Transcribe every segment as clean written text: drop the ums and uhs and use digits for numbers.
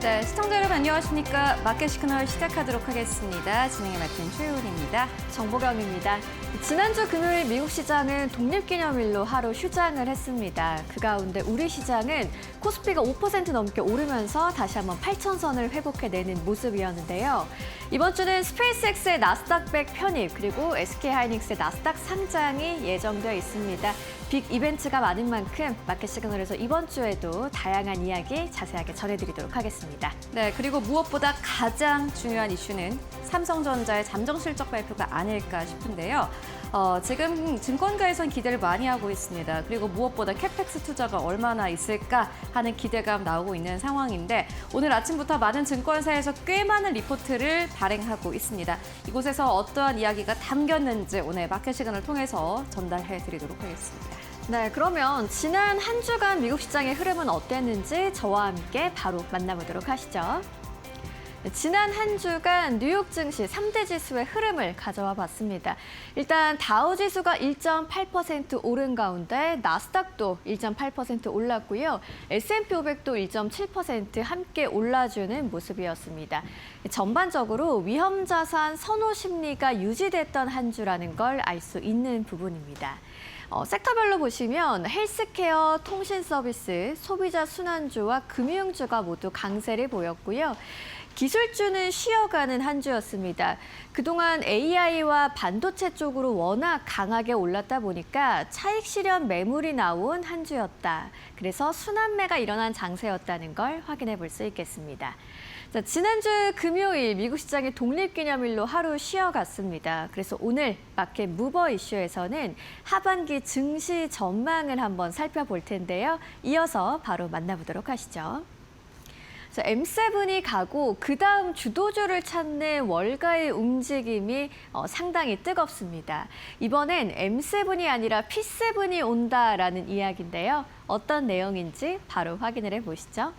네, 시청자 여러분 안녕하십니까. 마켓 시그널 시작하도록 하겠습니다. 진행을 맡은 최윤입니다. 정보경입니다. 지난주 금요일 미국 시장은 독립기념일로 하루 휴장을 했습니다. 그 가운데 우리 시장은 코스피가 5% 넘게 오르면서 다시 한번 8,000선을 회복해내는 모습이었는데요. 이번 주는 스페이스X의 나스닥 100 편입 그리고 SK하이닉스의 나스닥 상장이 예정되어 있습니다. 빅 이벤트가 많은 만큼 마켓 시그널에서 이번 주에도 다양한 이야기 자세하게 전해드리도록 하겠습니다. 네, 그리고 무엇보다 가장 중요한 이슈는 삼성전자의 잠정 실적 발표가 아닐까 싶은데요. 지금 증권가에선 기대를 많이 하고 있습니다. 그리고 무엇보다 캐펙스 투자가 얼마나 있을까 하는 기대감 나오고 있는 상황인데 오늘 아침부터 많은 증권사에서 꽤 많은 리포트를 발행하고 있습니다. 이곳에서 어떠한 이야기가 담겼는지 오늘 마켓 시그널을 통해서 전달해드리도록 하겠습니다. 네, 그러면 지난 한 주간 미국 시장의 흐름은 어땠는지 저와 함께 바로 만나보도록 하시죠. 지난 한 주간 뉴욕 증시 3대 지수의 흐름을 가져와 봤습니다. 일단 다우 지수가 1.8% 오른 가운데 나스닥도 1.8% 올랐고요. S&P 500도 1.7% 함께 올라주는 모습이었습니다. 전반적으로 위험 자산 선호 심리가 유지됐던 한 주라는 걸 알 수 있는 부분입니다. 섹터별로 보시면 헬스케어, 통신 서비스, 소비자 순환주와 금융주가 모두 강세를 보였고요. 기술주는 쉬어가는 한 주였습니다. 그동안 AI와 반도체 쪽으로 워낙 강하게 올랐다 보니까 차익 실현 매물이 나온 한 주였다. 그래서 순환매가 일어난 장세였다는 걸 확인해 볼 수 있겠습니다. 자, 지난주 금요일 미국 시장이 독립기념일로 하루 쉬어갔습니다. 그래서 오늘 마켓 무버 이슈에서는 하반기 증시 전망을 한번 살펴볼 텐데요. 이어서 바로 만나보도록 하시죠. M7이 가고 그다음 주도주를 찾는 월가의 움직임이 상당히 뜨겁습니다. 이번엔 M7이 아니라 P7이 온다라는 이야기인데요. 어떤 내용인지 바로 확인을 해보시죠.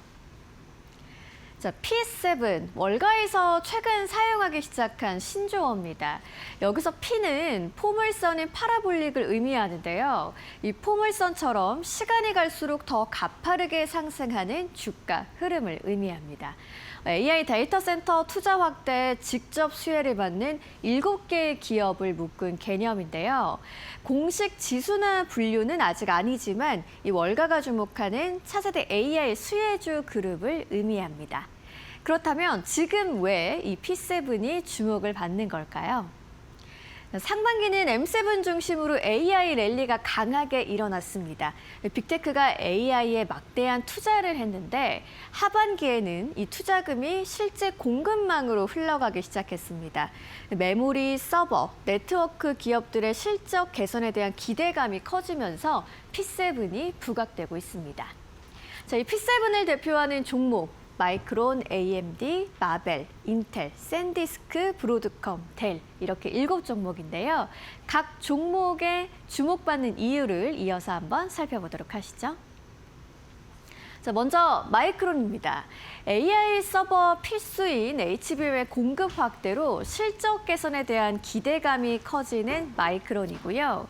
자, P7, 월가에서 최근 사용하기 시작한 신조어입니다. 여기서 P는 포물선인 파라볼릭을 의미하는데요. 이 포물선처럼 시간이 갈수록 더 가파르게 상승하는 주가 흐름을 의미합니다. AI 데이터 센터 투자 확대에 직접 수혜를 받는 7개의 기업을 묶은 개념인데요. 공식 지수나 분류는 아직 아니지만 이 월가가 주목하는 차세대 AI 수혜주 그룹을 의미합니다. 그렇다면 지금 왜 이 P7이 주목을 받는 걸까요? 상반기는 M7 중심으로 AI 랠리가 강하게 일어났습니다. 빅테크가 AI에 막대한 투자를 했는데 하반기에는 이 투자금이 실제 공급망으로 흘러가기 시작했습니다. 메모리, 서버, 네트워크 기업들의 실적 개선에 대한 기대감이 커지면서 P7이 부각되고 있습니다. 자, 이 P7을 대표하는 종목 마이크론, AMD, 마벨, 인텔, 샌디스크, 브로드컴, 델 이렇게 7종목인데요. 각 종목에 주목받는 이유를 이어서 한번 살펴보도록 하시죠. 자, 먼저 마이크론입니다. AI 서버 필수인 HBM의 공급 확대로 실적 개선에 대한 기대감이 커지는 마이크론이고요.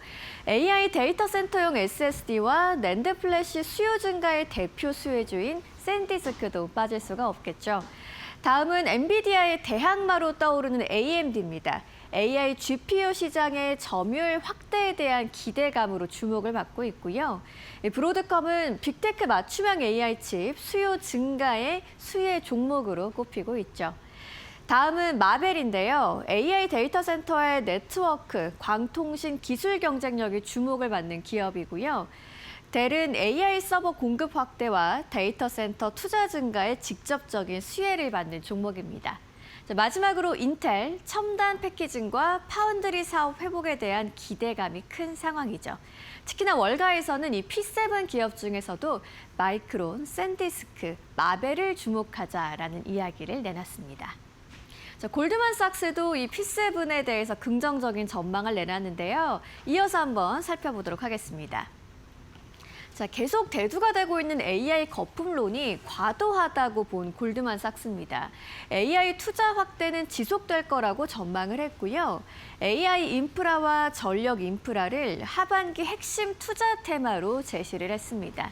AI 데이터 센터용 SSD와 낸드 플래시 수요 증가의 대표 수혜주인 샌디스크도 빠질 수가 없겠죠. 다음은 엔비디아의 대항마로 떠오르는 AMD입니다. AI GPU 시장의 점유율 확대에 대한 기대감으로 주목을 받고 있고요. 브로드컴은 빅테크 맞춤형 AI 칩 수요 증가의 수혜 종목으로 꼽히고 있죠. 다음은 마벨인데요. AI 데이터 센터의 네트워크, 광통신 기술 경쟁력이 주목을 받는 기업이고요. 델은 AI 서버 공급 확대와 데이터 센터 투자 증가에 직접적인 수혜를 받는 종목입니다. 자, 마지막으로 인텔, 첨단 패키징과 파운드리 사업 회복에 대한 기대감이 큰 상황이죠. 특히나 월가에서는 이 P7 기업 중에서도 마이크론, 샌디스크, 마벨을 주목하자라는 이야기를 내놨습니다. 자, 골드만삭스도 이 P7에 대해서 긍정적인 전망을 내놨는데요. 이어서 한번 살펴보도록 하겠습니다. 자, 계속 대두가 되고 있는 AI 거품론이 과도하다고 본 골드만삭스입니다. AI 투자 확대는 지속될 거라고 전망을 했고요. AI 인프라와 전력 인프라를 하반기 핵심 투자 테마로 제시를 했습니다.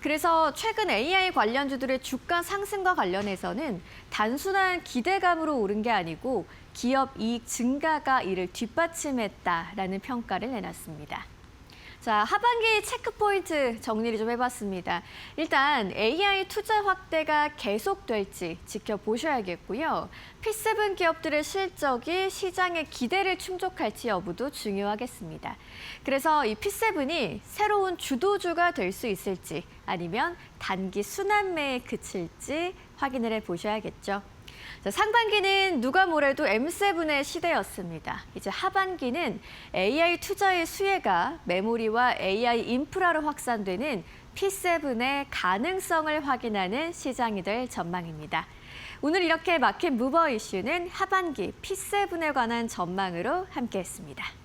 그래서 최근 AI 관련주들의 주가 상승과 관련해서는 단순한 기대감으로 오른 게 아니고 기업 이익 증가가 이를 뒷받침했다라는 평가를 내놨습니다. 자, 하반기 체크포인트 정리를 좀 해봤습니다. 일단 AI 투자 확대가 계속될지 지켜보셔야겠고요. P7 기업들의 실적이 시장의 기대를 충족할지 여부도 중요하겠습니다. 그래서 이 P7이 새로운 주도주가 될 수 있을지 아니면 단기 순환매에 그칠지 확인을 해보셔야겠죠. 자, 상반기는 누가 뭐래도 M7의 시대였습니다. 이제 하반기는 AI 투자의 수혜가 메모리와 AI 인프라로 확산되는 P7의 가능성을 확인하는 시장이 될 전망입니다. 오늘 이렇게 마켓 무버 이슈는 하반기 P7에 관한 전망으로 함께했습니다.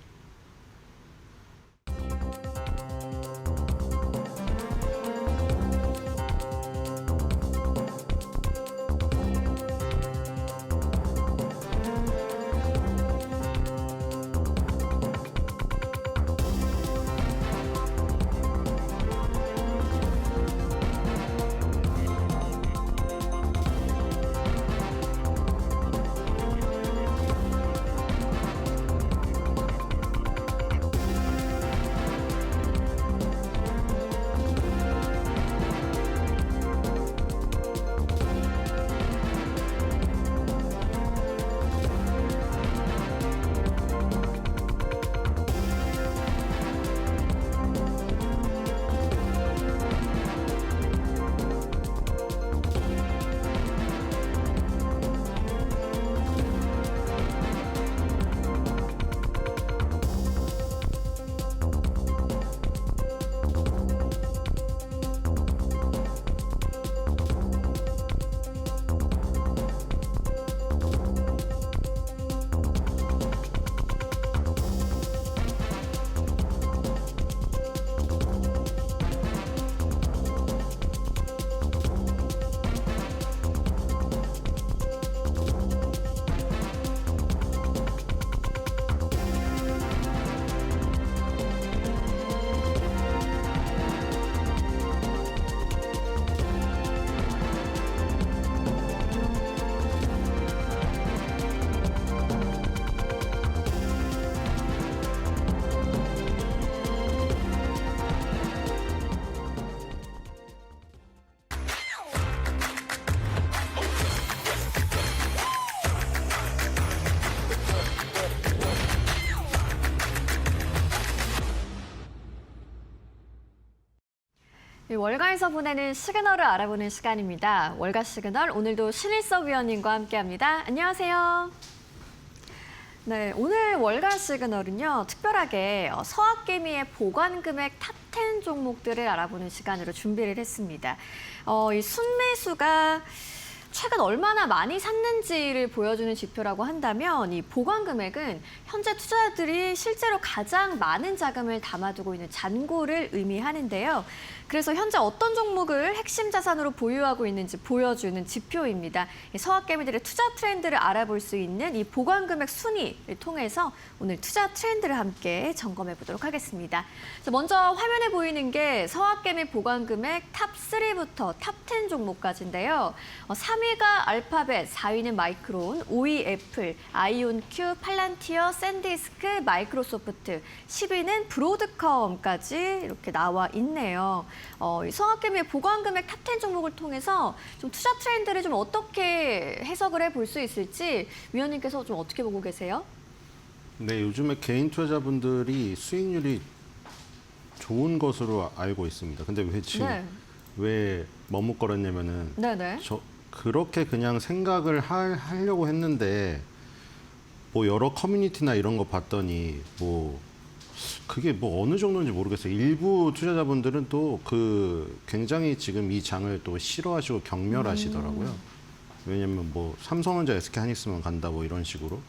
월가에서 보내는 시그널을 알아보는 시간입니다. 월가 시그널, 오늘도 신일섭 위원님과 함께합니다. 안녕하세요. 네, 오늘 월가 시그널은요, 특별하게 서학개미의 보관 금액 탑10 종목들을 알아보는 시간으로 준비를 했습니다. 이 순매수가 최근 얼마나 많이 샀는지를 보여주는 지표라고 한다면 이 보관 금액은 현재 투자자들이 실제로 가장 많은 자금을 담아두고 있는 잔고를 의미하는데요. 그래서 현재 어떤 종목을 핵심 자산으로 보유하고 있는지 보여주는 지표입니다. 서학개미들의 투자 트렌드를 알아볼 수 있는 이 보관 금액 순위를 통해서 오늘 투자 트렌드를 함께 점검해 보도록 하겠습니다. 먼저 화면에 보이는 게 서학개미 보관 금액 탑3부터 탑10 종목까지인데요. 3위가 알파벳, 4위는 마이크론, 5위 애플, 아이온큐, 팔란티어, 샌디스크, 마이크로소프트, 10위는 브로드컴까지 이렇게 나와 있네요. 이 서학개미의 보관 금액 탑10 종목을 통해서 좀 투자 트렌드를 좀 어떻게 해석을 해볼 수 있을지 위원님께서 좀 어떻게 보고 계세요? 네, 요즘에 개인 투자자분들이 수익률이 좋은 것으로 알고 있습니다. 근데 왜 지금 왜 머뭇거렸냐면은 그렇게 그냥 생각을 하려고 했는데 뭐 여러 커뮤니티나 이런 거 봤더니 뭐 그게 뭐 어느 정도인지 모르겠어요. 일부 투자자분들은 또 그 굉장히 지금 이 장을 또 싫어하시고 경멸하시더라고요. 왜냐면 뭐 삼성전자, SK하이닉스만 간다 뭐 이런 식으로.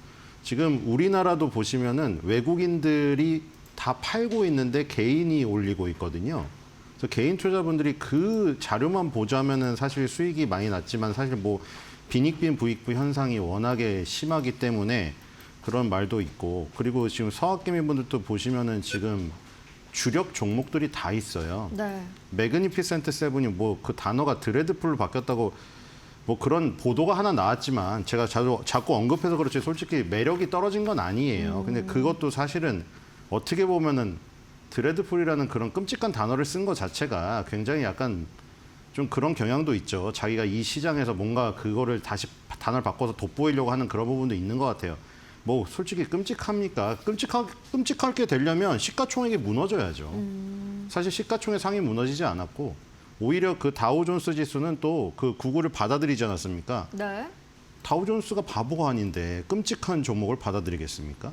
지금 우리나라도 보시면은 외국인들이 다 팔고 있는데 개인이 올리고 있거든요. 그래서 개인 투자자분들이 그 자료만 보자면은 사실 수익이 많이 났지만 사실 뭐 빈익빈 부익부 현상이 워낙에 심하기 때문에 그런 말도 있고, 그리고 지금 서학개미 분들도 보시면은 지금 주력 종목들이 다 있어요. 네. 매그니피센트 세븐이 뭐 그 단어가 드레드풀로 바뀌었다고 뭐 그런 보도가 하나 나왔지만 제가 자꾸 언급해서 그렇지 솔직히 매력이 떨어진 건 아니에요. 근데 그것도 사실은 어떻게 보면은 드레드풀이라는 그런 끔찍한 단어를 쓴 것 자체가 굉장히 약간 좀 그런 경향도 있죠. 자기가 이 시장에서 뭔가 그거를 다시 단어를 바꿔서 돋보이려고 하는 그런 부분도 있는 것 같아요. 뭐 솔직히 끔찍합니까? 끔찍하게 되려면 시가총액이 무너져야죠. 사실 시가총액 상이 무너지지 않았고 오히려 그 다우존스 지수는 또 그 구글을 받아들이지 않았습니까? 네. 다우존스가 바보가 아닌데 끔찍한 종목을 받아들이겠습니까?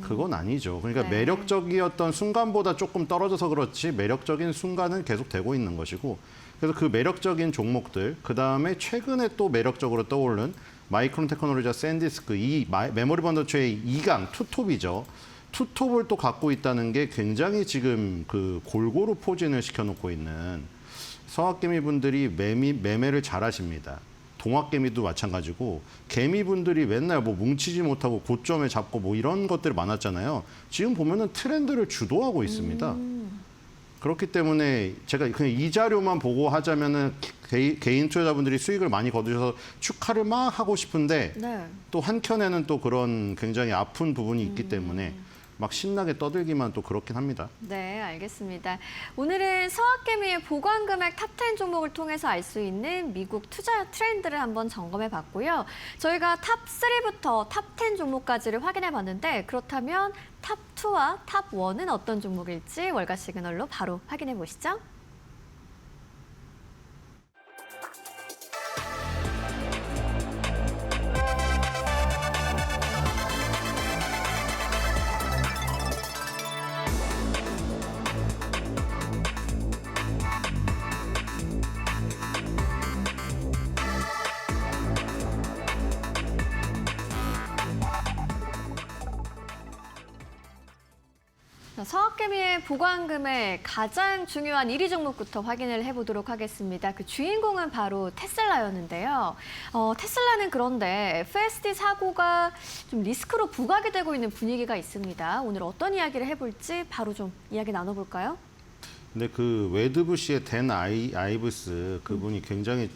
그건 아니죠. 그러니까 네. 매력적이었던 순간보다 조금 떨어져서 그렇지 매력적인 순간은 계속 되고 있는 것이고 그래서 그 매력적인 종목들 그다음에 최근에 또 매력적으로 떠오른 마이크론 테크놀로지와 샌디스크 이 메모리 반도체의 2강 투톱이죠. 투톱을 또 갖고 있다는 게 굉장히 지금 그 골고루 포진을 시켜놓고 있는 서학개미 분들이 매매를 잘하십니다. 동학개미도 마찬가지고 개미분들이 맨날 뭐 뭉치지 못하고 고점에 잡고 뭐 이런 것들이 많았잖아요. 지금 보면은 트렌드를 주도하고 있습니다. 그렇기 때문에 제가 그냥 이 자료만 보고 하자면은 개인 투자자분들이 수익을 많이 거두셔서 축하를 막 하고 싶은데 네. 또 한켠에는 또 그런 굉장히 아픈 부분이 있기 때문에 막 신나게 떠들기만 또 그렇긴 합니다. 네, 알겠습니다. 오늘은 서학개미의 보관금액 탑10 종목을 통해서 알 수 있는 미국 투자 트렌드를 한번 점검해 봤고요. 저희가 탑3부터 탑10 종목까지를 확인해 봤는데 그렇다면 탑2와 탑1은 어떤 종목일지 월가 시그널로 바로 확인해 보시죠. 서학개미의 보관금의 가장 중요한 1위 종목부터 확인을 해보도록 하겠습니다. 그 주인공은 바로 테슬라였는데요. 테슬라는 그런데 FSD 사고가 좀 리스크로 부각이 되고 있는 분위기가 있습니다. 오늘 어떤 이야기를 해볼지 바로 좀 이야기 나눠볼까요? 근데 그 웨드부시의 댄 아이브스 그분이 굉장히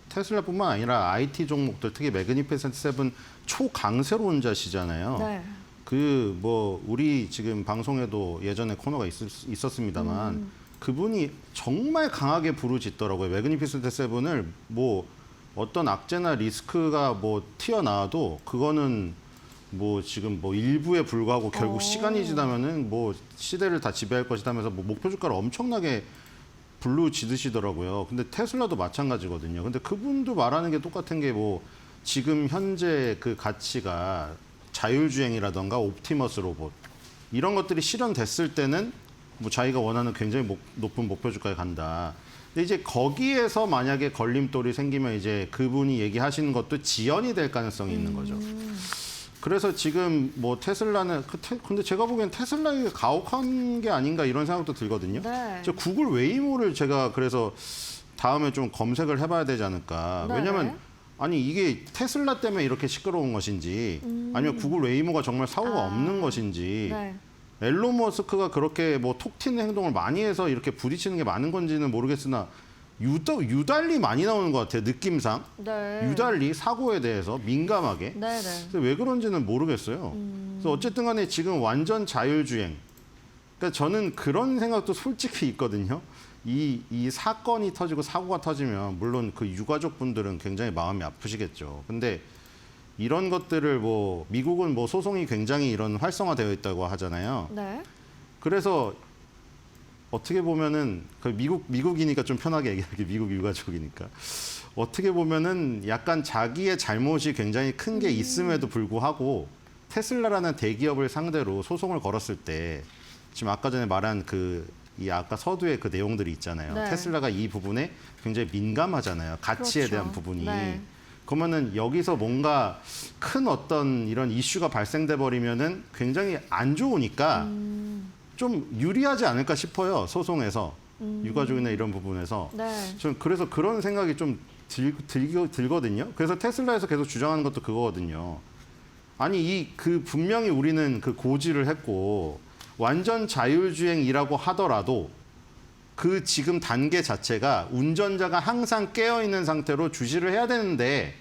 테슬라뿐만 아니라 IT 종목들 특히 매그니피센트 세븐 초강세론자시잖아요. 네. 그 뭐 우리 지금 방송에도 예전에 코너가 있었습니다만 그분이 정말 강하게 부르짖더라고요. 매그니피센트 세븐을 뭐 어떤 악재나 리스크가 뭐 튀어나와도 그거는 뭐 지금 뭐 일부에 불과하고 결국 시간이 지나면은 뭐 시대를 다 지배할 것이다면서 뭐 목표 주가를 엄청나게 부르짖으시더라고요. 근데 테슬라도 마찬가지거든요. 근데 그분도 말하는 게 똑같은 게 뭐 지금 현재 그 가치가 자율주행이라던가 옵티머스 로봇 이런 것들이 실현됐을 때는 뭐 자기가 원하는 굉장히 높은 목표 주가에 간다. 근데 이제 거기에서 만약에 걸림돌이 생기면 이제 그분이 얘기하시는 것도 지연이 될 가능성이 있는 거죠. 그래서 지금 뭐 테슬라는 근데 제가 보기엔 테슬라가 가혹한 게 아닌가 이런 생각도 들거든요. 네. 저 구글 웨이모를 제가 그래서 다음에 좀 검색을 해봐야 되지 않을까. 네. 왜냐면 아니 이게 테슬라 때문에 이렇게 시끄러운 것인지 아니면 구글 웨이모가 정말 사고가 없는 것인지 네. 앨런 머스크가 그렇게 뭐 톡 튀는 행동을 많이 해서 이렇게 부딪히는 게 많은 건지는 모르겠으나 유달리 많이 나오는 것 같아요. 느낌상. 네. 유달리 사고에 대해서 민감하게. 네, 네. 그래서 왜 그런지는 모르겠어요. 그래서 어쨌든 간에 지금 완전 자율주행. 그러니까 저는 그런 생각도 솔직히 있거든요. 이 사건이 터지고 사고가 터지면 물론 그 유가족 분들은 굉장히 마음이 아프시겠죠. 근데 이런 것들을 뭐 미국은 뭐 소송이 굉장히 이런 활성화되어 있다고 하잖아요. 네. 그래서 어떻게 보면은 그 미국이니까 좀 편하게 얘기하기 미국 유가족이니까 어떻게 보면은 약간 자기의 잘못이 굉장히 큰 게 있음에도 불구하고 테슬라라는 대기업을 상대로 소송을 걸었을 때 지금 아까 전에 말한 이 아까 서두의 그 내용들이 있잖아요. 네. 테슬라가 이 부분에 굉장히 민감하잖아요. 가치에 그렇죠. 대한 부분이. 네. 그러면은 여기서 뭔가 큰 어떤 이런 이슈가 발생돼 버리면은 굉장히 안 좋으니까 좀 유리하지 않을까 싶어요. 소송에서 유가족이나 이런 부분에서. 네. 전 그래서 그런 생각이 좀 들거든요. 그래서 테슬라에서 계속 주장하는 것도 그거거든요. 아니 분명히 우리는 그 고지를 했고 완전 자율주행이라고 하더라도 그 지금 단계 자체가 운전자가 항상 깨어있는 상태로 주시를 해야 되는데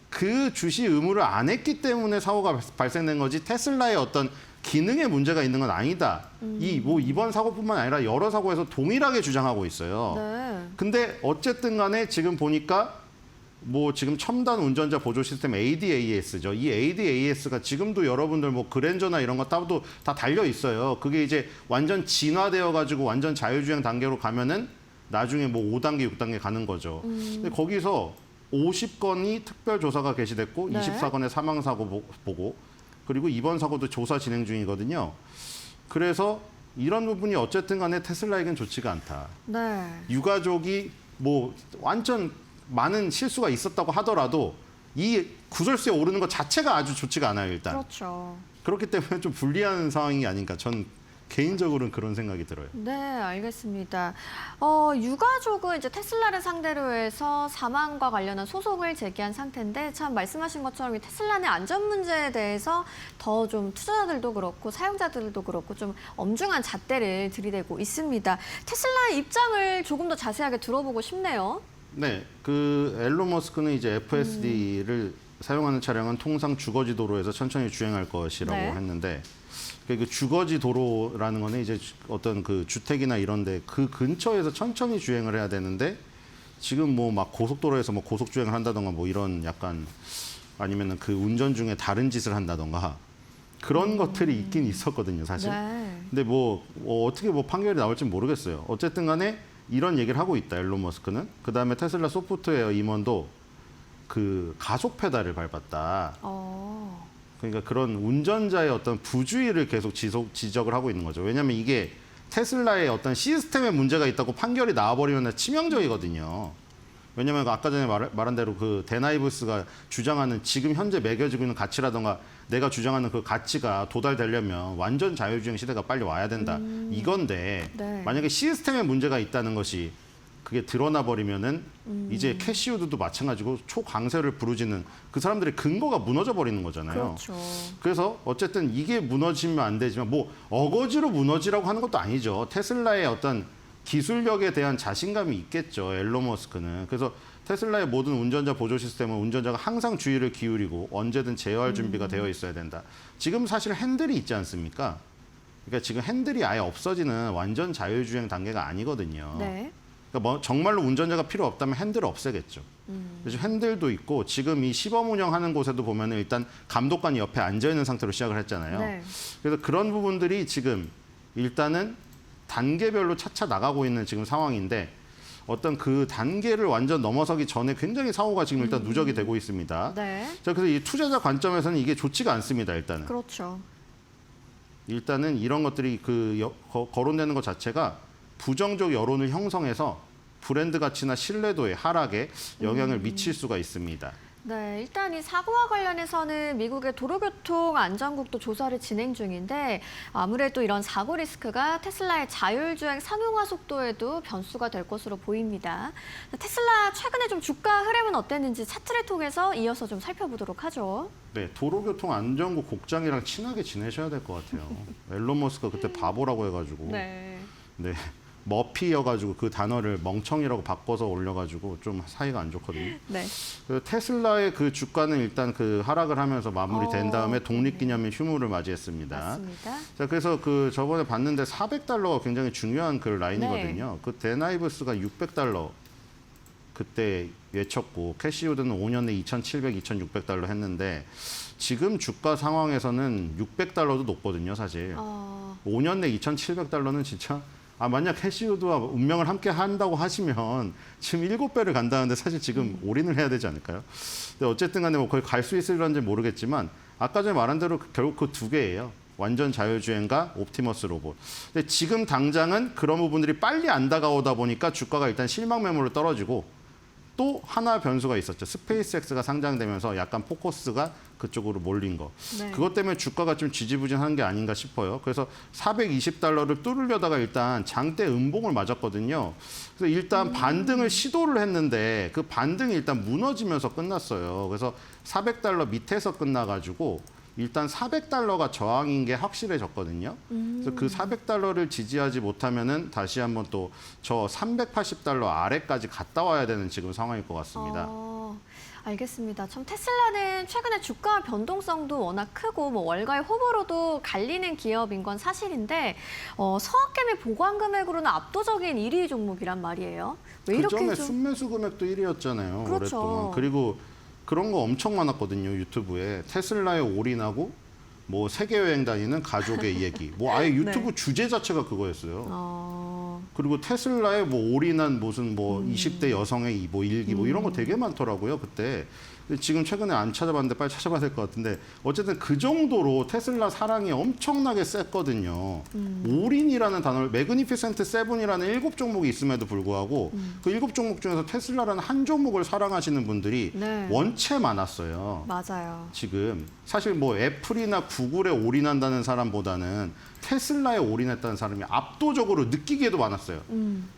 그 주시 의무를 안 했기 때문에 사고가 발생된 거지 테슬라의 어떤 기능에 문제가 있는 건 아니다. 이번 사고뿐만 아니라 여러 사고에서 동일하게 주장하고 있어요. 네. 근데 어쨌든 간에 지금 보니까 지금 첨단 운전자 보조 시스템 ADAS죠. 이 ADAS가 지금도 여러분들 그랜저나 이런 거 타도 다 달려 있어요. 그게 이제 완전 진화되어 가지고 완전 자율주행 단계로 가면은 나중에 5단계, 6단계 가는 거죠. 근데 거기서 50건이 특별 조사가 개시됐고 네. 24건의 사망 사고 보고 그리고 이번 사고도 조사 진행 중이거든요. 그래서 이런 부분이 어쨌든 간에 테슬라에겐 좋지가 않다. 네. 유가족이 완전 많은 실수가 있었다고 하더라도 이 구설수에 오르는 것 자체가 아주 좋지가 않아요, 일단. 그렇죠. 그렇기 때문에 좀 불리한 상황이 아닌가. 전 개인적으로는 그런 생각이 들어요. 네, 알겠습니다. 유가족은 이제 테슬라를 상대로 해서 사망과 관련한 소송을 제기한 상태인데 참 말씀하신 것처럼 이 테슬라 내 안전 문제에 대해서 더 좀 투자자들도 그렇고 사용자들도 그렇고 좀 엄중한 잣대를 들이대고 있습니다. 테슬라의 입장을 조금 더 자세하게 들어보고 싶네요. 네, 그 앨런 머스크는 이제 FSD를 사용하는 차량은 통상 주거지 도로에서 천천히 주행할 것이라고 네. 했는데 그 주거지 도로라는 거는 이제 어떤 그 주택이나 이런데 그 근처에서 천천히 주행을 해야 되는데 지금 막 고속도로에서 고속 주행을 한다던가 이런 약간 아니면은 그 운전 중에 다른 짓을 한다던가 그런 것들이 있긴 있었거든요, 사실. 네. 근데 어떻게 판결이 나올지 모르겠어요. 어쨌든 간에 이런 얘기를 하고 있다, 앨런 머스크는. 그다음에 테슬라 소프트웨어 임원도 그 가속 페달을 밟았다. 그러니까 그런 운전자의 어떤 부주의를 계속 지적을 하고 있는 거죠. 왜냐하면 이게 테슬라의 어떤 시스템에 문제가 있다고 판결이 나와버리면 치명적이거든요. 왜냐하면 아까 전에 말한 대로 그 데나이브스가 주장하는 지금 현재 매겨지고 있는 가치라던가 내가 주장하는 그 가치가 도달되려면 완전 자율주행 시대가 빨리 와야 된다. 이건데 네. 만약에 시스템에 문제가 있다는 것이 그게 드러나 버리면은 이제 캐시우드도 마찬가지고 초강세를 부르짖는 그 사람들의 근거가 무너져 버리는 거잖아요. 그렇죠. 그래서 어쨌든 이게 무너지면 안 되지만 어거지로 무너지라고 하는 것도 아니죠. 테슬라의 어떤 기술력에 대한 자신감이 있겠죠, 앨런 머스크는. 그래서 테슬라의 모든 운전자 보조 시스템은 운전자가 항상 주의를 기울이고 언제든 제어할 준비가 되어 있어야 된다. 지금 사실 핸들이 있지 않습니까? 그러니까 지금 핸들이 아예 없어지는 완전 자율주행 단계가 아니거든요. 네. 그러니까 정말로 운전자가 필요 없다면 핸들을 없애겠죠. 그래서 핸들도 있고 지금 이 시범 운영하는 곳에도 보면 일단 감독관이 옆에 앉아 있는 상태로 시작을 했잖아요. 네. 그래서 그런 부분들이 지금 일단은 단계별로 차차 나가고 있는 지금 상황인데 어떤 그 단계를 완전 넘어서기 전에 굉장히 사고가 지금 일단 누적이 되고 있습니다. 네. 자, 그래서 이 투자자 관점에서는 이게 좋지가 않습니다. 일단은. 그렇죠. 일단은 이런 것들이 거론되는 것 자체가 부정적 여론을 형성해서 브랜드 가치나 신뢰도의 하락에 영향을 미칠 수가 있습니다. 네, 일단 이 사고와 관련해서는 미국의 도로교통안전국도 조사를 진행 중인데 아무래도 이런 사고 리스크가 테슬라의 자율주행 상용화 속도에도 변수가 될 것으로 보입니다. 테슬라 최근에 좀 주가 흐름은 어땠는지 차트를 통해서 이어서 좀 살펴보도록 하죠. 네, 도로교통안전국 국장이랑 친하게 지내셔야 될 것 같아요. 앨런 머스크가 그때 바보라고 해가지고. 네. 네. 머피여가지고 그 단어를 멍청이라고 바꿔서 올려가지고 좀 사이가 안 좋거든요. 네. 그 테슬라의 그 주가는 일단 그 하락을 하면서 마무리된 다음에 독립기념일 휴무를 맞이했습니다. 맞습니다. 자, 그래서 그 저번에 봤는데 $400가 굉장히 중요한 그 라인이거든요. 네. 그 데나이브스가 $600 그때 외쳤고 캐시우드는 5년 내 $2,700, $2,600 했는데 지금 주가 상황에서는 $600도 높거든요, 사실. 5년 내 $2,700는 진짜 만약 캐시우드와 운명을 함께 한다고 하시면 지금 7배를 간다는데 사실 지금 올인을 해야 되지 않을까요? 근데 어쨌든 간에 거기 갈 수 있을런지 모르겠지만 아까 전에 말한 대로 결국 그 두 개예요. 완전 자율주행과 옵티머스 로봇. 근데 지금 당장은 그런 부분들이 빨리 안 다가오다 보니까 주가가 일단 실망 매물로 떨어지고 또 하나 변수가 있었죠. 스페이스X가 상장되면서 약간 포커스가 그쪽으로 몰린 거. 네. 그것 때문에 주가가 좀 지지부진한 게 아닌가 싶어요. 그래서 $420를 뚫으려다가 일단 장대 음봉을 맞았거든요. 그래서 일단 반등을 시도를 했는데 그 반등이 일단 무너지면서 끝났어요. 그래서 $400 밑에서 끝나가지고 일단 400달러가 저항인 게 확실해졌거든요. 그래서 그 400달러를 지지하지 못하면은 다시 한번 또 저 380달러 아래까지 갔다 와야 되는 지금 상황일 것 같습니다. 알겠습니다. 참 테슬라는 최근에 주가 변동성도 워낙 크고 뭐 월가의 후보로도 갈리는 기업인 건 사실인데 서학개미 보관 금액으로는 압도적인 1위 종목이란 말이에요. 왜 이렇게 그전에 좀 순매수 금액도 1위였잖아요. 그렇죠. 오랫동안. 그리고 그런 거 엄청 많았거든요. 유튜브에. 테슬라에 올인하고 뭐 세계 여행 다니는 가족의 얘기. 뭐 아예 유튜브 주제 자체가 그거였어요. 그리고 테슬라에 뭐 올인한 무슨 뭐 20대 여성의 뭐 일기 뭐 이런 거 되게 많더라고요. 그때. 지금 최근에 안 찾아봤는데 빨리 찾아봐야 될 것 같은데 어쨌든 그 정도로 테슬라 사랑이 엄청나게 셌거든요. 올인이라는 단어를 매그니피센트 세븐이라는 7종목이 있음에도 불구하고 그 7종목 중에서 테슬라라는 한 종목을 사랑하시는 분들이 네. 원체 많았어요. 맞아요. 지금 사실 뭐 애플이나 구글에 올인한다는 사람보다는 테슬라에 올인했다는 사람이 압도적으로 느끼기에도 많았어요.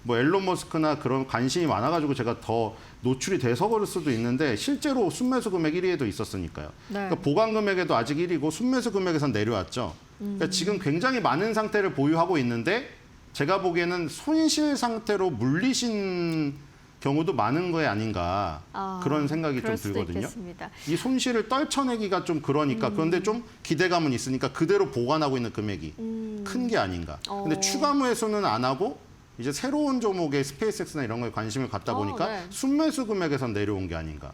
뭐 앨런 머스크나 그런 관심이 많아가지고 제가 더 노출이 돼서 그럴 수도 있는데 실제로 순매수 금액 1위에도 있었으니까요. 네. 그러니까 보관 금액에도 아직 1위고 순매수 금액에선 내려왔죠. 그러니까 지금 굉장히 많은 상태를 보유하고 있는데 제가 보기에는 손실 상태로 물리신 경우도 많은 거에 아닌가 그런 생각이 좀 그럴 수도 들거든요. 있겠습니다. 이 손실을 떨쳐내기가 좀 그러니까 그런데 좀 기대감은 있으니까 그대로 보관하고 있는 금액이 큰 게 아닌가. 근데 추가 매수는 안 하고 이제 새로운 종목의 스페이스X나 이런 거에 관심을 갖다 보니까 네. 순매수 금액에선 내려온 게 아닌가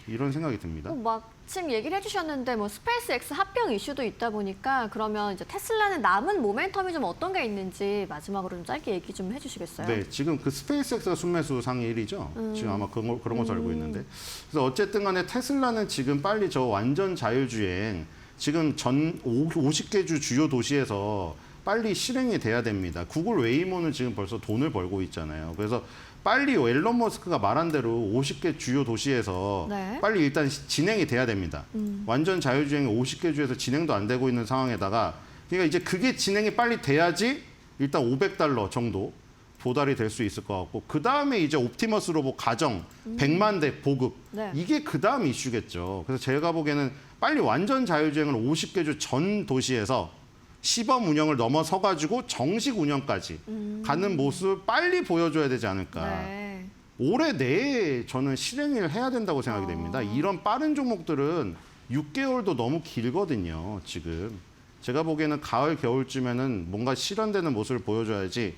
이런 생각이 듭니다. 마침 얘기를 해주셨는데 뭐 스페이스X 합병 이슈도 있다 보니까 그러면 이제 테슬라는 남은 모멘텀이 좀 어떤 게 있는지 마지막으로 좀 짧게 얘기 좀 해주시겠어요? 네, 지금 그 스페이스X가 순매수 상위 1위죠. 지금 아마 그런 것을 알고 있는데. 그래서 어쨌든 간에 테슬라는 지금 빨리 저 완전 자율주행 지금 전 50개 주 주요 도시에서 빨리 실행이 돼야 됩니다. 구글 웨이모는 지금 벌써 돈을 벌고 있잖아요. 그래서 빨리 앨런 머스크가 말한 대로 50개 주요 도시에서 네. 빨리 일단 진행이 돼야 됩니다. 완전 자율주행이 50개 주에서 진행도 안 되고 있는 상황에다가 그러니까 이제 그게 진행이 빨리 돼야지 일단 500달러 정도 도달이 될 수 있을 것 같고 그 다음에 이제 옵티머스 로봇 가정 100만 대 보급 네. 이게 그 다음 이슈겠죠. 그래서 제가 보기에는 빨리 완전 자율주행을 50개 주 전 도시에서 시범 운영을 넘어서 가지고 정식 운영까지 가는 모습을 빨리 보여줘야 되지 않을까. 네. 올해 내에 저는 실행을 해야 된다고 생각이 됩니다. 이런 빠른 종목들은 6개월도 너무 길거든요. 지금 제가 보기에는 가을 겨울쯤에는 뭔가 실현되는 모습을 보여줘야지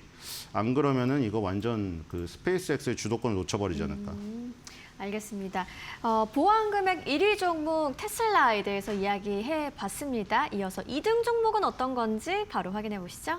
안 그러면은 이거 완전 그 스페이스X의 주도권을 놓쳐버리지 않을까. 알겠습니다. 보안 금액 1위 종목 테슬라에 대해서 이야기해 봤습니다. 이어서 2등 종목은 어떤 건지 바로 확인해 보시죠.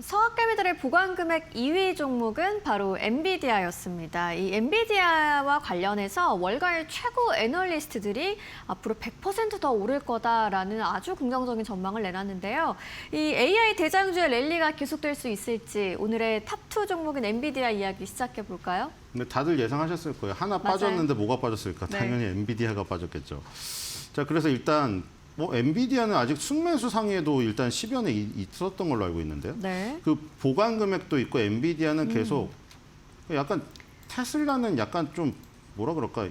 서학개미들의 보관 금액 2위 종목은 바로 엔비디아였습니다. 이 엔비디아와 관련해서 월가의 최고 애널리스트들이 앞으로 100% 더 오를 거다라는 아주 긍정적인 전망을 내놨는데요. 이 AI 대장주의 랠리가 계속될 수 있을지 오늘의 탑2 종목인 엔비디아 이야기 시작해 볼까요? 근데 다들 예상하셨을 거예요. 하나 맞아요. 빠졌는데 뭐가 빠졌을까? 네. 당연히 엔비디아가 빠졌겠죠. 자, 그래서 일단 뭐 엔비디아는 아직 순매수 상위에도 일단 10연에 있었던 걸로 알고 있는데요. 네. 그 보관 금액도 있고 엔비디아는 계속 약간 테슬라는 약간 좀 뭐라 그럴까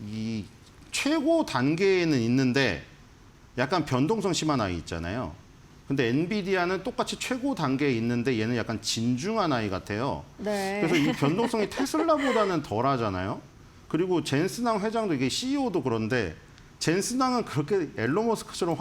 이 최고 단계에는 있는데 약간 변동성 심한 아이 있잖아요. 근데 엔비디아는 똑같이 최고 단계에 있는데 얘는 약간 진중한 아이 같아요. 네. 그래서 이 변동성이 테슬라보다는 덜하잖아요. 그리고 젠스낭 회장도 이게 CEO도 그런데 젠스낭은 그렇게 앨런 머스크처럼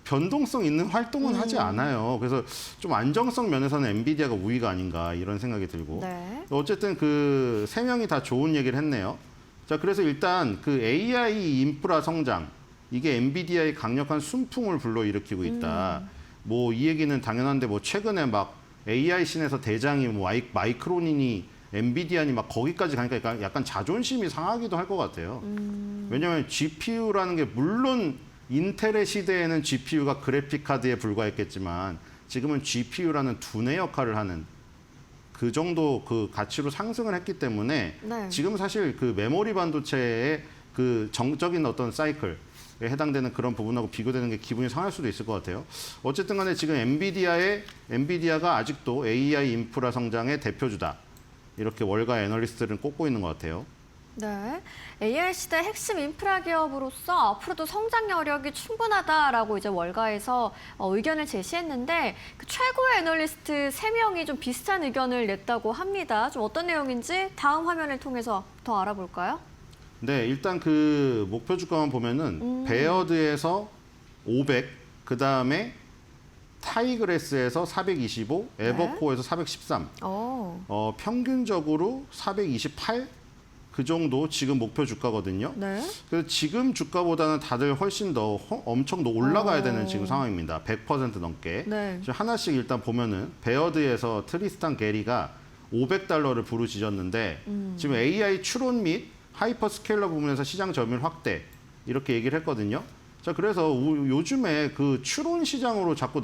변동성 있는 활동은 하지 않아요. 그래서 좀 안정성 면에서는 엔비디아가 우위가 아닌가 이런 생각이 들고. 네. 어쨌든 그 세 명이 다 좋은 얘기를 했네요. 자, 그래서 일단 그 AI 인프라 성장 이게 엔비디아의 강력한 순풍을 불러일으키고 있다. 뭐 이 얘기는 당연한데 뭐 최근에 막 AI 씬에서 대장이 뭐 마이크론이니 엔비디아니 막 거기까지 가니까 약간 자존심이 상하기도 할 것 같아요. 왜냐하면 GPU라는 게 물론 인텔의 시대에는 GPU가 그래픽 카드에 불과했겠지만 지금은 GPU라는 두뇌 역할을 하는 그 정도 그 가치로 상승을 했기 때문에 네. 지금 사실 그 메모리 반도체의 그 정적인 어떤 사이클에 해당되는 그런 부분하고 비교되는 게 기분이 상할 수도 있을 것 같아요. 어쨌든 간에 지금 엔비디아가 아직도 AI 인프라 성장의 대표주다. 이렇게 월가 애널리스트들은 꼽고 있는 것 같아요. 네, AI 시대 핵심 인프라 기업으로서 앞으로도 성장 여력이 충분하다라고 이제 월가에서 의견을 제시했는데 그 최고의 애널리스트 3명이 좀 비슷한 의견을 냈다고 합니다. 좀 어떤 내용인지 다음 화면을 통해서 더 알아볼까요? 네, 일단 그 목표 주가만 보면은 베어드에서 500, 그 다음에 타이그레스에서 425, 에버코에서 413, 평균적으로 428. 그 정도 지금 목표 주가거든요. 네. 그래서 지금 주가보다는 다들 훨씬 더 엄청 더 올라가야 되는 지금 상황입니다. 100% 넘게. 네. 지금 하나씩 일단 보면은 베어드에서 트리스탄 게리가 $500를 부르짖었는데 지금 AI 추론 및 하이퍼스케일러 부분에서 시장 점유율 확대 이렇게 얘기를 했거든요. 자, 그래서 요즘에 그 추론 시장으로 자꾸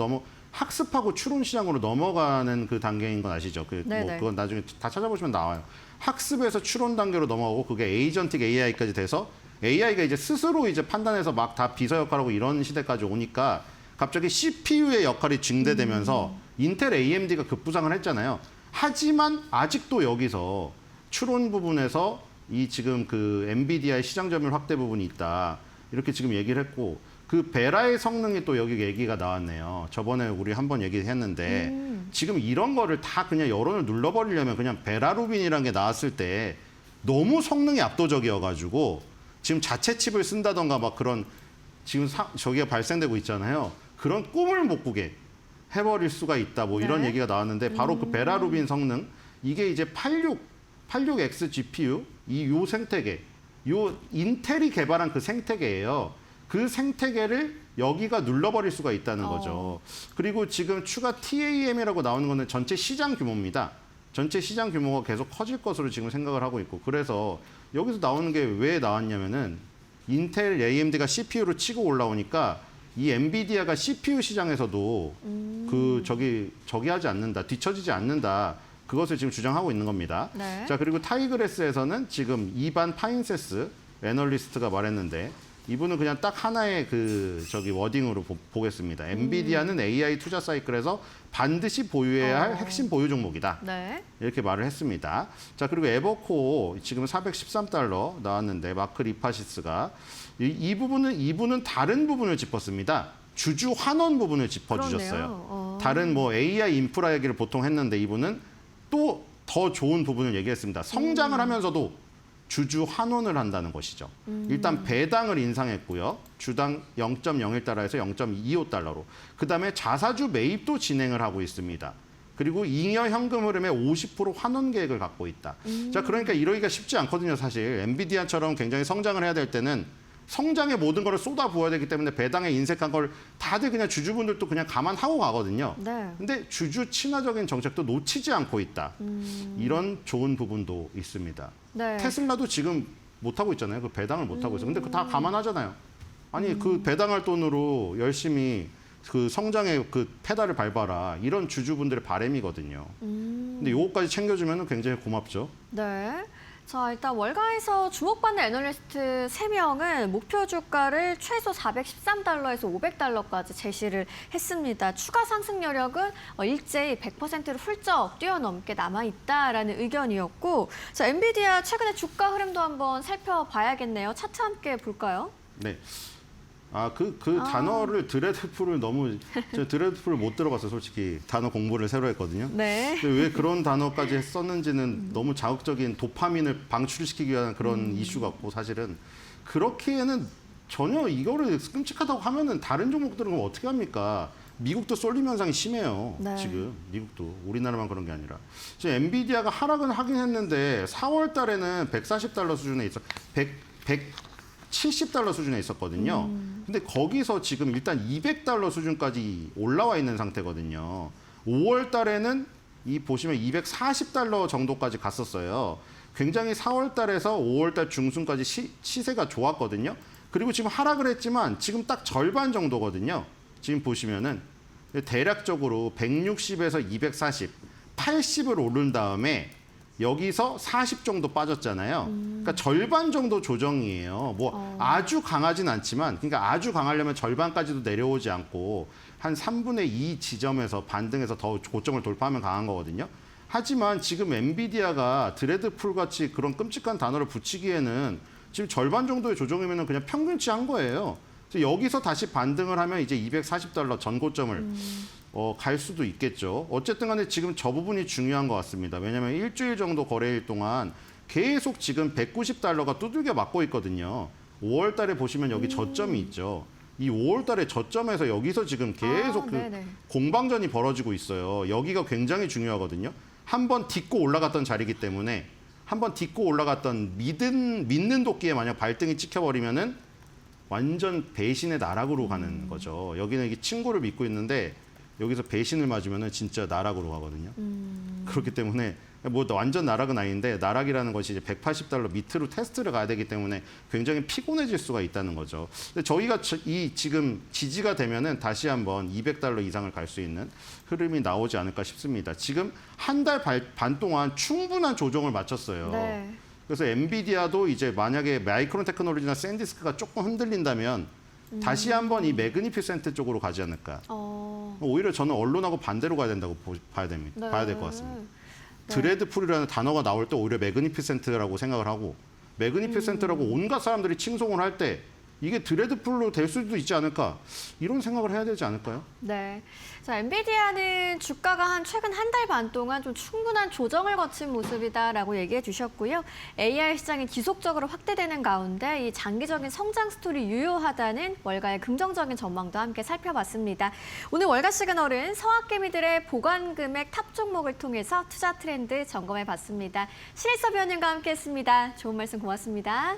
학습하고 추론 시장으로 넘어가는 그 단계인 건 아시죠? 그건 나중에 다 찾아보시면 나와요. 학습에서 추론 단계로 넘어가고 그게 에이전틱 AI까지 돼서 AI가 이제 스스로 이제 판단해서 막 다 비서 역할하고 이런 시대까지 오니까 갑자기 CPU의 역할이 증대되면서 인텔 AMD가 급부상을 했잖아요. 하지만 아직도 여기서 추론 부분에서 이 지금 그 엔비디아의 시장 점유율 확대 부분이 있다. 이렇게 지금 얘기를 했고 그 베라의 성능이 또 여기 얘기가 나왔네요. 저번에 우리 한번 얘기했는데 지금 이런 거를 다 그냥 여론을 눌러버리려면 그냥 베라루빈이라는 게 나왔을 때 너무 성능이 압도적이어가지고 지금 자체 칩을 쓴다던가 막 그런 지금 저기가 발생되고 있잖아요. 그런 꿈을 못 꾸게 해버릴 수가 있다. 뭐 이런 얘기가 나왔는데 바로 그 베라루빈 성능 이게 이제 86X GPU 요 생태계 요 인텔이 개발한 그 생태계예요. 그 생태계를 여기가 눌러버릴 수가 있다는 거죠. 그리고 지금 추가 TAM이라고 나오는 거는 전체 시장 규모입니다. 전체 시장 규모가 계속 커질 것으로 지금 생각을 하고 있고 그래서 여기서 나오는 게 왜 나왔냐면은 인텔 AMD가 CPU로 치고 올라오니까 이 엔비디아가 CPU 시장에서도 저기 하지 않는다, 뒤처지지 않는다. 그것을 지금 주장하고 있는 겁니다. 네. 자, 그리고 타이그레스에서는 지금 이반 파인세스 애널리스트가 말했는데 이분은 그냥 딱 하나의 워딩으로 보겠습니다. 엔비디아는 AI 투자 사이클에서 반드시 보유해야 할 핵심 보유 종목이다. 네. 이렇게 말을 했습니다. 자, 그리고 에버코 지금 $413 나왔는데 마크 리파시스가 이분은 다른 부분을 짚었습니다. 주주 환원 부분을 짚어주셨어요. 다른 뭐 AI 인프라 얘기를 보통 했는데 이분은 또 더 좋은 부분을 얘기했습니다. 성장을 하면서도 주주 환원을 한다는 것이죠. 일단 배당을 인상했고요. 주당 0.01달러에서 0.25달러로. 그다음에 자사주 매입도 진행을 하고 있습니다. 그리고 잉여 현금 흐름의 50% 환원 계획을 갖고 있다. 자, 그러니까 이러기가 쉽지 않거든요, 사실. 엔비디아처럼 굉장히 성장을 해야 될 때는 성장에 모든 걸 쏟아 부어야 되기 때문에 배당에 인색한 걸 다들 그냥 주주분들도 그냥 감안하고 가거든요. 네. 근데 주주 친화적인 정책도 놓치지 않고 있다. 이런 좋은 부분도 있습니다. 네. 테슬라도 지금 못하고 있잖아요. 그 배당을 못하고 있어요. 근데 그거 다 감안하잖아요. 아니, 그 배당할 돈으로 열심히 그 성장의 그 페달을 밟아라. 이런 주주분들의 바람이거든요. 근데 요거까지 챙겨주면 굉장히 고맙죠. 네. 자, 일단 월가에서 주목받는 애널리스트 3명은 목표 주가를 최소 $413에서 $500까지 제시를 했습니다. 추가 상승 여력은 일제히 100%를 훌쩍 뛰어넘게 남아있다라는 의견이었고, 자, 엔비디아 최근의 주가 흐름도 한번 살펴봐야겠네요. 차트 함께 볼까요? 네. 단어를 드레드풀을 제가 드레드풀을 못 들어봤어요, 솔직히. 단어 공부를 새로 했거든요. 네. 근데 왜 그런 단어까지 썼는지는 너무 자극적인 도파민을 방출시키기 위한 그런 이슈 같고 사실은 그렇기에는 전혀 이거를 끔찍하다고 하면은 다른 종목들은 그럼 어떻게 합니까? 미국도 쏠림 현상이 심해요. 네. 지금 미국도 우리나라만 그런 게 아니라 지금 엔비디아가 하락은 하긴 했는데 4월 달에는 $140 수준에 있어 170달러 수준에 있었거든요. 근데 거기서 지금 일단 $200 수준까지 올라와 있는 상태거든요. 5월 달에는 보시면 $240 정도까지 갔었어요. 굉장히 4월 달에서 5월 달 중순까지 시세가 좋았거든요. 그리고 지금 하락을 했지만 지금 딱 절반 정도거든요. 지금 보시면은 대략적으로 160에서 240, 80을 오른 다음에 여기서 40 정도 빠졌잖아요. 그러니까 절반 정도 조정이에요. 뭐 아주 강하진 않지만, 그러니까 아주 강하려면 절반까지도 내려오지 않고 한 3분의 2 지점에서 반등해서 더 고점을 돌파하면 강한 거거든요. 하지만 지금 엔비디아가 드레드풀 같이 그런 끔찍한 단어를 붙이기에는 지금 절반 정도의 조정이면 그냥 평균치 한 거예요. 그래서 여기서 다시 반등을 하면 이제 $240 전 고점을 갈 수도 있겠죠. 어쨌든 간에 지금 저 부분이 중요한 것 같습니다. 왜냐하면 일주일 정도 거래일 동안 계속 지금 $190가 두들겨 맞고 있거든요. 5월 달에 보시면 여기 저점이 있죠. 이 5월 달에 저점에서 여기서 지금 계속 공방전이 벌어지고 있어요. 여기가 굉장히 중요하거든요. 한번 딛고 올라갔던 자리이기 때문에 한번 딛고 올라갔던 믿는 도끼에 만약 발등이 찍혀버리면은 완전 배신의 나락으로 가는 거죠. 여기는 이게 친구를 믿고 있는데 여기서 배신을 맞으면은 진짜 나락으로 가거든요. 그렇기 때문에 뭐 완전 나락은 아닌데 나락이라는 것이 이제 $180 밑으로 테스트를 가야 되기 때문에 굉장히 피곤해질 수가 있다는 거죠. 근데 저희가 이 지금 지지가 되면은 다시 한번 $200 이상을 갈 수 있는 흐름이 나오지 않을까 싶습니다. 지금 한 달 반 동안 충분한 조정을 마쳤어요. 네. 그래서 엔비디아도 이제 만약에 마이크론 테크놀로지나 샌디스크가 조금 흔들린다면 다시 한번 이 매그니피센트 쪽으로 가지 않을까. 오히려 저는 언론하고 반대로 가야 된다고 봐야 됩니다. 네. 봐야 될 것 같습니다. 드레드풀이라는 단어가 나올 때 오히려 매그니피센트라고 생각을 하고 매그니피센트라고 온갖 사람들이 칭송을 할 때 이게 드레드풀로 될 수도 있지 않을까 이런 생각을 해야 되지 않을까요? 네. 자, 엔비디아는 주가가 최근 한 달 반 동안 좀 충분한 조정을 거친 모습이다라고 얘기해 주셨고요. AI 시장이 지속적으로 확대되는 가운데 이 장기적인 성장 스토리 유효하다는 월가의 긍정적인 전망도 함께 살펴봤습니다. 오늘 월가 시그널은 서학개미들의 보관 금액 탑 종목을 통해서 투자 트렌드 점검해 봤습니다. 신일섭 위원님과 함께했습니다. 좋은 말씀 고맙습니다.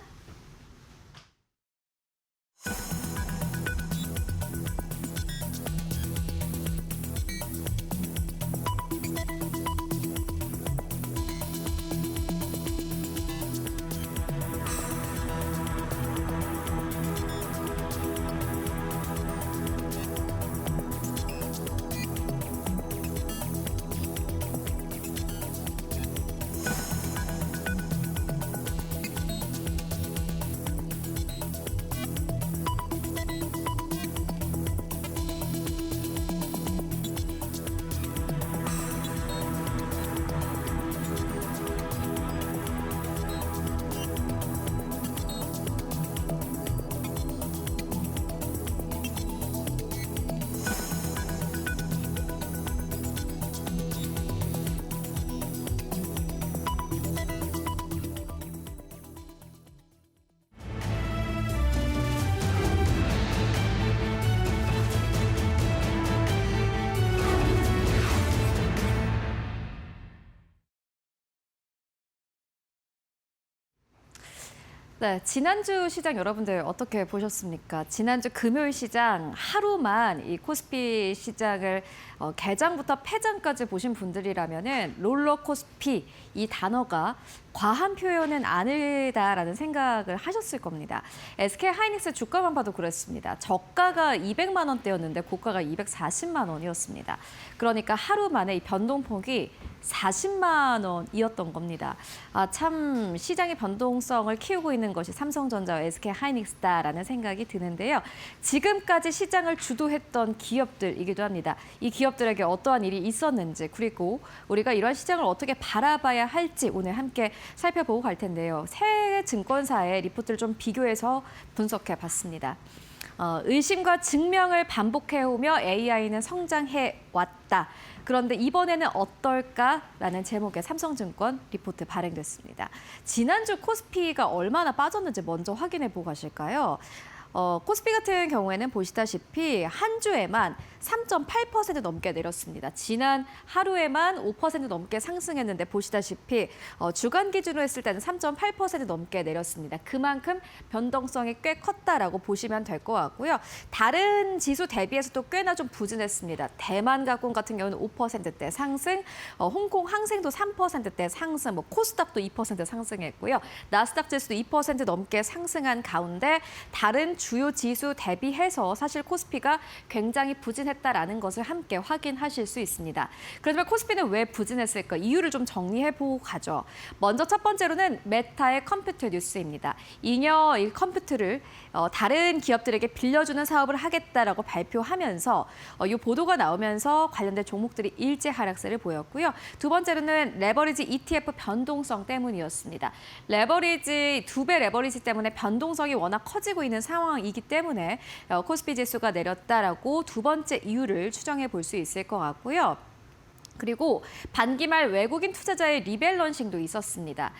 네, 지난주 시장 여러분들 어떻게 보셨습니까? 지난주 금요일 시장 하루만 이 코스피 시장을 개장부터 폐장까지 보신 분들이라면은 롤러코스피 이 단어가 과한 표현은 아니다라는 생각을 하셨을 겁니다. SK 하이닉스 주가만 봐도 그렇습니다. 저가가 200만 원대였는데 고가가 240만 원이었습니다. 그러니까 하루 만에 이 변동폭이 40만 원이었던 겁니다. 참 시장의 변동성을 키우고 있는 것이 삼성전자와 SK 하이닉스다라는 생각이 드는데요. 지금까지 시장을 주도했던 기업들이기도 합니다. 이 기업들에게 어떠한 일이 있었는지 그리고 우리가 이러한 시장을 어떻게 바라봐야 할지 오늘 함께 살펴보고 갈 텐데요. 새 증권사의 리포트를 좀 비교해서 분석해 봤습니다. 의심과 증명을 반복해오며 AI는 성장해 왔다. 그런데 이번에는 어떨까라는 제목의 삼성증권 리포트 발행됐습니다. 지난주 코스피가 얼마나 빠졌는지 먼저 확인해 보고 가실까요? 코스피 같은 경우에는 보시다시피 한 주에만 3.8% 넘게 내렸습니다. 지난 하루에만 5% 넘게 상승했는데 보시다시피 주간 기준으로 했을 때는 3.8% 넘게 내렸습니다. 그만큼 변동성이 꽤 컸다라고 보시면 될 것 같고요. 다른 지수 대비해서도 꽤나 좀 부진했습니다. 대만가공 같은 경우는 5%대 상승, 홍콩 항생도 3%대 상승, 코스닥도 2% 상승했고요. 나스닥 지수도 2% 넘게 상승한 가운데 다른 주요 지수 대비해서 사실 코스피가 굉장히 부진했다라는 것을 함께 확인하실 수 있습니다. 그렇다면 코스피는 왜 부진했을까? 이유를 좀 정리해보고 가죠. 먼저 첫 번째로는 메타의 컴퓨터 뉴스입니다. 잉여 이 컴퓨터를 다른 기업들에게 빌려주는 사업을 하겠다라고 발표하면서 이 보도가 나오면서 관련된 종목들이 일제 하락세를 보였고요. 두 번째로는 레버리지 ETF 변동성 때문이었습니다. 레버리지 2배 레버리지 때문에 변동성이 워낙 커지고 있는 상황이기 때문에 코스피 지수가 내렸다라고 두 번째 이유를 추정해 볼 수 있을 것 같고요. 그리고 반기 말 외국인 투자자의 리밸런싱도 있었습니다.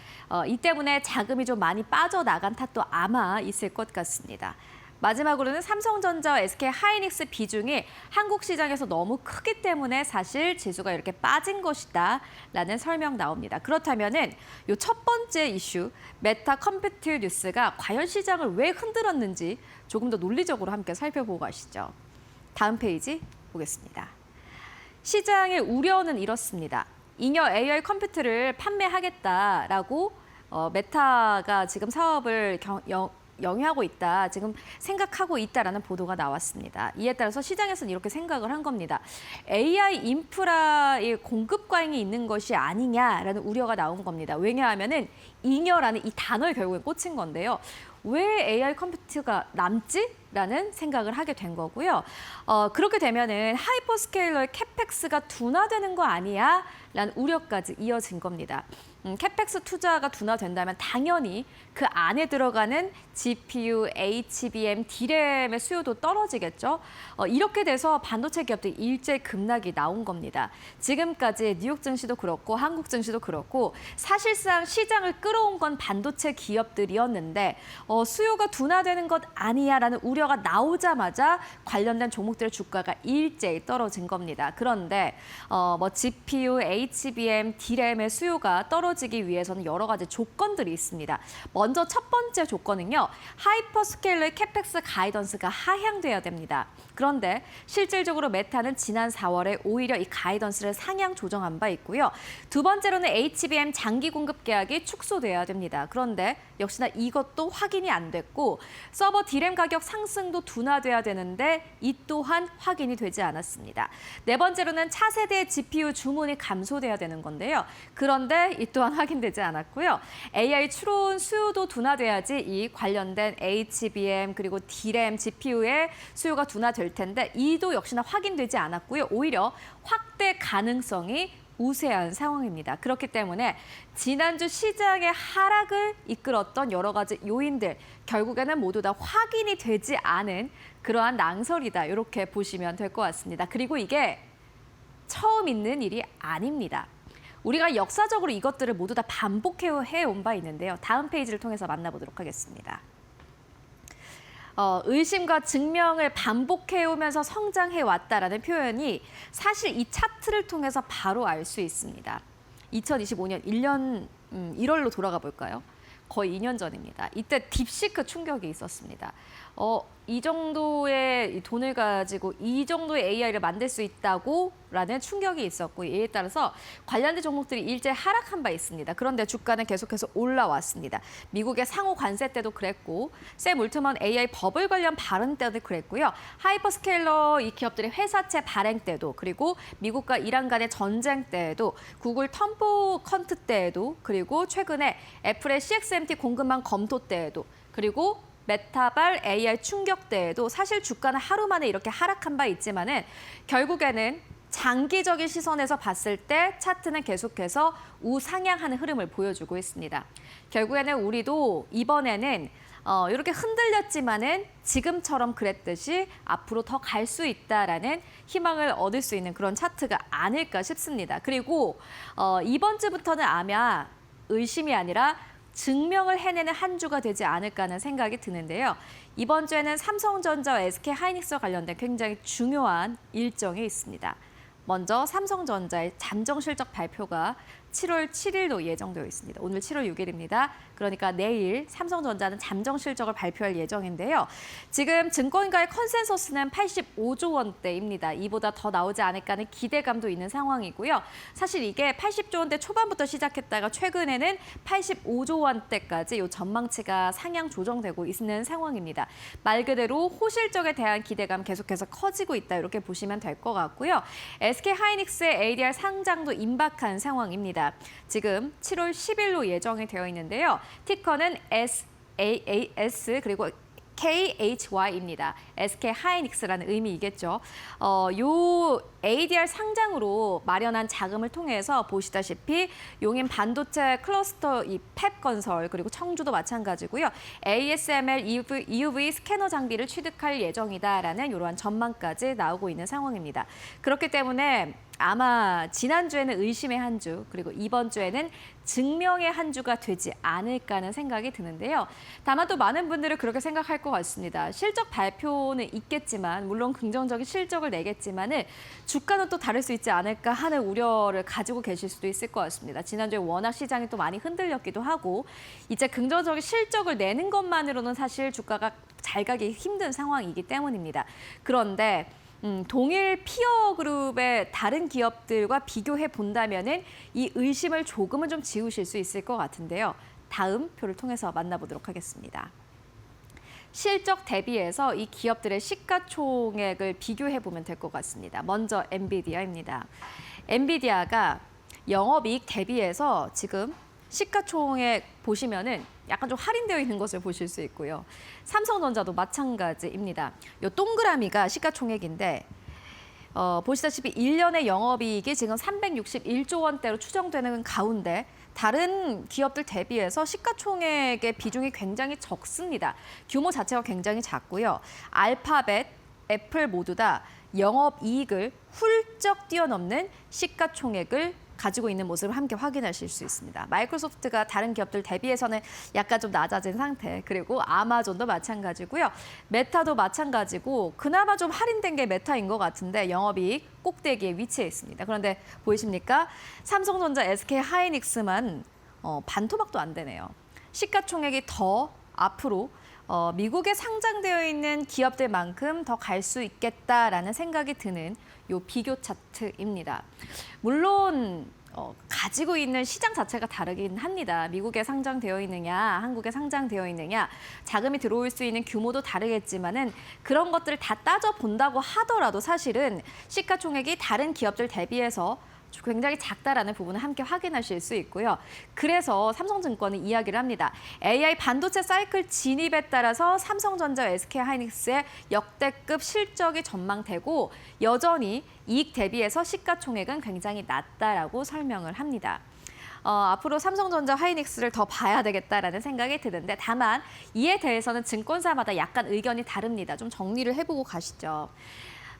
이 때문에 자금이 좀 많이 빠져나간 탓도 아마 있을 것 같습니다. 마지막으로는 삼성전자와 SK하이닉스 비중이 한국 시장에서 너무 크기 때문에 사실 지수가 이렇게 빠진 것이다라는 설명 나옵니다. 그렇다면은 이 첫 번째 이슈 메타 컴퓨터 뉴스가 과연 시장을 왜 흔들었는지 조금 더 논리적으로 함께 살펴보고 가시죠. 다음 페이지 보겠습니다. 시장의 우려는 이렇습니다. 잉여 AI 컴퓨터를 판매하겠다라고 메타가 지금 사업을 영위하고 있다, 지금 생각하고 있다라는 보도가 나왔습니다. 이에 따라서 시장에서는 이렇게 생각을 한 겁니다. AI 인프라의 공급 과잉이 있는 것이 아니냐라는 우려가 나온 겁니다. 왜냐하면은 잉여라는 이 단어에 결국엔 꽂힌 건데요. 왜 AI 컴퓨터가 남지?라는 생각을 하게 된 거고요. 그렇게 되면은 하이퍼스케일러의 캐펙스가 둔화되는 거 아니야? 라는 우려까지 이어진 겁니다. 캐펙스 투자가 둔화된다면 당연히 그 안에 들어가는 GPU, HBM, D램의 수요도 떨어지겠죠. 이렇게 돼서 반도체 기업들이 일제 급락이 나온 겁니다. 지금까지 뉴욕 증시도 그렇고 한국 증시도 그렇고 사실상 시장을 끌어온 건 반도체 기업들이었는데 수요가 둔화되는 것 아니야라는 우려가 나오자마자 관련된 종목들의 주가가 일제히 떨어진 겁니다. 그런데 GPU, HBM, D램의 수요가 떨어지기 위해서는 여러 가지 조건들이 있습니다. 먼저 첫 번째 조건은요. 하이퍼스케일러의 캐펙스 가이던스가 하향돼야 됩니다. 그런데 실질적으로 메타는 지난 4월에 오히려 이 가이던스를 상향 조정한 바 있고요. 두 번째로는 HBM 장기 공급 계약이 축소돼야 됩니다. 그런데 역시나 이것도 확인이 안 됐고 서버 D램 가격 상승도 둔화돼야 되는데 이 또한 확인이 되지 않았습니다. 네 번째로는 차세대 GPU 주문이 감소돼야 되는 건데요. 그런데 이 또한 확인되지 않았고요. AI 추론 수요도 둔화돼야지 이 관련된 HBM 그리고 D램, GPU의 수요가 둔화될 텐데 이도 역시나 확인되지 않았고요. 오히려 확대 가능성이 우세한 상황입니다. 그렇기 때문에 지난주 시장의 하락을 이끌었던 여러 가지 요인들 결국에는 모두 다 확인이 되지 않은 그러한 낭설이다. 이렇게 보시면 될 것 같습니다. 그리고 이게 처음 있는 일이 아닙니다. 우리가 역사적으로 이것들을 모두 다 반복해온 바 있는데요. 다음 페이지를 통해서 만나보도록 하겠습니다. 의심과 증명을 반복해오면서 성장해왔다라는 표현이 사실 이 차트를 통해서 바로 알 수 있습니다. 2025년 1년 1월로 돌아가 볼까요? 거의 2년 전입니다. 이때 딥시크 충격이 있었습니다. 이 정도의 돈을 가지고 이 정도의 AI를 만들 수 있다고라는 충격이 있었고 이에 따라서 관련된 종목들이 일제 하락한 바 있습니다. 그런데 주가는 계속해서 올라왔습니다. 미국의 상호 관세 때도 그랬고 샘 울트먼 AI 버블 관련 발언 때도 그랬고요. 하이퍼스케일러 이 기업들의 회사채 발행 때도 그리고 미국과 이란 간의 전쟁 때에도 구글 텀보 컨트 때에도 그리고 최근에 애플의 CXMT 공급망 검토 때에도 그리고 메타발 AI 충격 때에도 사실 주가는 하루 만에 이렇게 하락한 바 있지만은 결국에는 장기적인 시선에서 봤을 때 차트는 계속해서 우상향하는 흐름을 보여주고 있습니다. 결국에는 우리도 이번에는 이렇게 흔들렸지만은 지금처럼 그랬듯이 앞으로 더 갈 수 있다라는 희망을 얻을 수 있는 그런 차트가 아닐까 싶습니다. 그리고 이번 주부터는 아마 의심이 아니라 증명을 해내는 한 주가 되지 않을까 하는 생각이 드는데요. 이번 주에는 삼성전자와 SK하이닉스와 관련된 굉장히 중요한 일정이 있습니다. 먼저 삼성전자의 잠정 실적 발표가 7월 7일로 예정되어 있습니다. 오늘 7월 6일입니다. 그러니까 내일 삼성전자는 잠정 실적을 발표할 예정인데요. 지금 증권가의 컨센서스는 85조 원대입니다. 이보다 더 나오지 않을까 하는 기대감도 있는 상황이고요. 사실 이게 80조 원대 초반부터 시작했다가 최근에는 85조 원대까지 이 전망치가 상향 조정되고 있는 상황입니다. 말 그대로 호실적에 대한 기대감 계속해서 커지고 있다 이렇게 보시면 될 것 같고요. SK하이닉스의 ADR 상장도 임박한 상황입니다. 지금 7월 10일로 예정이 되어 있는데요. 티커는 SAAS 그리고 KHY입니다. SK하이닉스라는 의미이겠죠. 요 ADR 상장으로 마련한 자금을 통해서 보시다시피 용인 반도체 클러스터 이 팹건설 그리고 청주도 마찬가지고요. ASML EUV 스캐너 장비를 취득할 예정이다라는 이러한 전망까지 나오고 있는 상황입니다. 그렇기 때문에 아마 지난주에는 의심의 한 주, 그리고 이번 주에는 증명의 한 주가 되지 않을까 하는 생각이 드는데요. 다만 또 많은 분들은 그렇게 생각할 것 같습니다. 실적 발표는 있겠지만, 물론 긍정적인 실적을 내겠지만은 주가는 또 다를 수 있지 않을까 하는 우려를 가지고 계실 수도 있을 것 같습니다. 지난주에 워낙 시장이 또 많이 흔들렸기도 하고, 이제 긍정적인 실적을 내는 것만으로는 사실 주가가 잘 가기 힘든 상황이기 때문입니다. 그런데 동일 피어 그룹의 다른 기업들과 비교해 본다면은 이 의심을 조금은 좀 지우실 수 있을 것 같은데요. 다음 표를 통해서 만나보도록 하겠습니다. 실적 대비해서 이 기업들의 시가총액을 비교해 보면 될 것 같습니다. 먼저 엔비디아입니다. 엔비디아가 영업이익 대비해서 지금 시가총액 보시면은 약간 좀 할인되어 있는 것을 보실 수 있고요. 삼성전자도 마찬가지입니다. 이 동그라미가 시가총액인데 보시다시피 1년의 영업이익이 지금 361조 원대로 추정되는 가운데 다른 기업들 대비해서 시가총액의 비중이 굉장히 적습니다. 규모 자체가 굉장히 작고요. 알파벳, 애플 모두 다 영업이익을 훌쩍 뛰어넘는 시가총액을 가지고 있는 모습을 함께 확인하실 수 있습니다. 마이크로소프트가 다른 기업들 대비해서는 약간 좀 낮아진 상태, 그리고 아마존도 마찬가지고요. 메타도 마찬가지고 그나마 좀 할인된 게 메타인 것 같은데 영업이익 꼭대기에 위치해 있습니다. 그런데 보이십니까? 삼성전자, SK하이닉스만 반토막도 안 되네요. 시가총액이 더 앞으로 미국에 상장되어 있는 기업들만큼 더 갈 수 있겠다라는 생각이 드는 요 비교 차트입니다. 물론 가지고 있는 시장 자체가 다르긴 합니다. 미국에 상장되어 있느냐, 한국에 상장되어 있느냐, 자금이 들어올 수 있는 규모도 다르겠지만은 그런 것들을 다 따져 본다고 하더라도 사실은 시가총액이 다른 기업들 대비해서 굉장히 작다라는 부분을 함께 확인하실 수 있고요. 그래서 삼성증권은 이야기를 합니다. AI 반도체 사이클 진입에 따라서 삼성전자, SK하이닉스의 역대급 실적이 전망되고 여전히 이익 대비해서 시가총액은 굉장히 낮다라고 설명을 합니다. 앞으로 삼성전자, 하이닉스를 더 봐야 되겠다라는 생각이 드는데 다만 이에 대해서는 증권사마다 약간 의견이 다릅니다. 좀 정리를 해보고 가시죠.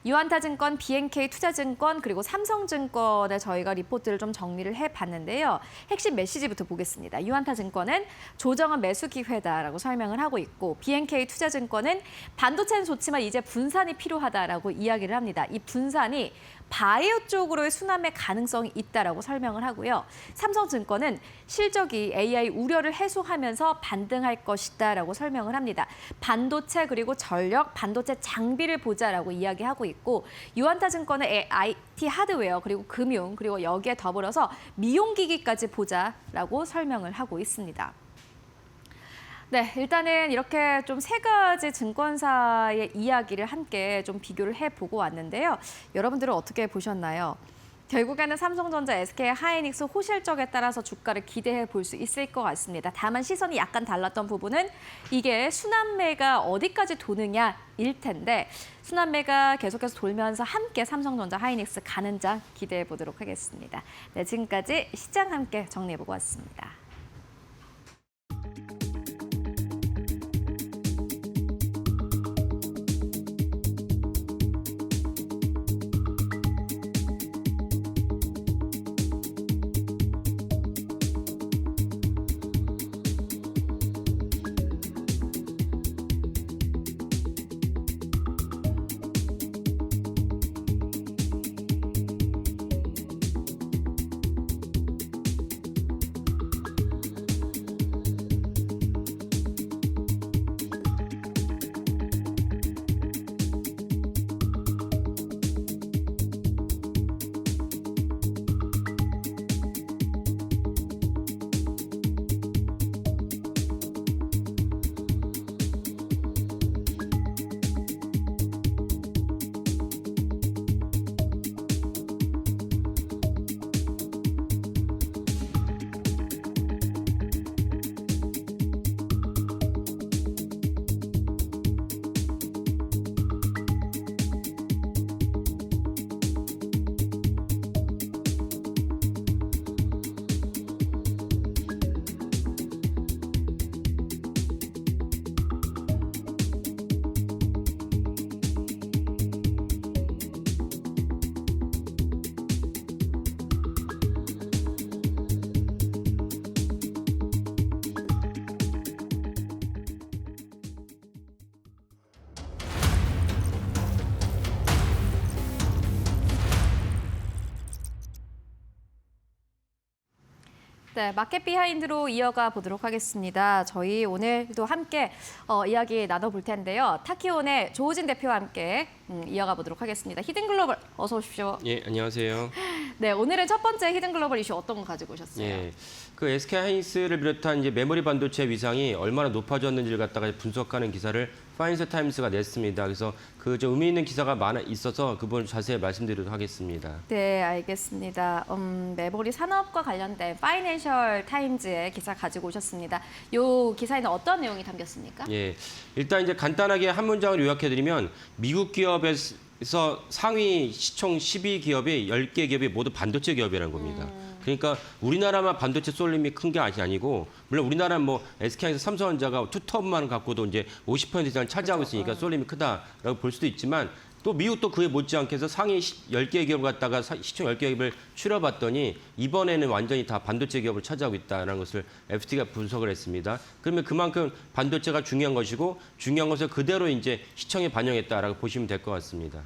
유한타증권, BNK 투자증권, 그리고 삼성증권의 저희가 리포트를 좀 정리를 해봤는데요. 핵심 메시지부터 보겠습니다. 유한타증권은 조정은 매수 기회다라고 설명을 하고 있고 BNK 투자증권은 반도체는 좋지만 이제 분산이 필요하다라고 이야기를 합니다. 이 분산이 바이오 쪽으로의 순환의 가능성이 있다라고 설명을 하고요. 삼성증권은 실적이 AI 우려를 해소하면서 반등할 것이다라고 설명을 합니다. 반도체 그리고 전력, 반도체 장비를 보자라고 이야기하고 있고 유한타증권은 IT 하드웨어 그리고 금융 그리고 여기에 더불어서 미용기기까지 보자라고 설명을 하고 있습니다. 네, 일단은 이렇게 좀 세 가지 증권사의 이야기를 함께 좀 비교를 해보고 왔는데요. 여러분들은 어떻게 보셨나요? 결국에는 삼성전자, SK하이닉스 호실적에 따라서 주가를 기대해 볼 수 있을 것 같습니다. 다만 시선이 약간 달랐던 부분은 이게 순환매가 어디까지 도느냐일 텐데 순환매가 계속해서 돌면서 함께 삼성전자, 하이닉스 가는 장 기대해 보도록 하겠습니다. 네, 지금까지 시장 함께 정리해 보고 왔습니다. 네, 마켓 비하인드로 이어가 보도록 하겠습니다. 저희 오늘도 함께 이야기 나눠볼 텐데요. 타키온의 조우진 대표와 함께 이어가 보도록 하겠습니다. 히든글로벌 어서 오십시오. 예, 안녕하세요. 네, 오늘은 첫 번째 히든글로벌 이슈 어떤 거 가지고 오셨어요? 예, 그 SK 하이닉스를 비롯한 이제 메모리 반도체 위상이 얼마나 높아졌는지를 갖다가 분석하는 기사를 파이낸셜 타임스가 냈습니다. 그래서 그 좀 의미 있는 기사가 많아 있어서 그 부분 자세히 말씀드리도록 하겠습니다. 네, 알겠습니다. 메모리 산업과 관련된 파이낸셜 타임즈의 기사 가지고 오셨습니다. 이 기사에는 어떤 내용이 담겼습니까? 예, 일단 이제 간단하게 한 문장을 요약해드리면 미국 기업에서 상위 시총 12기업이 10개 기업이 모두 반도체 기업이라는 겁니다. 그러니까 우리나라만 반도체 쏠림이 큰 게 아니고 물론 우리나라는 뭐 SK하이닉스, 삼성전자가 투톱만 갖고도 이제 50% 이상을 차지하고 있으니까 쏠림이 크다라고 볼 수도 있지만 또 미국도 그에 못지않게 해서 상위 10개 기업을 갖다가 시총 10개 기업을 추려봤더니 이번에는 완전히 다 반도체 기업을 차지하고 있다는 것을 FT가 분석을 했습니다. 그러면 그만큼 반도체가 중요한 것이고 중요한 것을 그대로 이제 시청에 반영했다라고 보시면 될 것 같습니다.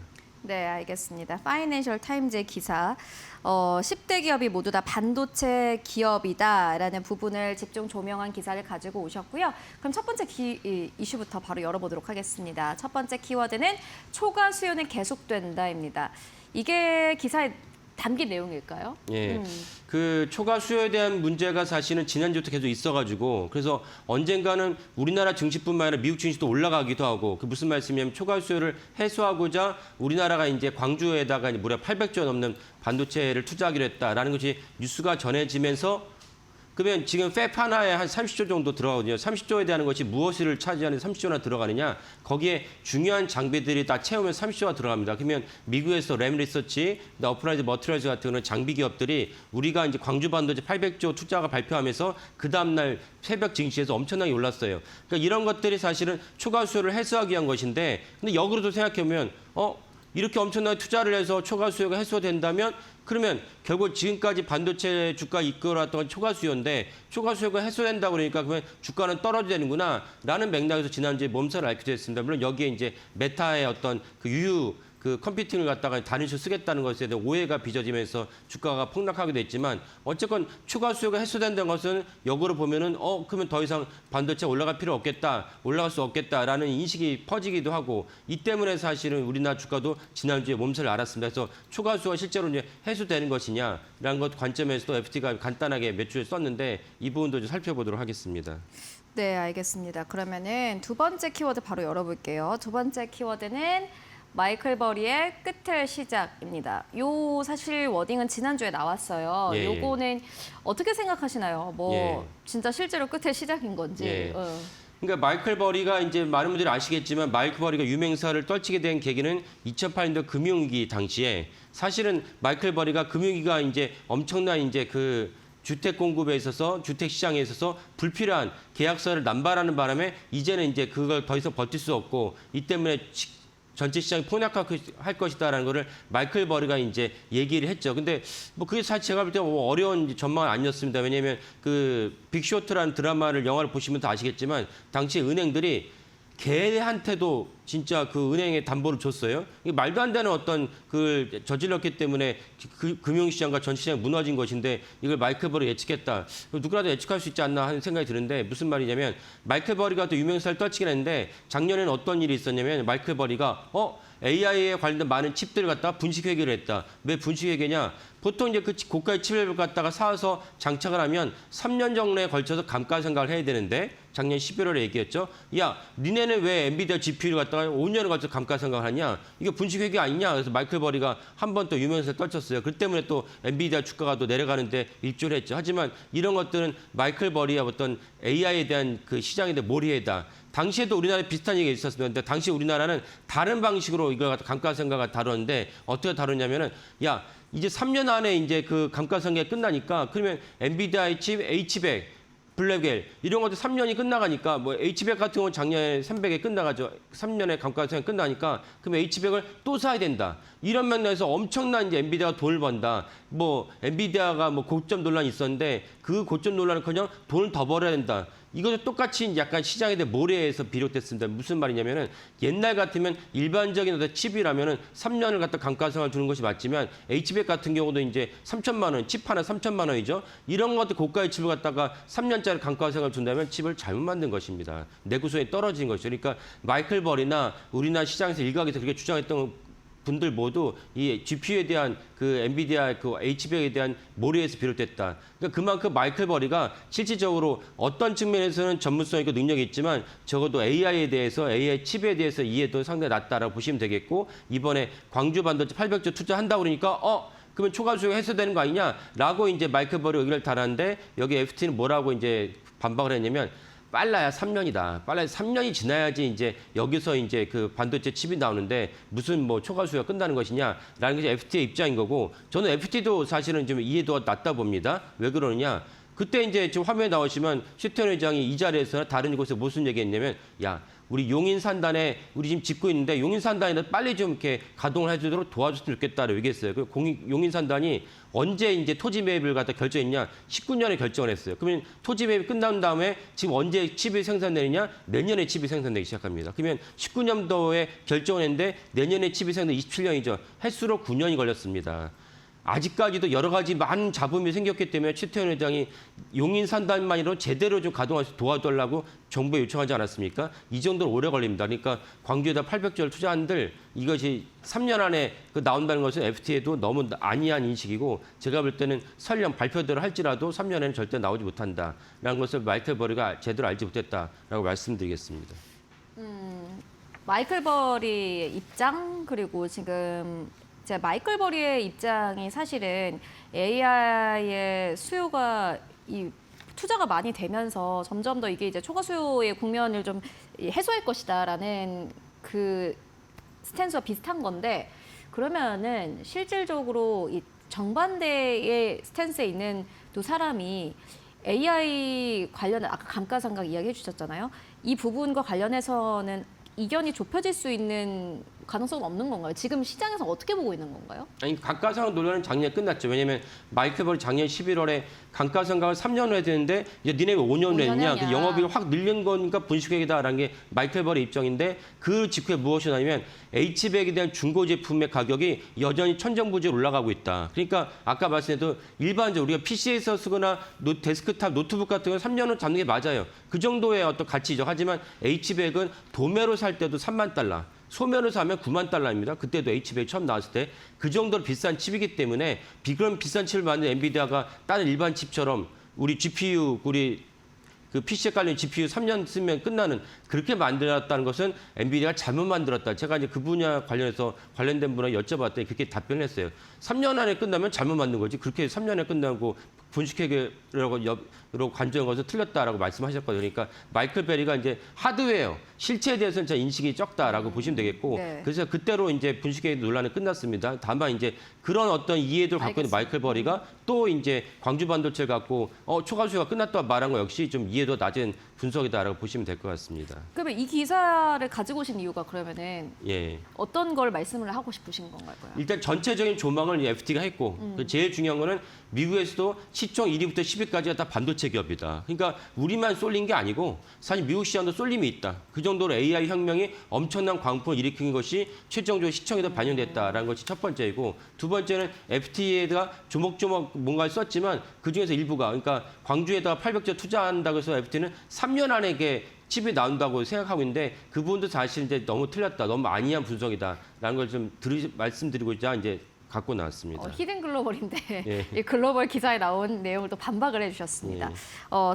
네, 알겠습니다. 파이낸셜 타임즈의 기사, 10대 기업이 모두 다 반도체 기업이다라는 부분을 집중 조명한 기사를 가지고 오셨고요. 그럼 첫 번째 이슈부터 바로 열어보도록 하겠습니다. 첫 번째 키워드는 초과 수요는 계속된다입니다. 이게 기사에 담긴 내용일까요? 예, 그 초과 수요에 대한 문제가 사실은 지난주부터 계속 있어가지고 그래서 언젠가는 우리나라 증시뿐만 아니라 미국 증시도 올라가기도 하고 그 무슨 말씀이냐면 초과 수요를 해소하고자 우리나라가 이제 광주에다가 이제 무려 800조 넘는 반도체를 투자하기로 했다라는 것이 뉴스가 전해지면서 그러면 지금 팹 하나에 한 30조 정도 들어가거든요. 30조에 대한 것이 무엇을 차지하는 30조나 들어가느냐. 거기에 중요한 장비들이 다 채우면 30조가 들어갑니다. 그러면 미국에서 램 리서치, 어플라이드 머티리얼즈 같은 그런 장비 기업들이 우리가 이제 광주 반도체 800조 투자가 발표하면서 그 다음날 새벽 증시에서 엄청나게 올랐어요. 그러니까 이런 것들이 사실은 초과 수요를 해소하기 위한 것인데 근데 역으로도 생각해보면 이렇게 엄청나게 투자를 해서 초과 수요가 해소된다면 그러면 결국 지금까지 반도체 주가 이끌어왔던 초과 수요인데 초과 수요가 해소된다 그러니까 그러면 주가는 떨어져야 되는구나라는 맥락에서 지난주에 몸살을 앓게 됐습니다. 물론 여기에 이제 메타의 어떤 그 유유 그 컴퓨팅을 갖다가 다른 식으로 쓰겠다는 것에 대한 오해가 빚어지면서 주가가 폭락하게 됐지만 어쨌건 추가 수요가 해소된다는 것은 역으로 보면은 그러면 더 이상 반도체 올라갈 필요 없겠다, 올라갈 수 없겠다라는 인식이 퍼지기도 하고 이 때문에 사실은 우리나라 주가도 지난주에 몸살을 앓았습니다. 그래서 추가 수요가 실제로 이제 해소되는 것이냐라는 것 관점에서도 FT가 간단하게 몇 주에 썼는데 이 부분도 좀 살펴보도록 하겠습니다. 네, 알겠습니다. 그러면은 두 번째 키워드 바로 열어볼게요. 두 번째 키워드는 마이클 버리의 끝을 시작입니다. 요 사실 워딩은 지난주에 나왔어요. 예. 요거는 어떻게 생각하시나요? 진짜 실제로 끝의 시작인 건지. 예. 그러니까 마이클 버리가 이제 많은 분들이 아시겠지만 마이클 버리가 유명사를 떨치게 된 계기는 2008년도 금융위기 당시에 사실은 마이클 버리가 금융위기가 이제 엄청난 이제 그 주택 공급에 있어서 주택 시장에 있어서 불필요한 계약서를 남발하는 바람에 이제는 이제 그걸 더 이상 버틸 수 없고 이 때문에 전체 시장이 폭락할 것이다라는 거를 마이클 버리가 이제 얘기를 했죠. 근데 뭐 그게 사실 제가 볼 때 어려운 전망은 아니었습니다. 왜냐하면 그 빅쇼트라는 드라마를 영화를 보시면 다 아시겠지만 당시 은행들이 걔한테도 진짜 그 은행에 담보를 줬어요. 이게 말도 안 되는 어떤 그걸 저질렀기 때문에 그 금융시장과 전시장이 무너진 것인데 이걸 마이클 버리 예측했다. 누구라도 예측할 수 있지 않나 하는 생각이 드는데 무슨 말이냐면 마이클 버리가 또 유명사를 떨치긴 했는데 작년에는 어떤 일이 있었냐면 마이클 버리가 AI에 관련된 많은 칩들을 갖다가 분식 회계를 했다. 왜 분식 회계냐? 보통 이제 그 고가의 칩을 갖다가 사서 장착을 하면 3년 정도에 걸쳐서 감가상각을 해야 되는데 작년 11월에 얘기했죠. 야, 니네는 왜 엔비디아 GPU를 갖다가 5년을 걸쳐서 감가상각을 하냐? 이게 분식 회계 아니냐? 그래서 마이클 버리가 한 번 또 유명세를 떨쳤어요. 그 때문에 또 엔비디아 주가가 또 내려가는데 일조를 했죠. 하지만 이런 것들은 마이클 버리의 어떤 AI에 대한 그 시장에 대한 몰이해다. 당시에도 우리나라에 비슷한 얘기가 있었는데 당시 우리나라는 다른 방식으로 이걸 감가상각을 다뤘는데 어떻게 다뤘냐면은 야, 이제 3년 안에 이제 그 감가상각이 끝나니까 그러면 엔비디아의 칩 H100 블랙웰 이런 것들 3년이 끝나가니까 뭐 H100 같은 경우는 작년에 300에 끝나가죠. 3년에 감가상각이 끝나니까 그럼 H100을 또 사야 된다. 이런 면에서 엄청난 이제 엔비디아가 돈을 번다. 뭐 엔비디아가 뭐 고점 논란이 있었는데 그 고점 논란은 그냥 돈을 더 벌어야 된다. 이것도 똑같이 약간 시장에 대한 모래에서 비롯됐습니다. 무슨 말이냐면은 옛날 같으면 일반적인 어떤 칩이라면은 3년을 갖다 감가상각을 주는 것이 맞지만 HBX 같은 경우도 이제 3천만 원, 칩 하나 3천만 원이죠. 이런 것도 고가의 칩을 갖다가 3년짜리 감가상각을 준다면 칩을 잘못 만든 것입니다. 내구성이 떨어진 것이죠. 그러니까 마이클 버리나 우리나라 시장에서 일각에서 그렇게 주장했던 분들 모두 이 GPU에 대한 그 엔비디아 그 HBX에 대한 모래에서 비롯됐다. 그러니까 그만큼 마이클 버리가 실질적으로 어떤 측면에서는 전문성 있고 능력이 있지만 적어도 AI에 대해서 AI 칩에 대해서 이해도 상당히 낮다라고 보시면 되겠고 이번에 광주 반도체 800조 투자한다고 그러니까 그러면 초과 수요가 해소되는 거 아니냐라고 이제 마이클 버리 의견을 달았는데 여기 FT는 뭐라고 이제 반박을 했냐면 빨라야 3년이다. 빨라야 3년이 지나야지 이제 여기서 이제 그 반도체 칩이 나오는데 무슨 뭐 초과 수요가 끝나는 것이냐라는 게 FT의 입장인 거고 저는 FT도 사실은 좀 이해도가 낮다 봅니다. 왜 그러느냐? 그때 이제 지금 화면에 나오시면 최태원 회장이 이 자리에서 다른 곳에서 무슨 얘기했냐면 야 우리 용인산단에 우리 지금 짓고 있는데 용인산단에 빨리 좀 이렇게 가동을 해주도록 도와줬으면 좋겠다라고 얘기했어요. 그 용인산단이 언제 이제 토지 매입을 갖다 결정했냐? 19년에 결정을 했어요. 그러면 토지 매입이 끝난 다음에 지금 언제 칩이 생산되느냐? 내년에 칩이 생산되기 시작합니다. 그러면 19년도에 결정을 했는데 내년에 칩이 생산되기 27년이죠. 횟수로 9년이 걸렸습니다. 아직까지도 여러 가지 많은 잡음이 생겼기 때문에 최태원 회장이 용인산단만으로 제대로 좀 가동할 수 도와달라고 정부에 요청하지 않았습니까? 이 정도로 오래 걸립니다. 그러니까 광주에다 800조를 투자한들 이것이 3년 안에 나온다는 것은 FTA도 너무 안이한 인식이고 제가 볼 때는 설령 발표대로 할지라도 3년에는 절대 나오지 못한다라는 것을 마이클 버리가 제대로 알지 못했다라고 말씀드리겠습니다. 마이클 버리 입장 그리고 지금 제 마이클 버리의 입장이 사실은 AI의 수요가 투자가 많이 되면서 점점 더 이게 이제 초과 수요의 국면을 좀 해소할 것이다라는 그 스탠스와 비슷한 건데 그러면은 실질적으로 이 정반대의 스탠스에 있는 두 사람이 AI 관련 아까 감가상각 이야기해 주셨잖아요. 이 부분과 관련해서는 이견이 좁혀질 수 있는 가능성은 없는 건가요? 지금 시장에서 어떻게 보고 있는 건가요? 아니 감가상각 논란은 작년에 끝났죠. 왜냐하면 마이클 버리 작년 11월에 감가상각을 3년 후에 되는데 이제 니네 왜 5년을 했냐? 그 영업이익을 확 늘린 거니까 분식회계다라는 게 마이클 버리 입장인데 그 직후에 무엇이냐면 HBX에 대한 중고 제품의 가격이 여전히 천정부지로 올라가고 있다. 그러니까 아까 말씀드린 일반적으로 우리가 PC에서 쓰거나 데스크탑 노트북 같은 건 3년 후 잡는 게 맞아요. 그 정도의 어떤 가치죠. 하지만 HBX은 도매로 살 때도 3만 달러. 소면을 사면 9만 달러입니다. 그때도 HBX 처음 나왔을 때 그 정도로 비싼 칩이기 때문에 그런 비싼 칩을 만든 엔비디아가 다른 일반 칩처럼 우리 GPU 우리 그 PC에 깔린 GPU 3년 쓰면 끝나는 그렇게 만들었다는 것은 엔비디아가 잘못 만들었다. 제가 이제 그 분야 관련해서 관련된 분한테 여쭤봤더니 그렇게 답변을 했어요. 3년 안에 끝나면 잘못 만든 거지. 그렇게 3년에 끝나고 분식회계라고 간주한 것은 틀렸다라고 말씀하셨거든요. 그러니까 마이클 베리가 이제 하드웨어, 실체에 대해서는 제 인식이 적다라고 보시면 되겠고 네. 그래서 그때로 이제 분식회계 논란은 끝났습니다. 다만 이제 그런 어떤 이해도를 갖고 있는 마이클 버리가 또 이제 광주 반도체를 갖고 초과 수요가 끝났다 말한 거 역시 좀 이해도 낮은 분석이다라고 보시면 될 것 같습니다. 그러면 이 기사를 가지고 오신 이유가 그러면은 예. 어떤 걸 말씀을 하고 싶으신 건가요? 일단 전체적인 조망을 FT가 했고 제일 중요한 거는 미국에서도 시총 1위부터 10위까지가 다 반도체 기업이다. 그러니까 우리만 쏠린 게 아니고 사실 미국 시장도 쏠림이 있다. 그 정도로 AI 혁명이 엄청난 광풍을 일으킨 것이 최종적으로 시청에도 반영됐다라는 것이 첫 번째이고 두 번째는 FTA가 조목조목 뭔가를 썼지만 그중에서 일부가 그러니까 광주에다가 800조 투자한다고 해서 FT는 3년 안에 이게 칩이 나온다고 생각하고 있는데 그 부분도 사실 이제 너무 틀렸다. 너무 안이한 분석이다라는 걸 좀 말씀드리고자 이제 갖고 나왔습니다. 히든 글로벌인데 예. 이 글로벌 기사에 나온 내용을 또 반박을 해주셨습니다. 예.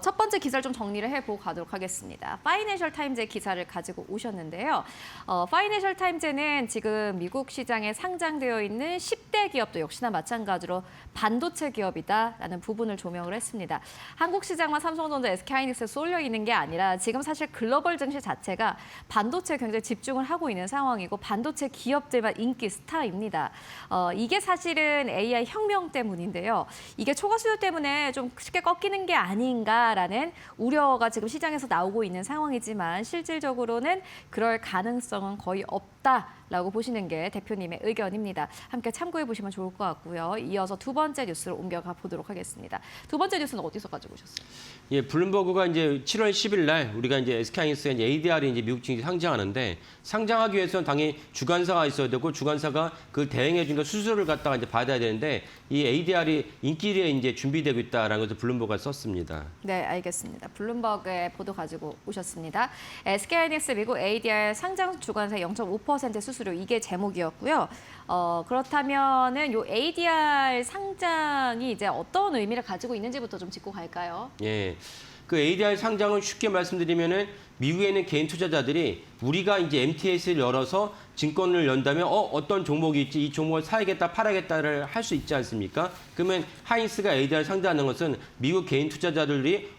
첫 번째 기사를 좀 정리를 해보고 가도록 하겠습니다. 파이낸셜 타임즈의 기사를 가지고 오셨는데요. 파이낸셜 타임즈는 지금 미국 시장에 상장되어 있는 10대 기업도 역시나 마찬가지로 반도체 기업이다라는 부분을 조명을 했습니다. 한국 시장만 삼성전자, SK하이닉스에 쏠려 있는 게 아니라 지금 사실 글로벌 증시 자체가 반도체에 굉장히 집중을 하고 있는 상황이고 반도체 기업들만 인기 스타입니다. 이게 사실은 AI 혁명 때문인데요. 이게 초과 수요 때문에 좀 쉽게 꺾이는 게 아닌가라는 우려가 지금 시장에서 나오고 있는 상황이지만 실질적으로는 그럴 가능성은 거의 없다. 없다라고 보시는 게 대표님의 의견입니다. 함께 참고해 보시면 좋을 것 같고요. 이어서 두 번째 뉴스로 옮겨가 보도록 하겠습니다. 두 번째 뉴스는 어디서 가지고 오셨어요? 예, 블룸버그가 이제 7월 10일 날 우리가 이제 SK하이닉스의 ADR이 이제 미국 증시 상장하는데 상장하기 위해서는 당연히 주관사가 있어야 되고 주관사가 그걸 대행해 주니까 수수료를 갖다가 이제 받아야 되는데 이 ADR이 인기리에 이제 준비되고 있다라는 것을 블룸버그가 썼습니다. 네, 알겠습니다. 블룸버그의 보도 가지고 오셨습니다. SK하이닉스 미국 ADR 상장 주관사 0.5% 수수료 이게 제목이었고요. 그렇다면은 요 ADR 상장이 이제 어떤 의미를 가지고 있는지부터 좀 짚고 갈까요? 예. 그 ADR 상장은 쉽게 말씀드리면은 미국에 있는 개인 투자자들이 우리가 이제 MTS를 열어서 증권을 연다면 어떤 종목이 있지 이 종목을 사야겠다 팔아야겠다를 할 수 있지 않습니까? 그러면 하이닉스가 ADR 상장하는 것은 미국 개인 투자자들이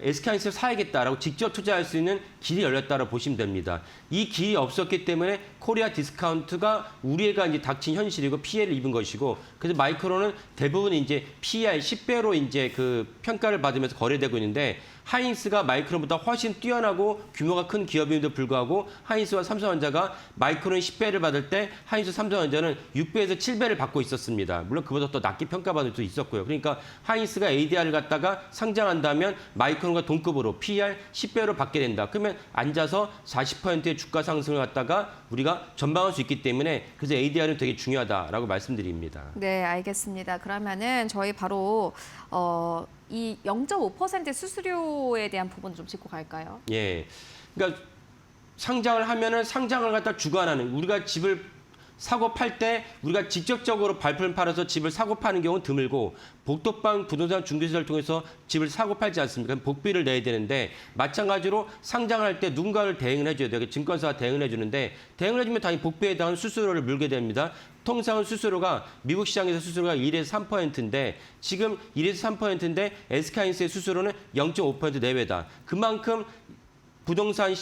SK하이닉스를 사야겠다라고 직접 투자할 수 있는 길이 열렸다고 보시면 됩니다. 이 길이 없었기 때문에 코리아 디스카운트가 우리가 이제 닥친 현실이고 피해를 입은 것이고 그래서 마이크론은 대부분 이제 PER 10배로 이제 그 평가를 받으면서 거래되고 있는데 하이닉스가 마이크론보다 훨씬 뛰어나고 규모가 큰 기업임에도 불구하고 하이닉스와 삼성전자가 마이크론 10배를 받을 때 하이닉스 삼성전자는 6배에서 7배를 받고 있었습니다. 물론 그보다 더 낮게 평가받을 수도 있었고요. 그러니까 하이닉스가 ADR을 갖다가 상장한다면 마이크론과 동급으로 PER 10배로 받게 된다. 그러면 앉아서 40%의 주가 상승을 갖다가 우리가 전망할 수 있기 때문에 그래서 ADR은 되게 중요하다라고 말씀드립니다. 네, 알겠습니다. 그러면은 저희 바로 이 0.5% 수수료에 대한 부분 좀 짚고 갈까요? 예. 그러니까 상장을 하면은 상장을 갖다 주관하는 우리가 집을 사고 팔 때 우리가 직접적으로 발품을 팔아서 집을 사고 파는 경우는 드물고 복도방 부동산 중개사를 통해서 집을 사고 팔지 않습니까? 복비를 내야 되는데 마찬가지로 상장할 때 누군가를 대행을 해줘야 돼요. 증권사가 대행을 해주는데 대행을 해주면 당연히 복비에 대한 수수료를 물게 됩니다. 통상은 수수료가 미국 시장에서 수수료가 1에서 3%인데 지금 1에서 3%인데 SK하이닉스의 수수료는 0.5% 내외다. 그만큼 부동산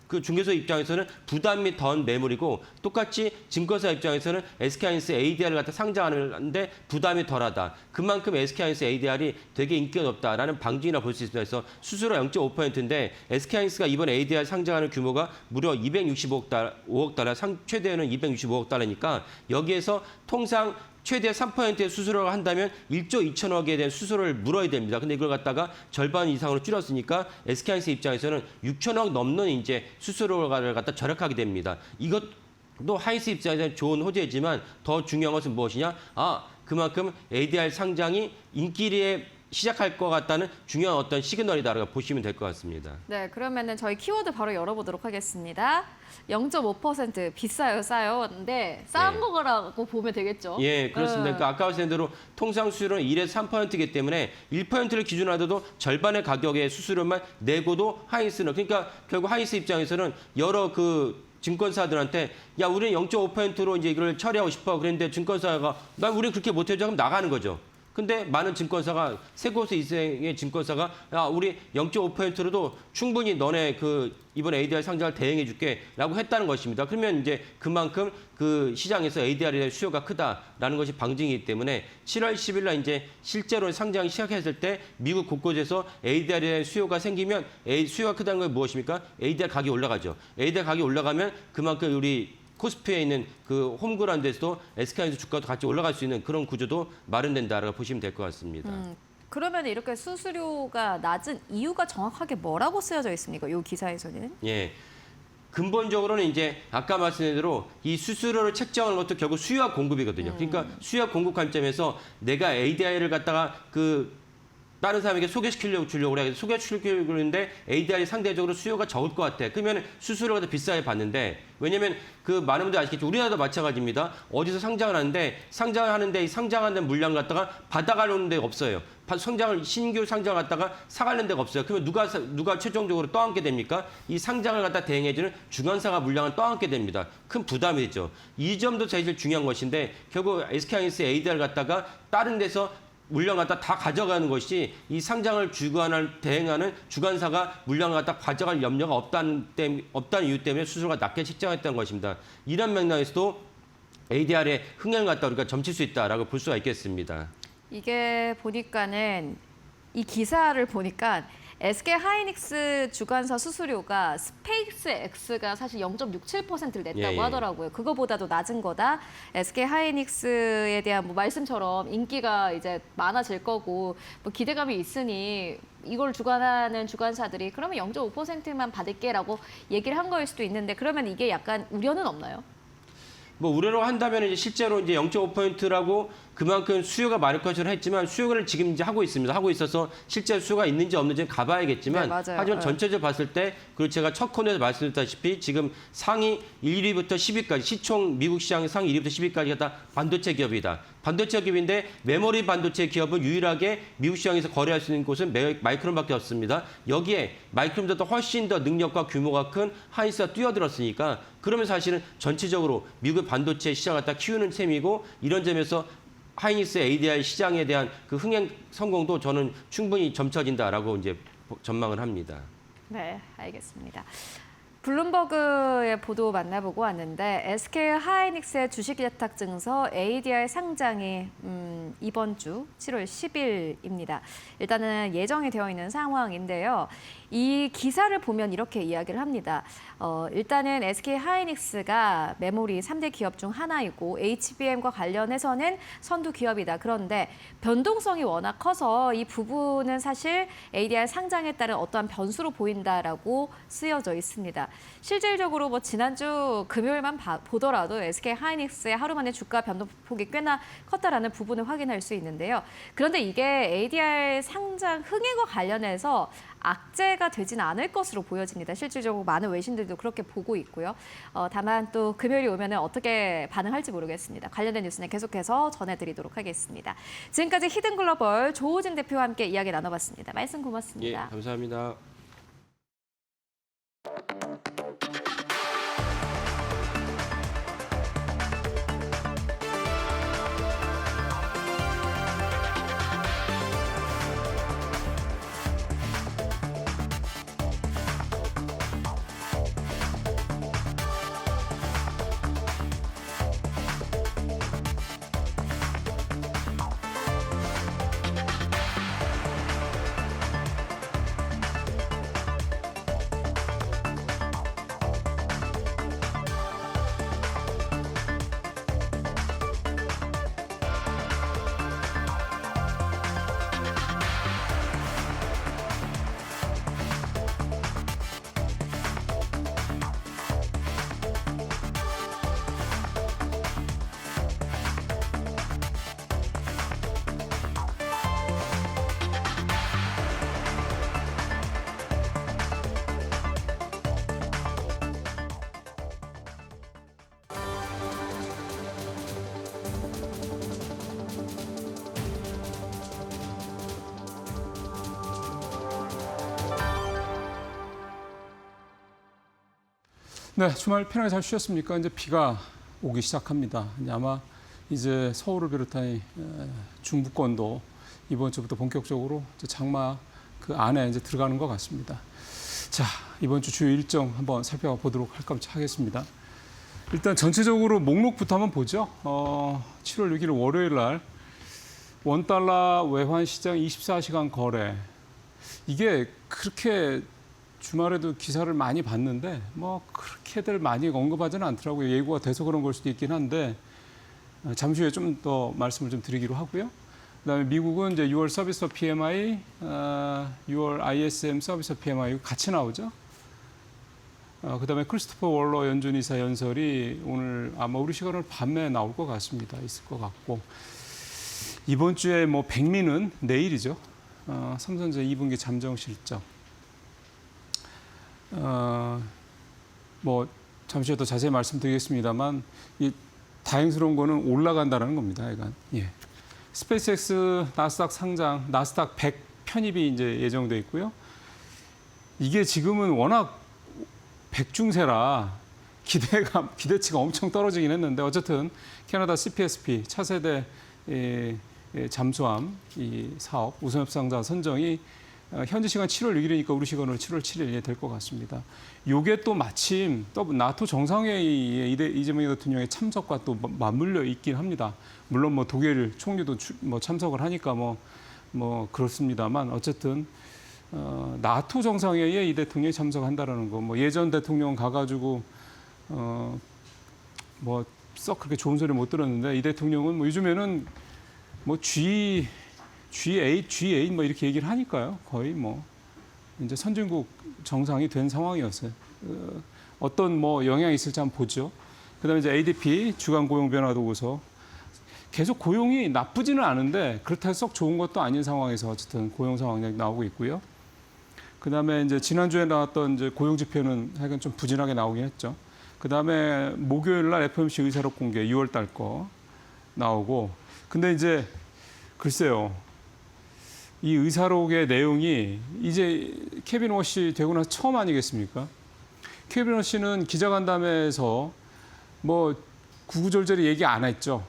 그 중개소 입장에서는 부담이 덜 매물이고 똑같이 증권사 입장에서는 SK하이닉스 ADR을 갖다 상장하는데 부담이 덜하다. 그만큼 SK하이닉스 ADR이 되게 인기가 높다라는 방증이라 볼 수 있습니다. 그래서 수수료 0.5%인데 SK하이닉스가 이번 ADR 상장하는 규모가 무려 265억 달러, 최대는 265억 달러니까 여기에서 통상 최대 3%의 수수료를 한다면 1조 2천억에 대한 수수료를 물어야 됩니다. 근데 이걸 갖다가 절반 이상으로 줄였으니까 SK하이닉스 입장에서는 6천억 넘는 이제 수수료를 갖다 절약하게 됩니다. 이것도 하이닉스 입장에서는 좋은 호재지만 더 중요한 것은 무엇이냐? 그만큼 ADR 상장이 인기리에 시작할 것 같다는 중요한 어떤 시그널이다라고 보시면 될 것 같습니다. 네, 그러면은 저희 키워드 바로 열어보도록 하겠습니다. 0.5% 비싸요, 싸요? 근데 싼 네. 거라고 보면 되겠죠? 예, 그렇습니다. 그러니까 아까 말씀드린 대로 통상 수수료는 1에서 3%이기 때문에 1%를 기준으로 하더라도 절반의 가격의 수수료만 내고도 하이닉스는 그러니까 결국 하이닉스 입장에서는 여러 그 증권사들한테 야 우리는 0.5%로 이제 이걸 처리하고 싶어 그랬는데 증권사가 나 우리 그렇게 못해줘 하면 나가는 거죠. 근데 많은 증권사가 세 곳의 이생의 증권사가 야 우리 0.5%로도 충분히 너네 그 이번 ADR 상장을 대행해 줄게라고 했다는 것입니다. 그러면 이제 그만큼 그 시장에서 ADR에 대한 수요가 크다라는 것이 방증이기 때문에 7월 10일 날 이제 실제로 상장이 시작했을 때 미국 곳곳에서 ADR에 대한 수요가 생기면 수요가 크다는 건 무엇입니까? ADR 가격이 올라가죠. ADR 가격이 올라가면 그만큼 우리 코스피에 있는 그 홈그라운드 데서도 SK하이닉스 주가도 같이 올라갈 수 있는 그런 구조도 마련된다라고 보시면 될 것 같습니다. 그러면 이렇게 수수료가 낮은 이유가 정확하게 뭐라고 쓰여져 있습니까? 이 기사에서는? 예. 근본적으로는 이제 아까 말씀드린 대로 이 수수료를 책정하는 것도 결국 수요와 공급이거든요. 그러니까 수요와 공급 관점에서 내가 ADR을 갖다가 다른 사람에게 소개시키려고 주려고 그래. 소개시키려고 그러는데 ADR이 상대적으로 수요가 적을 것 같아. 그러면 수수료가 더 비싸게 받는데 왜냐면 그 많은 분들 아시겠죠. 우리나라도 마찬가지입니다. 어디서 상장을 하는데 상장을 하는데 이 상장하는 물량 갖다가 받아가는 데가 없어요. 신규 상장을 갖다가 사가는 데가 없어요. 그러면 누가 최종적으로 떠안게 됩니까? 이 상장을 갖다 대행해주는 주관사가 물량을 떠안게 됩니다. 큰 부담이 되죠. 이 점도 제일 중요한 것인데 결국 SK하이닉스 ADR 갖다가 다른 데서 물량 갖다 다 가져가는 것이 이 상장을 대행하는 주관사가 물량을 갖다 가져갈 염려가 없다는 이유 때문에 수수료가 낮게 책정했다는 것입니다. 이런 맥락에서도 ADR의 흥행을 갖다 우리가 점칠 수 있다라고 볼 수가 있겠습니다. 이게 보니까는 이 기사를 보니까 SK 하이닉스 주관사 수수료가 스페이스X가 사실 0.67%를 냈다고 예. 하더라고요. 그거보다도 낮은 거다. SK 하이닉스에 대한 뭐 말씀처럼 인기가 이제 많아질 거고 뭐 기대감이 있으니 이걸 주관하는 주관사들이 그러면 0.5%만 받을게라고 얘기를 한 거일 수도 있는데 그러면 이게 약간 우려는 없나요? 뭐 우려로 한다면 이제 실제로 이제 0.5%라고 그만큼 수요가 많을 것으로 했지만 수요를 지금 이제 하고 있습니다. 하고 있어서 실제 수요가 있는지 없는지는 가봐야겠지만 네, 맞아요. 하지만 네. 전체적으로 봤을 때 그리고 제가 첫 코너에서 말씀드렸다시피 지금 상위 1위부터 10위까지 시총 미국 시장 상위 1위부터 10위까지가 다 반도체 기업이다. 반도체 기업인데 메모리 반도체 기업은 유일하게 미국 시장에서 거래할 수 있는 곳은 마이크론밖에 없습니다. 여기에 마이크론보다 훨씬 더 능력과 규모가 큰 하이닉스가 뛰어들었으니까 그러면 사실은 전체적으로 미국의 반도체 시장을 갖다 키우는 셈이고 이런 점에서 하이닉스 ADR 시장에 대한 그 흥행 성공도 저는 충분히 점쳐진다라고 이제 전망을 합니다. 네, 알겠습니다. 블룸버그의 보도 만나보고 왔는데 SK 하이닉스의 주식 예탁 증서 ADR 상장이 이번 주 7월 10일입니다. 일단은 예정이 되어 있는 상황인데요. 이 기사를 보면 이렇게 이야기를 합니다. 일단은 SK 하이닉스가 메모리 3대 기업 중 하나이고 HBM과 관련해서는 선두 기업이다. 그런데 변동성이 워낙 커서 이 부분은 사실 ADR 상장에 따른 어떠한 변수로 보인다라고 쓰여져 있습니다. 실질적으로 뭐 지난주 금요일만 보더라도 SK 하이닉스의 하루 만에 주가 변동폭이 꽤나 컸다라는 부분을 확인할 수 있는데요. 그런데 이게 ADR 상장 흥행과 관련해서 악재가 되지는 않을 것으로 보여집니다. 실질적으로 많은 외신들도 그렇게 보고 있고요. 다만 또 금요일이 오면 어떻게 반응할지 모르겠습니다. 관련된 뉴스는 계속해서 전해드리도록 하겠습니다. 지금까지 히든글로벌 조우진 대표와 함께 이야기 나눠봤습니다. 말씀 고맙습니다. 예, 감사합니다. 네, 주말 편하게 잘 쉬었습니까? 이제 비가 오기 시작합니다. 이제 서울을 비롯한 중부권도 이번 주부터 본격적으로 이제 장마 그 안에 이제 들어가는 것 같습니다. 자, 이번 주 주요 일정 한번 살펴보도록 하겠습니다. 일단 전체적으로 목록부터 한번 보죠. 7월 6일 월요일 날 원달러 외환 시장 24시간 거래. 이게 그렇게 주말에도 기사를 많이 봤는데 뭐 그렇게들 많이 언급하지는 않더라고요. 예고가 돼서 그런 걸 수도 있긴 한데 잠시 후에 좀 더 말씀을 좀 드리기로 하고요. 그다음에 미국은 이제 6월 서비스 PMI, 6월 ISM 서비스 PMI 같이 나오죠. 그다음에 크리스토퍼 월러 연준 이사 연설이 오늘 아마 우리 시간으로 밤에 나올 것 같습니다. 있을 것 같고 이번 주에 뭐 백미는 내일이죠. 삼성전자 2분기 잠정 실적. 뭐 잠시 후에 더 자세히 말씀드리겠습니다만 이 다행스러운 거는 올라간다는 겁니다. 그러니까 스페이스X 나스닥 상장, 나스닥 100 편입이 이제 예정돼 있고요. 이게 지금은 워낙 백중세라 기대치가 엄청 떨어지긴 했는데 어쨌든 캐나다 CPSP 차세대 잠수함 이 사업 우선 협상자 선정이 현지 시간 7월 6일이니까 우리 시간으로 7월 7일에 될 것 같습니다. 요게 또 마침 또 나토 정상회의에 이재명 대통령의 참석과 또 맞물려 있긴 합니다. 물론 뭐 독일 총리도 뭐 참석을 하니까 뭐 그렇습니다만 어쨌든 나토 정상회의에 이 대통령이 참석한다라는 거, 뭐 예전 대통령 가가지고 뭐 썩 그렇게 좋은 소리 못 들었는데 이 대통령은 뭐 요즘에는 뭐 G8 뭐 이렇게 얘기를 하니까요. 거의 뭐 이제 선진국 정상이 된 상황이었어요. 어떤 뭐 영향이 있을지 한번 보죠. 그다음에 이제 ADP 주간 고용 변화 보고서 계속 고용이 나쁘지는 않은데 그렇다고 썩 좋은 것도 아닌 상황에서 어쨌든 고용 상황이 나오고 있고요. 그다음에 이제 지난주에 나왔던 이제 고용 지표는 하여간 좀 부진하게 나오긴 했죠. 그다음에 목요일 날 FOMC 의사록 공개 6월 달 거 나오고 근데 이제 글쎄요. 이 의사록의 내용이 이제 케빈 워시 되고 나서 처음 아니겠습니까? 케빈 워시는 기자간담회에서 뭐 구구절절히 얘기 안 했죠.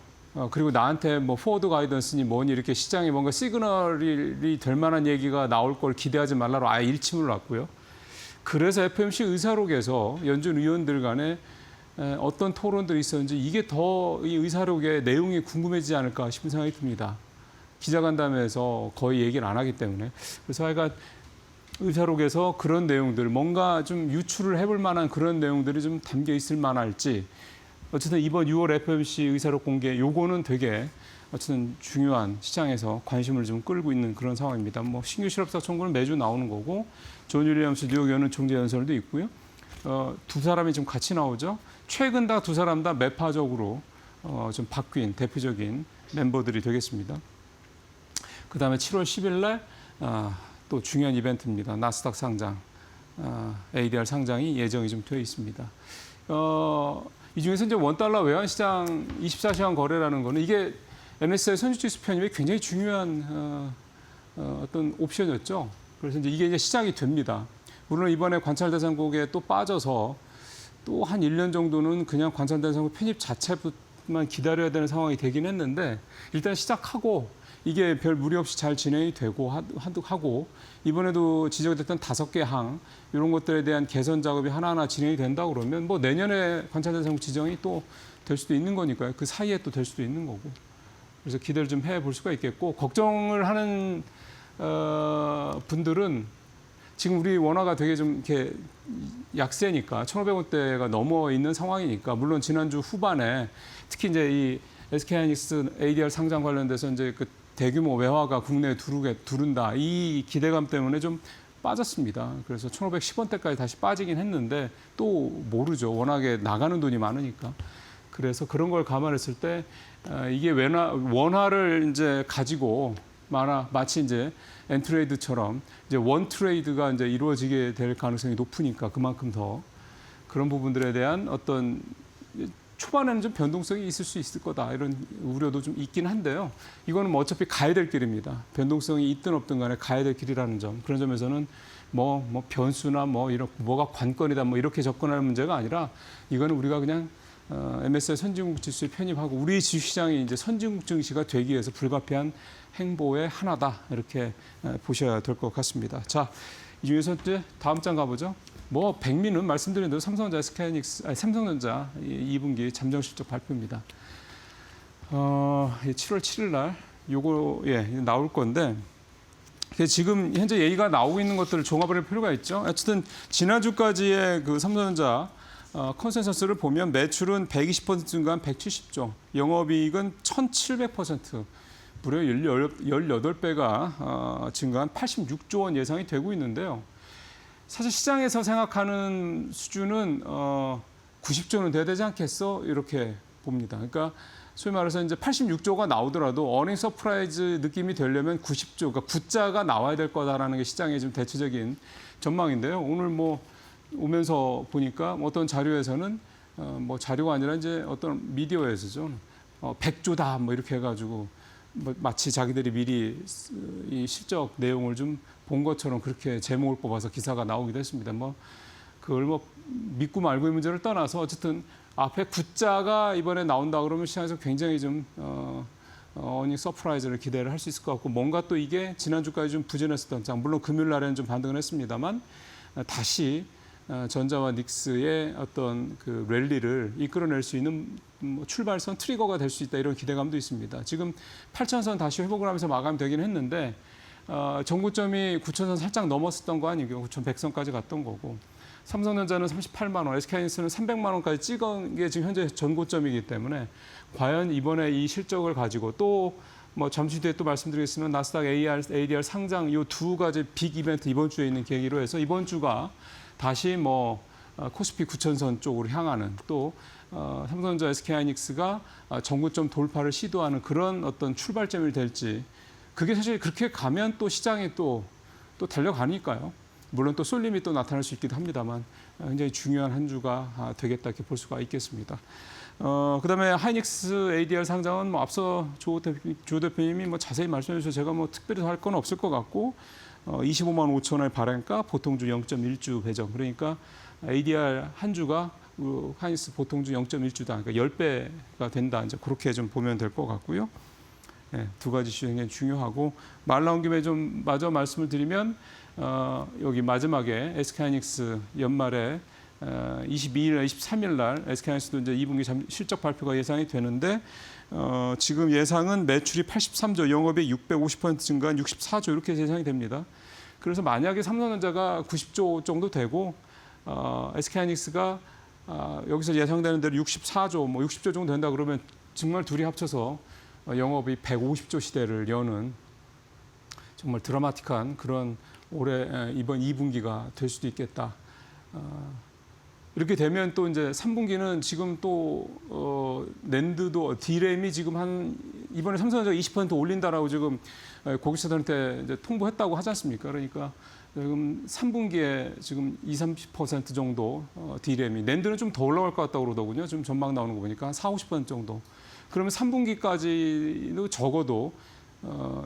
그리고 나한테 뭐 포워드 가이던스니 뭐니 이렇게 시장에 뭔가 시그널이 될 만한 얘기가 나올 걸 기대하지 말라고 아예 일침을 놨고요. 그래서 FOMC 의사록에서 연준 위원들 간에 어떤 토론들이 있었는지 이게 더 이 의사록의 내용이 궁금해지지 않을까 싶은 생각이 듭니다. 기자간담회에서 거의 얘기를 안 하기 때문에. 그래서 하여간 의사록에서 그런 내용들, 뭔가 좀 유출을 해볼 만한 그런 내용들이 좀 담겨 있을 만할지. 어쨌든 이번 6월 FOMC 의사록 공개, 요거는 되게 어쨌든 중요한 시장에서 관심을 좀 끌고 있는 그런 상황입니다. 뭐 신규 실업자 청구는 매주 나오는 거고, 존 윌리엄스 뉴욕 연은 총재 연설도 있고요. 두 사람이 좀 같이 나오죠. 최근 다 두 사람 다 매파적으로 좀 바뀐 대표적인 멤버들이 되겠습니다. 그다음에 7월 10일 날 또 중요한 이벤트입니다. 나스닥 상장, ADR 상장이 예정이 좀 되어 있습니다. 이 중에서 이제 원달러 외환시장 24시간 거래라는 거는 이게 MSCI 선지지수 편입에 굉장히 중요한 어떤 옵션이었죠. 그래서 이게 이제 시작이 됩니다. 물론 이번에 관찰대상국에 또 빠져서 또 한 1년 정도는 그냥 관찰대상국 편입 자체만 기다려야 되는 상황이 되긴 했는데 일단 시작하고 이게 별 무리 없이 잘 진행이 되고 하고 이번에도 지적됐던 5개 항 이런 것들에 대한 개선 작업이 하나하나 진행이 된다 그러면 뭐 내년에 관찰대상국 지정이 또 될 수도 있는 거니까요. 그 사이에 또 될 수도 있는 거고. 그래서 기대를 좀 해볼 수가 있겠고 걱정을 하는 분들은 지금 우리 원화가 되게 좀 이렇게 약세니까 1,500원대가 넘어 있는 상황이니까 물론 지난주 후반에 특히 이제 이 SK하이닉스 ADR 상장 관련돼서 이제 그 대규모 외화가 국내에 두른다 이 기대감 때문에 좀 빠졌습니다. 그래서 1,510원대까지 다시 빠지긴 했는데 또 모르죠. 워낙에 나가는 돈이 많으니까. 그래서 그런 걸 감안했을 때 이게 원화를 이제 가지고 마치 이제 엔트레이드처럼 이제 원 트레이드가 이제 이루어지게 될 가능성이 높으니까 그만큼 더 그런 부분들에 대한 어떤 초반에는 좀 변동성이 있을 수 있을 거다 이런 우려도 좀 있긴 한데요. 이거는 뭐 어차피 가야 될 길입니다. 변동성이 있든 없든 간에 가야 될 길이라는 점. 그런 점에서는 뭐 변수나 뭐 이런 뭐가 관건이다 뭐 이렇게 접근할 문제가 아니라 이거는 우리가 그냥 MSCI 선진국 지수에 편입하고 우리 주시장이 이제 선진국 증시가 되기 위해서 불가피한 행보의 하나다 이렇게 보셔야 될 것 같습니다. 자, 이 중에서 이제 다음 장 가보죠. 뭐 백미는 말씀드린 대로 삼성전자, SK하이닉스, 삼성전자 2분기 잠정 실적 발표입니다. 7월 7일 날 요거 나올 건데 지금 현재 얘기가 나오고 있는 것들을 종합을 할 필요가 있죠. 어쨌든 지난주까지의 그 삼성전자 컨센서스를 보면 매출은 120% 증가한 170조, 영업이익은 1,700% 무려 18배가 증가한 86조 원 예상이 되고 있는데요. 사실 시장에서 생각하는 수준은 90조는 돼야 되지 않겠어? 이렇게 봅니다. 그러니까 소위 말해서 이제 86조가 나오더라도 어닝 서프라이즈 느낌이 되려면 90조, 그러니까 9자가 나와야 될 거다라는 게 시장의 좀 대체적인 전망인데요. 오늘 뭐 오면서 보니까 어떤 자료에서는 뭐 자료가 아니라 이제 어떤 미디어에서죠. 100조다 뭐 이렇게 해가지고 뭐 마치 자기들이 미리 이 실적 내용을 좀 본 것처럼 그렇게 제목을 뽑아서 기사가 나오기도 했습니다. 뭐 그걸 뭐 믿고 말고의 문제를 떠나서 어쨌든 앞에 9자가 이번에 나온다 그러면 시장에서 굉장히 좀 어닝 서프라이즈를 기대를 할 수 있을 것 같고 뭔가 또 이게 지난주까지 좀 부진했었던 장 물론 금요일 날에는 좀 반등을 했습니다만 다시 전자와 닉스의 어떤 그 랠리를 이끌어낼 수 있는 출발선 트리거가 될 수 있다 이런 기대감도 있습니다. 지금 8,000선 다시 회복을 하면서 마감되긴 했는데 전고점이 9,000선 살짝 넘었었던 거 아니고요. 9,100선까지 갔던 거고. 삼성전자는 38만 원, SK하이닉스는 300만 원까지 찍은 게 지금 현재 전고점이기 때문에 과연 이번에 이 실적을 가지고 또 뭐 잠시 뒤에 또 말씀드리겠지만 나스닥 ADR 상장 이 두 가지 빅 이벤트 이번 주에 있는 계기로 해서 이번 주가 다시 뭐 코스피 9,000선 쪽으로 향하는 또 삼성전자 SK하이닉스가 전고점 돌파를 시도하는 그런 어떤 출발점이 될지 그게 사실 그렇게 가면 또 시장이 또 달려가니까요. 물론 또 쏠림이 또 나타날 수 있기도 합니다만 굉장히 중요한 한 주가 되겠다 이렇게 볼 수가 있겠습니다. 그다음에 하이닉스 ADR 상장은 뭐 앞서 조 대표님이 뭐 자세히 말씀해 주셔서 제가 뭐 특별히 할 건 없을 것 같고 25만 5천 원의 발행가 보통주 0.1주 배정 그러니까 ADR 한 주가 하이닉스 보통주 0.1주다 그러니까 10배가 된다 이제 그렇게 좀 보면 될 것 같고요. 네, 두 가지 이슈 굉장히 중요하고 말 나온 김에 좀 마저 말씀을 드리면 여기 마지막에 SK하이닉스 연말에 22일, 23일 날 SK하이닉스도 이제 2분기 실적 발표가 예상이 되는데 지금 예상은 매출이 83조, 영업이 650% 증가한 64조 이렇게 예상이 됩니다. 그래서 만약에 삼성전자가 90조 정도 되고 SK하이닉스가 여기서 예상되는 대로 64조, 뭐 60조 정도 된다 그러면 정말 둘이 합쳐서 영업이 150조 시대를 여는 정말 드라마틱한 그런 올해 이번 2분기가 될 수도 있겠다. 이렇게 되면 또 이제 3분기는 지금 또 낸드도 D램이 지금 이번에 삼성전자가 20% 올린다라고 지금 고객사들한테 이제 통보했다고 하지 않습니까? 그러니까 지금 3분기에 지금 20-30% 정도 D램이 낸드는 좀 더 올라갈 것 같다고 그러더군요. 지금 전망 나오는 거 보니까 한 40-50% 정도. 그러면 3분기까지도 적어도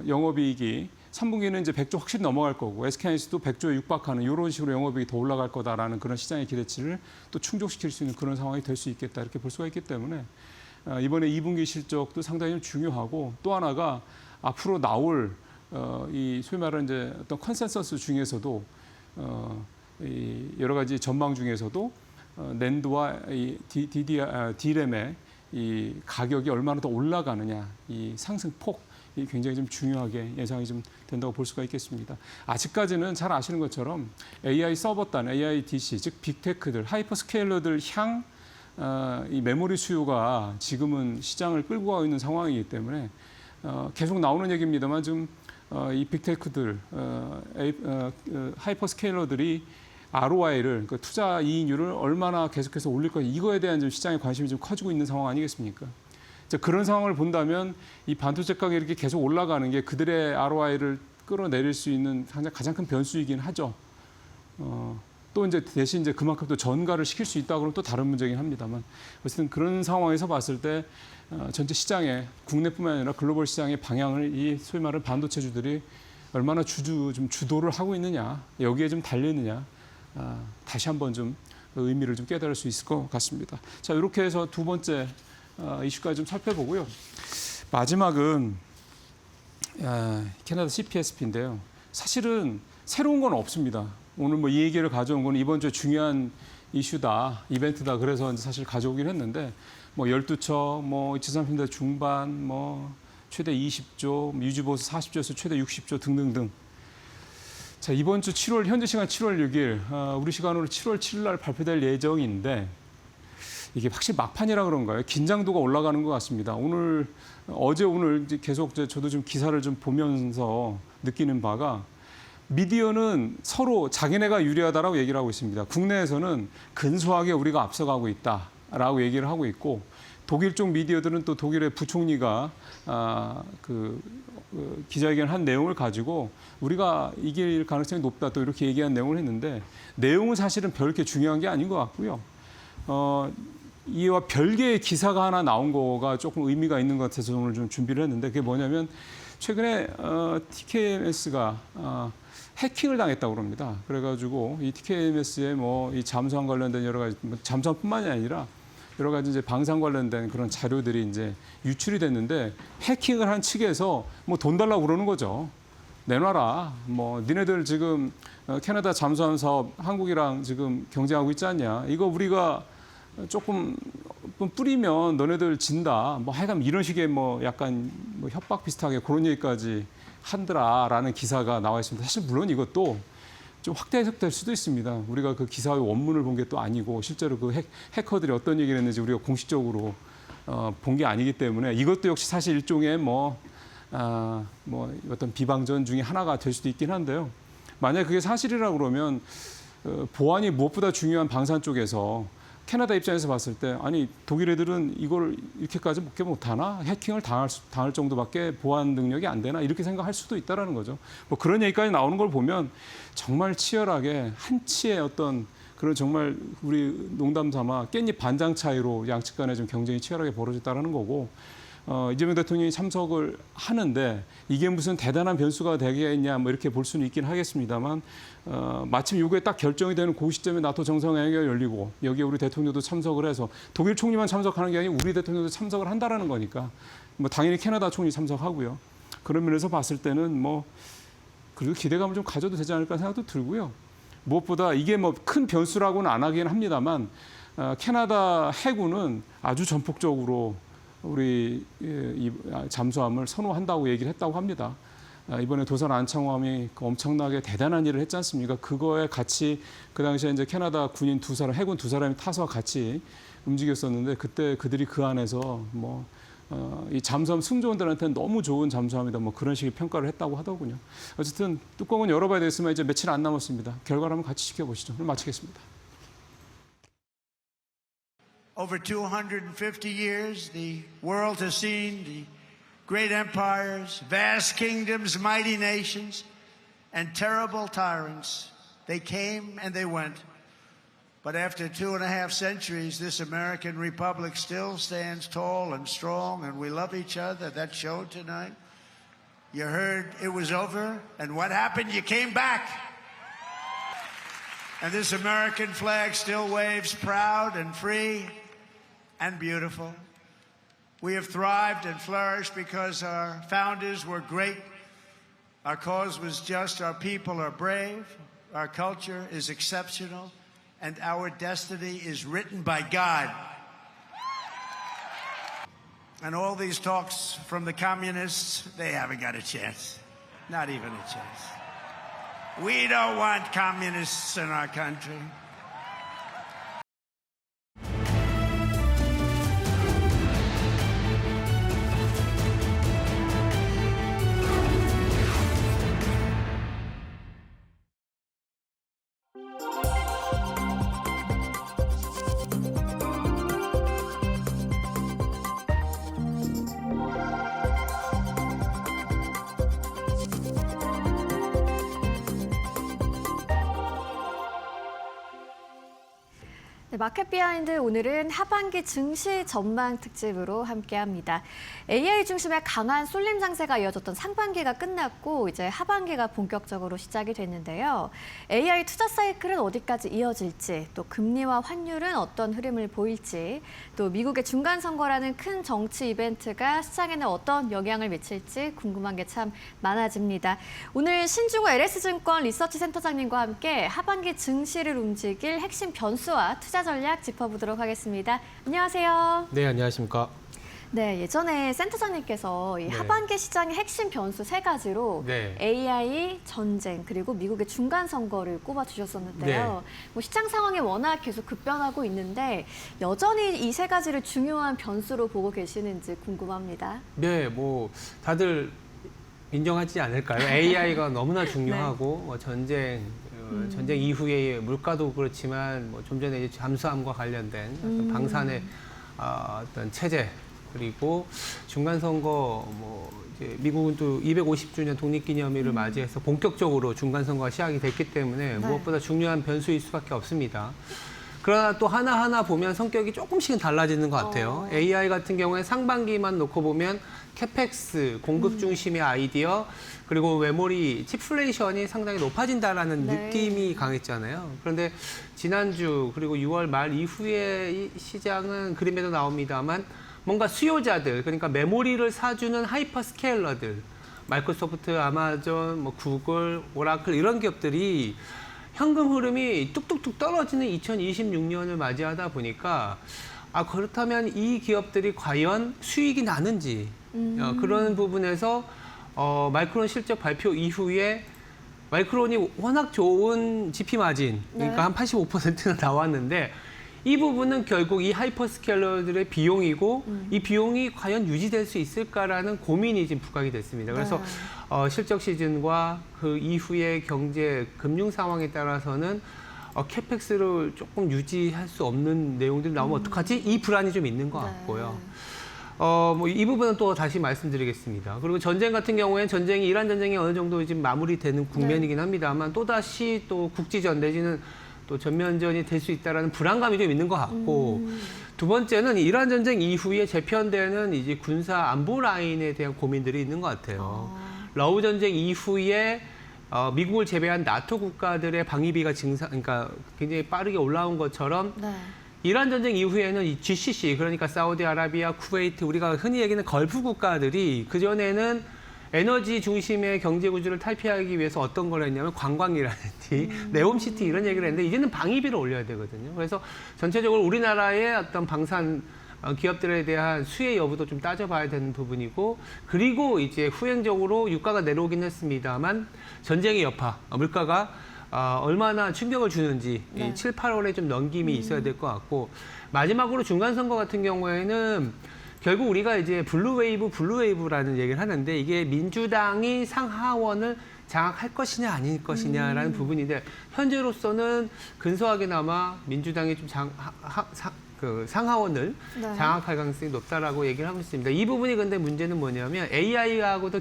영업이익이 3분기는 이제 100조 확실히 넘어갈 거고 SK하이닉스도 100조에 육박하는 이런 식으로 영업이익이 더 올라갈 거다라는 그런 시장의 기대치를 또 충족시킬 수 있는 그런 상황이 될 수 있겠다 이렇게 볼 수가 있기 때문에 이번에 2분기 실적도 상당히 중요하고 또 하나가 앞으로 나올 이 소위 말하는 이제 어떤 컨센서스 중에서도 이 여러 가지 전망 중에서도 낸드와 이 D램의 이 가격이 얼마나 더 올라가느냐 이 상승폭 이 굉장히 좀 중요하게 예상이 좀 된다고 볼 수가 있겠습니다. 아직까지는 잘 아시는 것처럼 AI 서버단, AI DC 즉 빅테크들, 하이퍼스케일러들 향 이 메모리 수요가 지금은 시장을 끌고 가고 있는 상황이기 때문에 계속 나오는 얘기입니다만 지금 이 빅테크들, 하이퍼스케일러들이 ROI를 그러니까 투자 이익률을 얼마나 계속해서 올릴 거냐 이거에 대한 좀 시장의 관심이 좀 커지고 있는 상황 아니겠습니까? 그런 상황을 본다면 이 반도체 가격이 이렇게 계속 올라가는 게 그들의 ROI를 끌어내릴 수 있는 가장 큰 변수이긴 하죠. 또 이제 대신 이제 그만큼 또 전가를 시킬 수 있다 그러면 또 다른 문제긴 합니다만 어쨌든 그런 상황에서 봤을 때 전체 시장의 국내뿐만 아니라 글로벌 시장의 방향을 이 소위 말하는 반도체주들이 얼마나 좀 주도를 하고 있느냐 여기에 좀 달리느냐 다시 한번 좀 의미를 좀 깨달을 수 있을 것 같습니다. 자 이렇게 해서 두 번째 이슈까지 좀 살펴보고요. 마지막은 캐나다 CPSP인데요. 사실은 새로운 건 없습니다. 오늘 뭐 이 얘기를 가져온 건 이번 주에 중요한 이슈다, 이벤트다. 그래서 사실 가져오긴 했는데 뭐 12척, 뭐 2030년대 중반, 뭐 최대 20조, 유지보수 40조에서 최대 60조 등등등. 자 이번 주 7월 현지 시간 7월 6일, 우리 시간으로 7월 7일 날 발표될 예정인데. 이게 확실히 막판이라 그런가요? 긴장도가 올라가는 것 같습니다. 어제 오늘 계속 저도 좀 기사를 좀 보면서 느끼는 바가 미디어는 서로 자기네가 유리하다라고 얘기를 하고 있습니다. 국내에서는 근소하게 우리가 앞서가고 있다라고 얘기를 하고 있고 독일 쪽 미디어들은 또 독일의 부총리가 기자회견 한 내용을 가지고 우리가 이길 가능성이 높다 또 이렇게 얘기한 내용을 했는데 내용은 사실은 별게 중요한 게 아닌 것 같고요. 이와 별개의 기사가 하나 나온 거가 조금 의미가 있는 것 같아서 오늘 좀 준비를 했는데 그게 뭐냐면 최근에 TKMS가 해킹을 당했다고 그럽니다. 그래가지고 이 TKMS의 뭐 이 잠수함 관련된 여러 가지 잠수함뿐만이 아니라 여러 가지 이제 방산 관련된 그런 자료들이 이제 유출이 됐는데 해킹을 한 측에서 뭐 돈 달라고 그러는 거죠. 내놔라. 뭐 니네들 지금 캐나다 잠수함 사업 한국이랑 지금 경쟁하고 있지 않냐. 이거 우리가 조금 뿌리면 너네들 진다. 뭐 하여간 이런 식의 뭐 약간 뭐 협박 비슷하게 그런 얘기까지 한다라는 기사가 나와 있습니다. 사실 물론 이것도 좀 확대 해석될 수도 있습니다. 우리가 그 기사의 원문을 본 게 또 아니고 실제로 그 해커들이 어떤 얘기를 했는지 우리가 공식적으로 본 게 아니기 때문에 이것도 역시 사실 일종의 뭐 어떤 비방전 중에 하나가 될 수도 있긴 한데요. 만약 그게 사실이라고 그러면 보안이 무엇보다 중요한 방산 쪽에서 캐나다 입장에서 봤을 때 아니 독일 애들은 이걸 이렇게까지 못하나? 해킹을 당할 정도밖에 보안 능력이 안 되나? 이렇게 생각할 수도 있다는 거죠. 뭐 그런 얘기까지 나오는 걸 보면 정말 치열하게 한치의 어떤 그런 정말 우리 농담 삼아 깻잎 반장 차이로 양측 간에 좀 경쟁이 치열하게 벌어졌다는 거고 이재명 대통령이 참석을 하는데 이게 무슨 대단한 변수가 되겠냐 뭐 이렇게 볼 수는 있긴 하겠습니다만 마침 이게 딱 결정이 되는 그 시점에 나토 정상회의가 열리고 여기에 우리 대통령도 참석을 해서 독일 총리만 참석하는 게 아니고 우리 대통령도 참석을 한다라는 거니까 뭐 당연히 캐나다 총리 참석하고요. 그런 면에서 봤을 때는 뭐 그래도 기대감을 좀 가져도 되지 않을까 생각도 들고요. 무엇보다 이게 뭐 큰 변수라고는 안 하긴 합니다만 캐나다 해군은 아주 전폭적으로 우리 이 잠수함을 선호한다고 얘기를 했다고 합니다. 이번에 도산 안창호함이 엄청나게 대단한 일을 했지 않습니까? 그거에 같이 그 당시에 이제 캐나다 군인 해군 두 사람이 타서 같이 움직였었는데 그때 그들이 그 안에서 이 잠수함 승조원들한테는 너무 좋은 잠수함이다. 뭐 그런 식의 평가를 했다고 하더군요. 어쨌든 뚜껑은 열어봐야 되겠으면 이제 며칠 안 남았습니다. 결과를 한번 같이 지켜보시죠. 오늘 마치겠습니다. Over 250 years, the world has seen the great empires, vast kingdoms, mighty nations, and terrible tyrants. They came and they went. But after 2.5 centuries, this American republic still stands tall and strong, and we love each other. That showed tonight. You heard it was over, and what happened? You came back. And this American flag still waves proud and free and beautiful. We have thrived and flourished because our founders were great. Our cause was just. Our people are brave. Our culture is exceptional. And our destiny is written by God. And all these talks from the communists, they haven't got a chance. Not even a chance. We don't want communists in our country. 네, 마켓 비하인드 오늘은 하반기 증시 전망 특집으로 함께합니다. AI 중심의 강한 쏠림 장세가 이어졌던 상반기가 끝났고 이제 하반기가 본격적으로 시작이 됐는데요. AI 투자 사이클은 어디까지 이어질지, 또 금리와 환율은 어떤 흐름을 보일지, 또 미국의 중간 선거라는 큰 정치 이벤트가 시장에는 어떤 영향을 미칠지 궁금한 게 참 많아집니다. 오늘 신중호 LS증권 리서치 센터장님과 함께 하반기 증시를 움직일 핵심 변수와 투자 전략 짚어보도록 하겠습니다. 안녕하세요. 네, 안녕하십니까. 네, 예전에 센터장님께서 이 하반기 시장의 핵심 변수 3가지로 AI, 전쟁, 그리고 미국의 중간 선거를 꼽아주셨었는데요. 뭐 시장 상황이 워낙 계속 급변하고 있는데 여전히 이 3가지를 중요한 변수로 보고 계시는지 궁금합니다. 네, 뭐 다들 인정하지 않을까요? AI가 너무나 중요하고 뭐 전쟁 이후에 물가도 그렇지만 뭐 좀 전에 이제 잠수함과 관련된 어떤 방산의 어떤 체제 그리고 중간 선거 뭐 이제 미국은 또 250주년 독립기념일을 맞이해서 본격적으로 중간 선거가 시작이 됐기 때문에 무엇보다 중요한 변수일 수밖에 없습니다. 그러나 또 하나하나 보면 성격이 조금씩은 달라지는 것 같아요. AI 같은 경우에 상반기만 놓고 보면 캐펙스, 공급 중심의 아이디어, 그리고 메모리, 칩플레이션이 상당히 높아진다라는 느낌이 강했잖아요. 그런데 지난주 그리고 6월 말 이후에 이 시장은 그림에도 나옵니다만 뭔가 수요자들, 그러니까 메모리를 사주는 하이퍼스케일러들, 마이크로소프트, 아마존, 뭐 구글, 오라클 이런 기업들이 현금 흐름이 뚝뚝뚝 떨어지는 2026년을 맞이하다 보니까 그렇다면 이 기업들이 과연 수익이 나는지 그런 부분에서 마이크론 실적 발표 이후에 마이크론이 워낙 좋은 GP 마진, 그러니까 네. 한 85%나 나왔는데 이 부분은 결국 이 하이퍼스케일러들의 비용이고 이 비용이 과연 유지될 수 있을까라는 고민이 지금 부각이 됐습니다. 그래서 실적 시즌과 그 이후의 경제, 금융 상황에 따라서는 캐펙스를 조금 유지할 수 없는 내용들이 나오면 어떡하지? 이 불안이 좀 있는 것 같고요. 뭐 이 부분은 또 다시 말씀드리겠습니다. 그리고 전쟁 같은 경우에는 이란 전쟁이 어느 정도 지금 마무리되는 국면이긴 합니다만 또다시 또 국지전 내지는 또 전면전이 될 수 있다라는 불안감이 좀 있는 것 같고 두 번째는 이란 전쟁 이후에 재편되는 이제 군사 안보 라인에 대한 고민들이 있는 것 같아요. 러우 전쟁 이후에 미국을 제외한 나토 국가들의 방위비가 그러니까 굉장히 빠르게 올라온 것처럼 네. 이란 전쟁 이후에는 이 GCC, 그러니까 사우디아라비아, 쿠웨이트, 우리가 흔히 얘기하는 걸프 국가들이 그전에는 에너지 중심의 경제 구조를 탈피하기 위해서 어떤 걸 했냐면 관광이라든지 네옴시티 이런 얘기를 했는데 이제는 방위비를 올려야 되거든요. 그래서 전체적으로 우리나라의 어떤 방산 기업들에 대한 수혜 여부도 좀 따져봐야 되는 부분이고 그리고 이제 후행적으로 유가가 내려오긴 했습니다만 전쟁의 여파, 물가가 얼마나 충격을 주는지 네. 7, 8월에 좀 넘김이 있어야 될 것 같고 마지막으로 중간선거 같은 경우에는 결국 우리가 이제 블루웨이브라는 얘기를 하는데 이게 민주당이 상하원을 장악할 것이냐 아닐 것이냐라는 부분인데 현재로서는 근소하게나마 민주당이 좀 상하원을 네. 장악할 가능성이 높다라고 얘기를 하고 있습니다. 이 부분이 근데 문제는 뭐냐면 AI하고도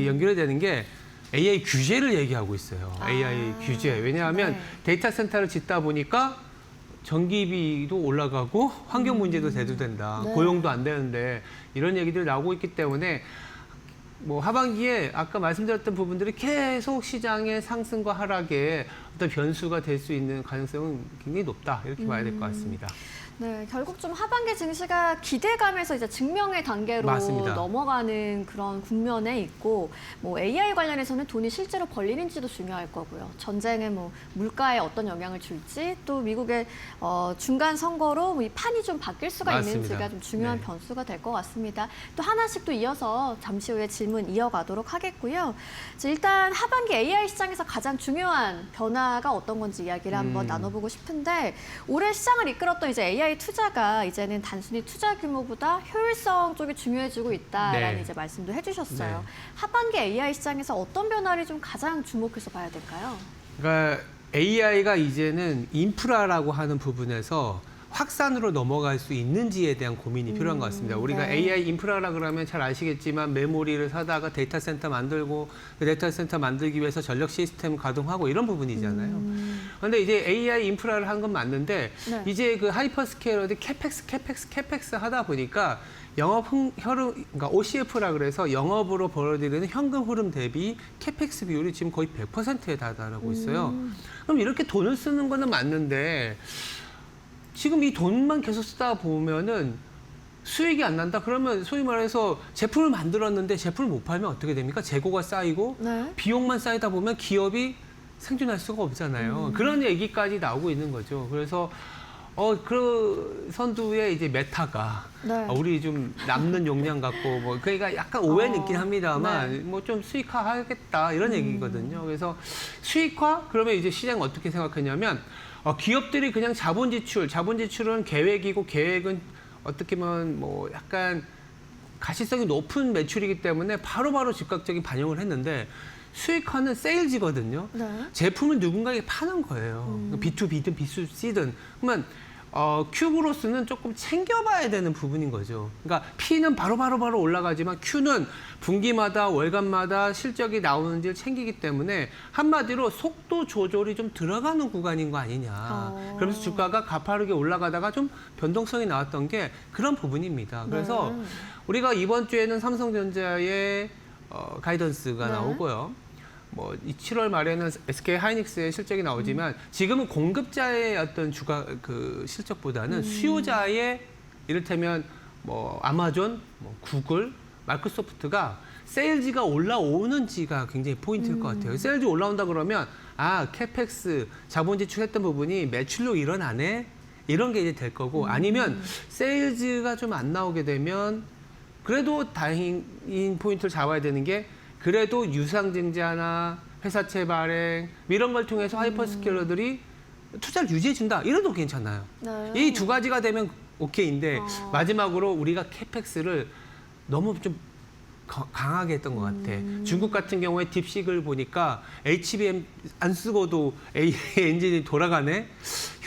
연결이 되는 게 AI 규제를 얘기하고 있어요. AI 규제. 왜냐하면 네. 데이터 센터를 짓다 보니까 전기비도 올라가고 환경 문제도 대두된다. 네. 고용도 안 되는데 이런 얘기들이 나오고 있기 때문에 뭐 하반기에 아까 말씀드렸던 부분들이 계속 시장의 상승과 하락에 어떤 변수가 될 수 있는 가능성은 굉장히 높다. 이렇게 봐야 될 것 같습니다. 네, 결국 좀 하반기 증시가 기대감에서 이제 증명의 단계로 맞습니다. 넘어가는 그런 국면에 있고, 뭐 AI 관련해서는 돈이 실제로 벌리는지도 중요할 거고요. 전쟁에 뭐 물가에 어떤 영향을 줄지, 또 미국의 중간 선거로 이 판이 좀 바뀔 수가 맞습니다. 있는지가 좀 중요한 네. 변수가 될 것 같습니다. 또 하나씩 또 이어서 잠시 후에 질문 이어가도록 하겠고요. 일단 하반기 AI 시장에서 가장 중요한 변화가 어떤 건지 이야기를 한번 나눠보고 싶은데, 올해 시장을 이끌었던 이제 AI 투자가 이제는 단순히 투자 규모보다 효율성 쪽이 중요해지고 있다라는 네. 이제 말씀도 해주셨어요. 네. 하반기 AI 시장에서 어떤 변화를 좀 가장 주목해서 봐야 될까요? 그러니까 AI가 이제는 인프라라고 하는 부분에서 확산으로 넘어갈 수 있는지에 대한 고민이 필요한 것 같습니다. 우리가 네. AI 인프라라 그러면 잘 아시겠지만 메모리를 사다가 데이터 센터 만들고 그 데이터 센터 만들기 위해서 전력 시스템 가동하고 이런 부분이잖아요. 그런데 이제 AI 인프라를 한 건 맞는데 네. 이제 그 하이퍼스케일러들이 캐펙스 하다 보니까 영업 흐름, 그러니까 OCF라 그래서 영업으로 벌어들이는 현금 흐름 대비 캐펙스 비율이 지금 거의 100%에 다다르고 있어요. 그럼 이렇게 돈을 쓰는 거는 맞는데 지금 이 돈만 계속 쓰다 보면은 수익이 안 난다. 그러면 소위 말해서 제품을 만들었는데 제품을 못 팔면 어떻게 됩니까? 재고가 쌓이고 네. 비용만 쌓이다 보면 기업이 생존할 수가 없잖아요. 그런 얘기까지 나오고 있는 거죠. 그래서 그 선두에 이제 메타가 네. 우리 좀 남는 용량 갖고 뭐 그러니까 약간 오해는 있긴 합니다만 네. 뭐 좀 수익화하겠다 이런 얘기거든요. 그래서 수익화 그러면 이제 시장 어떻게 생각했냐면 기업들이 그냥 자본지출은 계획이고 계획은 어떻게 보면 뭐 약간 가시성이 높은 매출이기 때문에 바로바로 즉각적인 반영을 했는데 수익화는 세일즈거든요. 네. 제품을 누군가에게 파는 거예요. B2B든 B2C든. 그러면 Q그로스는 조금 챙겨봐야 되는 부분인 거죠. 그러니까 P는 바로 올라가지만 Q는 분기마다 월간마다 실적이 나오는지를 챙기기 때문에 한마디로 속도 조절이 좀 들어가는 구간인 거 아니냐. 그러면서 주가가 가파르게 올라가다가 좀 변동성이 나왔던 게 그런 부분입니다. 그래서 네. 우리가 이번 주에는 삼성전자의 가이던스가 네. 나오고요. 뭐 7월 말에는 SK 하이닉스의 실적이 나오지만 지금은 공급자의 어떤 그 실적보다는 수요자의 이를테면 뭐 아마존, 뭐 구글, 마이크로소프트가 세일즈가 올라오는지가 굉장히 포인트일 것 같아요. 세일즈 올라온다 그러면 캐펙스 자본 지출했던 부분이 매출로 일어나네 이런 게 이제 될 거고 아니면 세일즈가 좀 안 나오게 되면 그래도 다행인 포인트를 잡아야 되는 게 그래도 유상증자나 회사채 발행 이런 걸 통해서 하이퍼스케일러들이 투자를 유지해준다. 이래도 괜찮아요. 네. 이 두 가지가 되면 오케이인데 마지막으로 우리가 캐펙스를 너무 좀 강하게 했던 것 같아. 중국 같은 경우에 딥식을 보니까 HBM 안 쓰고도 AI 엔진이 돌아가네.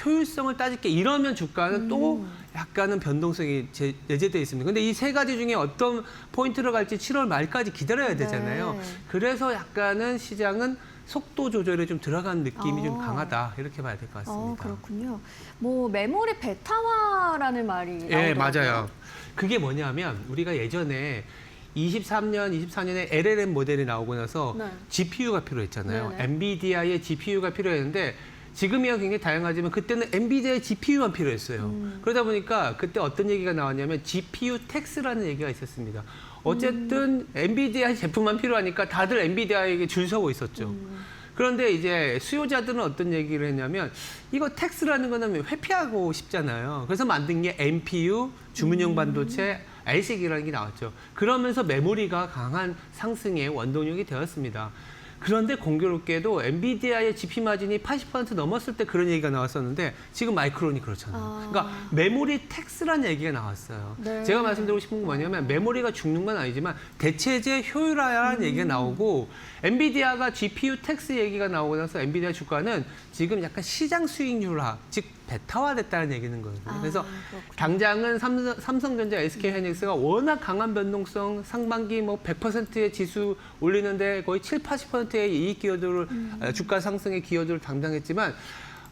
효율성을 따질 게 이러면 주가는 또 약간은 변동성이 내재되어 있습니다. 근데 이 세 가지 중에 어떤 포인트로 갈지 7월 말까지 기다려야 되잖아요. 네. 그래서 약간은 시장은 속도 조절에 좀 들어간 느낌이 좀 강하다. 이렇게 봐야 될 것 같습니다. 그렇군요. 뭐 메모리 베타화라는 말이 예, 나오더라고요. 맞아요. 그게 뭐냐면 우리가 예전에 23년, 24년에 LLM 모델이 나오고 나서 네. GPU가 필요했잖아요. 네네. 엔비디아의 GPU가 필요했는데 지금이야 굉장히 다양하지만 그때는 엔비디아의 GPU만 필요했어요. 그러다 보니까 그때 어떤 얘기가 나왔냐면 GPU 텍스라는 얘기가 있었습니다. 어쨌든 엔비디아 제품만 필요하니까 다들 엔비디아에게 줄 서고 있었죠. 그런데 이제 수요자들은 어떤 얘기를 했냐면 이거 텍스라는 거는 회피하고 싶잖아요. 그래서 만든 게 NPU, 주문형 반도체, ASIC이라는 게 나왔죠. 그러면서 메모리가 강한 상승의 원동력이 되었습니다. 그런데 공교롭게도 엔비디아의 GP 마진이 80% 넘었을 때 그런 얘기가 나왔었는데 지금 마이크론이 그렇잖아요. 그러니까 메모리 텍스라는 얘기가 나왔어요. 네. 제가 말씀드리고 싶은 건 뭐냐면 메모리가 죽는 건 아니지만 대체재 효율화라는 얘기가 나오고 엔비디아가 GPU 텍스 얘기가 나오고 나서 엔비디아 주가는 지금 약간 시장 수익률화, 즉 베타화됐다는 얘기는 거거든요. 그래서 당장은 삼성전자, SK하이닉스가 워낙 강한 변동성, 상반기 뭐 100%의 지수 올리는데 거의 7, 80%의 이익 기여도를 주가 상승의 기여도를 담당했지만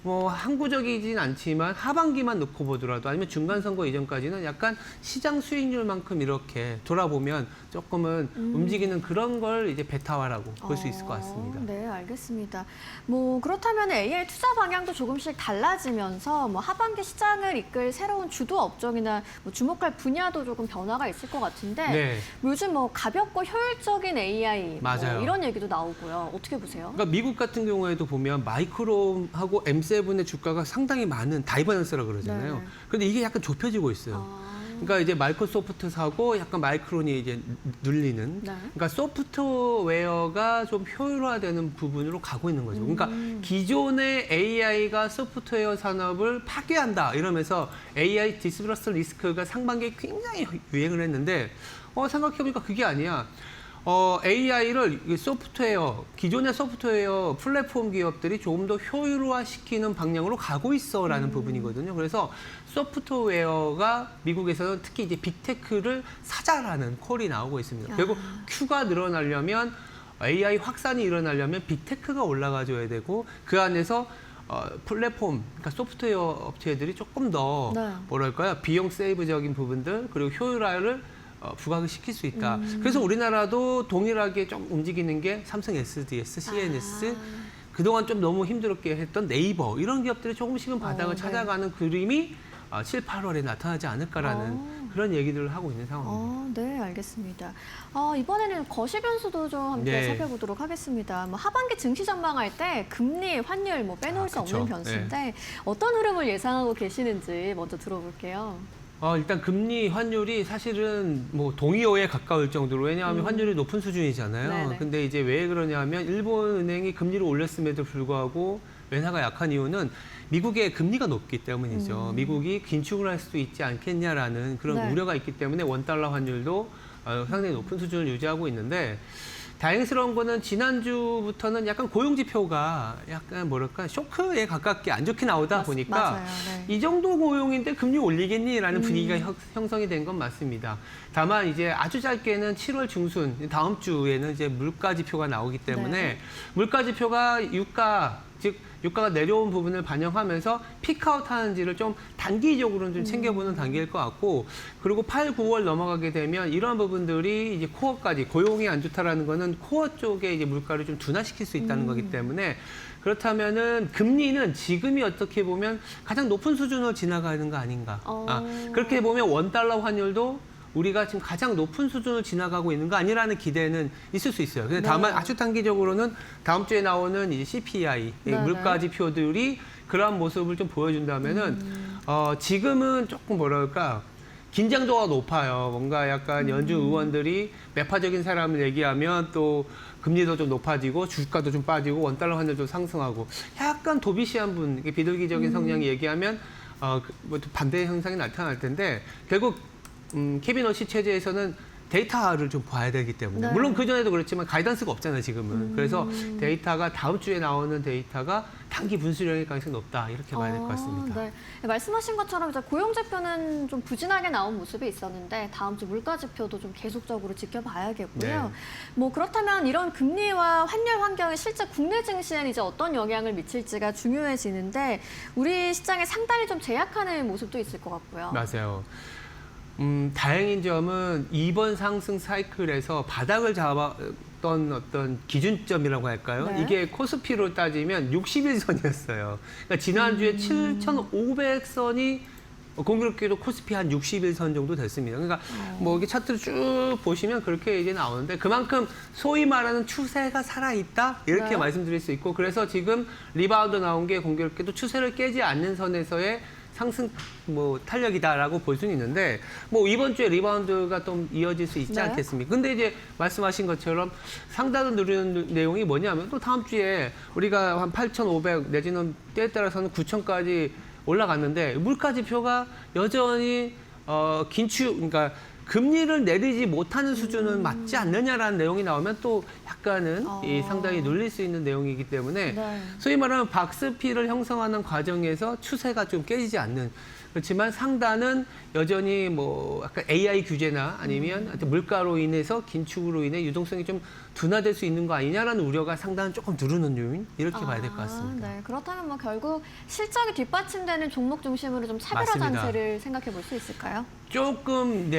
뭐 항구적이진 않지만 하반기만 놓고 보더라도 아니면 중간 선거 이전까지는 약간 시장 수익률만큼 이렇게 돌아보면 조금은 움직이는 그런 걸 이제 베타화라고 볼 수 있을 것 같습니다. 네, 알겠습니다. 뭐 그렇다면 AI 투자 방향도 조금씩 달라지면서 뭐 하반기 시장을 이끌 새로운 주도 업종이나 뭐 주목할 분야도 조금 변화가 있을 것 같은데 네. 요즘 뭐 가볍고 효율적인 AI 맞아요. 뭐 이런 얘기도 나오고요. 어떻게 보세요? 그러니까 미국 같은 경우에도 보면 마이크론하고 M7의 주가가 상당히 많은 다이버넌스라고 그러잖아요. 네. 그런데 이게 약간 좁혀지고 있어요. 그러니까 이제 마이크로소프트 사고 약간 마이크론이 이제 눌리는. 네. 그러니까 소프트웨어가 좀 효율화되는 부분으로 가고 있는 거죠. 그러니까 기존의 AI가 소프트웨어 산업을 파괴한다 이러면서 AI 디스러스 리스크가 상반기에 굉장히 유행을 했는데 생각해보니까 그게 아니야. AI를 소프트웨어, 기존의 소프트웨어 플랫폼 기업들이 조금 더 효율화시키는 방향으로 가고 있어라는 부분이거든요. 그래서 소프트웨어가 미국에서는 특히 이제 빅테크를 사자라는 콜이 나오고 있습니다. 결국 Q가 늘어나려면 AI 확산이 일어나려면 빅테크가 올라가줘야 되고 그 안에서 플랫폼, 그러니까 소프트웨어 업체들이 조금 더 네. 뭐랄까요? 비용 세이브적인 부분들 그리고 효율화를 부각을 시킬 수 있다. 그래서 우리나라도 동일하게 좀 움직이는 게 삼성 SDS, CNS, 그동안 좀 너무 힘들었게 했던 네이버 이런 기업들이 조금씩은 바닥을 네. 찾아가는 그림이 7, 8월에 나타나지 않을까라는 그런 얘기들을 하고 있는 상황입니다. 네, 알겠습니다. 이번에는 거시 변수도 좀 함께 네. 살펴보도록 하겠습니다. 뭐 하반기 증시 전망할 때 금리, 환율 뭐 빼놓을 수 그쵸. 없는 변수인데 어떤 흐름을 예상하고 계시는지 먼저 들어볼게요. 일단 금리 환율이 사실은 뭐 동의어에 가까울 정도로 왜냐하면 환율이 높은 수준이잖아요. 네네. 근데 이제 왜 그러냐면 일본 은행이 금리를 올렸음에도 불구하고 wen화가 약한 이유는 미국의 금리가 높기 때문이죠. 미국이 긴축을 할 수도 있지 않겠냐라는 그런 네. 우려가 있기 때문에 원달러 환율도 상당히 높은 수준을 유지하고 있는데 다행스러운 거는 지난주부터는 약간 고용 지표가 약간 뭐랄까 쇼크에 가깝게 안 좋게 나오다 보니까 맞아요. 네. 이 정도 고용인데 금리 올리겠니라는 분위기가 형성이 된 건 맞습니다. 다만 이제 아주 짧게는 7월 중순 다음 주에는 이제 물가 지표가 나오기 때문에 네. 물가 지표가 유가 즉 유가가 내려온 부분을 반영하면서 피크아웃 하는지를 좀 단기적으로는 좀 챙겨보는 단계일 것 같고 그리고 8, 9월 넘어가게 되면 이러한 부분들이 이제 코어까지 고용이 안 좋다라는 거는 코어 쪽에 이제 물가를 좀 둔화시킬 수 있다는 거기 때문에 그렇다면은 금리는 지금이 어떻게 보면 가장 높은 수준으로 지나가는 거 아닌가. 그렇게 보면 원달러 환율도 우리가 지금 가장 높은 수준을 지나가고 있는 거 아니라는 기대는 있을 수 있어요. 근데 다만 아주 단기적으로는 다음 주에 나오는 이제 CPI, 물가 지표들이 그러한 모습을 좀 보여준다면은 지금은 조금 뭐랄까 긴장도가 높아요. 뭔가 약간 연준 의원들이 매파적인 사람을 얘기하면 또 금리도 좀 높아지고 주가도 좀 빠지고 원달러 환율도 상승하고 약간 도비시한 분, 이게 비둘기적인 성향이 얘기하면 뭐 반대 현상이 나타날 텐데 결국 캐비너시 체제에서는 데이터를 좀 봐야 되기 때문에 네. 물론 그전에도 그렇지만 가이던스가 없잖아요 지금은. 그래서 데이터가 다음 주에 나오는 데이터가 단기 분수령일 가능성이 높다 이렇게 봐야 될 것 같습니다. 네. 말씀하신 것처럼 이제 고용 지표는 좀 부진하게 나온 모습이 있었는데 다음 주 물가 지표도 좀 계속적으로 지켜봐야겠고요. 네. 뭐 그렇다면 이런 금리와 환율 환경이 실제 국내 증시에는 이제 어떤 영향을 미칠지가 중요해지는데 우리 시장에 상당히 좀 제약하는 모습도 있을 것 같고요. 맞아요. 다행인 점은 이번 상승 사이클에서 바닥을 잡았던 어떤 기준점이라고 할까요? 네. 이게 코스피로 따지면 61선이었어요. 그러니까 지난주에 7,500선이 공교롭게도 코스피 한 61선 정도 됐습니다. 그러니까 뭐 이게 차트를 쭉 보시면 그렇게 이제 나오는데 그만큼 소위 말하는 추세가 살아있다 이렇게 네. 말씀드릴 수 있고 그래서 지금 리바운드 나온 게 공교롭게도 추세를 깨지 않는 선에서의 상승 뭐 탄력이다라고 볼 수는 있는데 뭐 이번 주에 리바운드가 좀 이어질 수 있지 네. 않겠습니까? 근데 이제 말씀하신 것처럼 상단을 누리는 내용이 뭐냐면 또 다음 주에 우리가 한 8,500 내지는 때에 따라서는 9,000까지 올라갔는데 물가 지표가 여전히 그러니까 금리를 내리지 못하는 수준은 맞지 않느냐라는 내용이 나오면 또 약간은 이 상당히 눌릴 수 있는 내용이기 때문에 네. 소위 말하면 박스피를 형성하는 과정에서 추세가 좀 깨지지 않는 그렇지만 상단은 여전히 뭐 약간 AI 규제나 아니면 하여튼 물가로 인해서 긴축으로 인해 유동성이 좀 둔화될 수 있는 거 아니냐라는 우려가 상단은 조금 누르는 요인 이렇게 봐야 될 것 같습니다. 네. 그렇다면 뭐 결국 실적이 뒷받침되는 종목 중심으로 좀 차별화 맞습니다. 장세를 생각해 볼 수 있을까요? 조금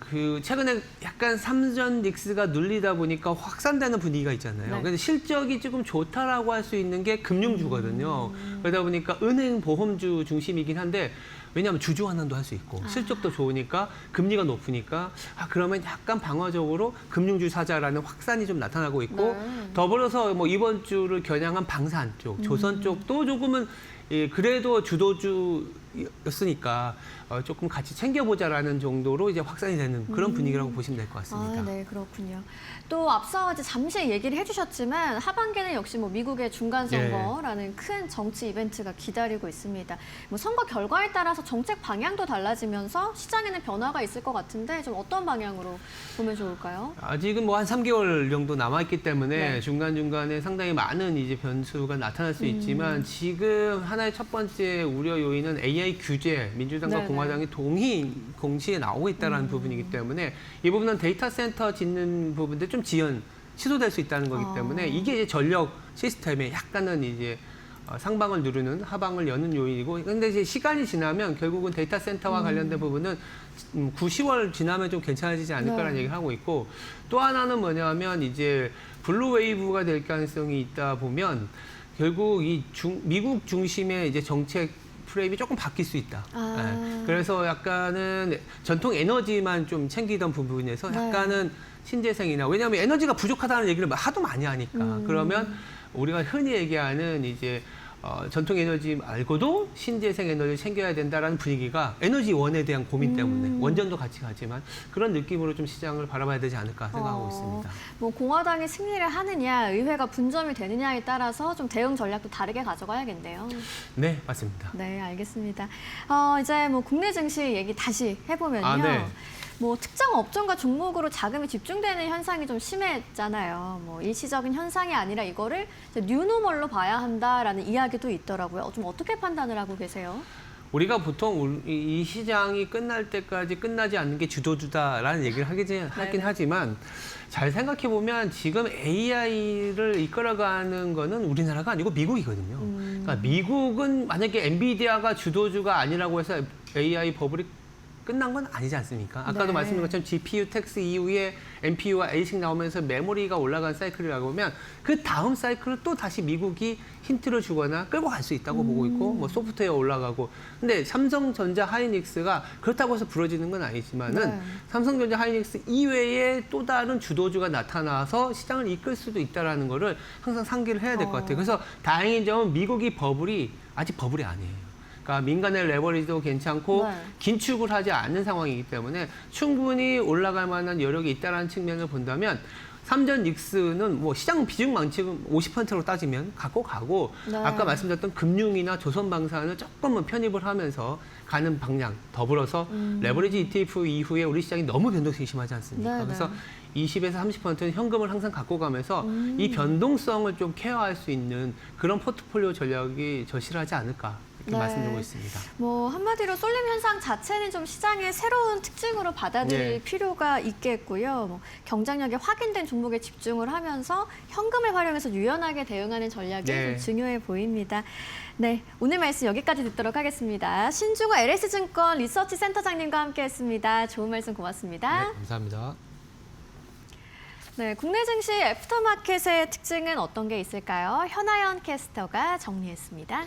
그 최근에 약간 삼전 닉스가 눌리다 보니까 확산되는 분위기가 있잖아요. 네. 그래서 실적이 조금 좋다라고 할 수 있는 게 금융주거든요. 그러다 보니까 은행 보험주 중심이긴 한데 왜냐하면 주주 환원도 할 수 있고 실적도 좋으니까 금리가 높으니까 그러면 약간 방어적으로 금융주 사자라는 확산이 좀 나타나고 있고 네. 더불어서 뭐 이번 주를 겨냥한 방산 쪽, 조선 쪽도 조금은 그래도 주도주였으니까 조금 같이 챙겨보자라는 정도로 이제 확산이 되는 그런 분위기라고 보시면 될 것 같습니다. 네, 그렇군요. 또 앞서 이제 잠시 얘기를 해주셨지만 하반기는 역시 뭐 미국의 중간 선거라는 큰 정치 이벤트가 기다리고 있습니다. 뭐 선거 결과에 따라서 정책 방향도 달라지면서 시장에는 변화가 있을 것 같은데 좀 어떤 방향으로 보면 좋을까요? 아직은 뭐 한 3개월 정도 남아있기 때문에 네. 중간중간에 상당히 많은 이제 변수가 나타날 수 있지만 지금 하나의 첫 번째 우려 요인은 AI 규제, 민주당과 네네. 공화당이 동시에 나오고 있다는 부분이기 때문에 이 부분은 데이터 센터 짓는 부분들 좀 취소될 수 있다는 거기 때문에 이게 이제 전력 시스템에 약간은 이제 상방을 누르는 하방을 여는 요인이고 근데 이제 시간이 지나면 결국은 데이터 센터와 관련된 부분은 9, 10월 지나면 좀 괜찮아지지 않을까라는 네. 얘기를 하고 있고 또 하나는 뭐냐면 이제 블루 웨이브가 될 가능성이 있다 보면 결국 미국 중심의 이제 정책 프레임이 조금 바뀔 수 있다. 네. 그래서 약간은 전통 에너지만 좀 챙기던 부분에서 약간은 신재생이나 왜냐하면 에너지가 부족하다는 얘기를 하도 많이 하니까 그러면 우리가 흔히 얘기하는 이제 전통 에너지 말고도 신재생 에너지를 챙겨야 된다라는 분위기가 에너지원에 대한 고민 때문에 원전도 같이 가지만 그런 느낌으로 좀 시장을 바라봐야 되지 않을까 생각하고 있습니다. 뭐 공화당이 승리를 하느냐, 의회가 분점이 되느냐에 따라서 좀 대응 전략도 다르게 가져가야겠네요. 네, 맞습니다. 네, 알겠습니다. 이제 뭐 국내 증시 얘기 다시 해보면요. 네. 뭐 특정 업종과 종목으로 자금이 집중되는 현상이 좀 심했잖아요. 뭐 일시적인 현상이 아니라 이거를 뉴노멀로 봐야 한다라는 이야기도 있더라고요. 좀 어떻게 판단을 하고 계세요? 우리가 보통 이 시장이 끝날 때까지 끝나지 않는 게 주도주다라는 얘기를 하긴 하지만 잘 생각해 보면 지금 AI를 이끌어가는 거는 우리나라가 아니고 미국이거든요. 그러니까 미국은 만약에 엔비디아가 주도주가 아니라고 해서 AI 버블이 끝난 건 아니지 않습니까? 아까도 말씀드린 것처럼 GPU 텍스 이후에 NPU와 ASIC 나오면서 메모리가 올라간 사이클이라고 보면 그 다음 사이클은 또 다시 미국이 힌트를 주거나 끌고 갈 수 있다고 보고 있고 뭐 소프트웨어 올라가고 근데 삼성전자 하이닉스가 그렇다고 해서 부러지는 건 아니지만은 삼성전자 하이닉스 이외에 또 다른 주도주가 나타나서 시장을 이끌 수도 있다라는 거를 항상 상기를 해야 될 것 같아요. 그래서 다행인 점은 미국이 아직 버블이 아니에요. 그러니까 민간의 레버리지도 괜찮고 네. 긴축을 하지 않는 상황이기 때문에 충분히 올라갈 만한 여력이 있다는 측면을 본다면 삼전 닉스는 뭐 시장 비중만큼 50%로 따지면 갖고 가고 네. 아까 말씀드렸던 금융이나 조선방산을 조금은 편입을 하면서 가는 방향 더불어서 레버리지 ETF 이후에 우리 시장이 너무 변동성이 심하지 않습니까? 네, 그래서 네. 20에서 30%는 현금을 항상 갖고 가면서 이 변동성을 좀 케어할 수 있는 그런 포트폴리오 전략이 절실하지 않을까 이렇게 네. 말씀드리고 있습니다. 뭐 한마디로 쏠림 현상 자체는 좀 시장의 새로운 특징으로 받아들일 네. 필요가 있겠고요. 뭐 경쟁력이 확인된 종목에 집중을 하면서 현금을 활용해서 유연하게 대응하는 전략이 네. 좀 중요해 보입니다. 네, 오늘 말씀 여기까지 듣도록 하겠습니다. 신중호 LS증권 리서치 센터장님과 함께했습니다. 좋은 말씀 고맙습니다. 감사합니다. 네, 국내 증시 애프터마켓의 특징은 어떤 게 있을까요? 현아연 캐스터가 정리했습니다.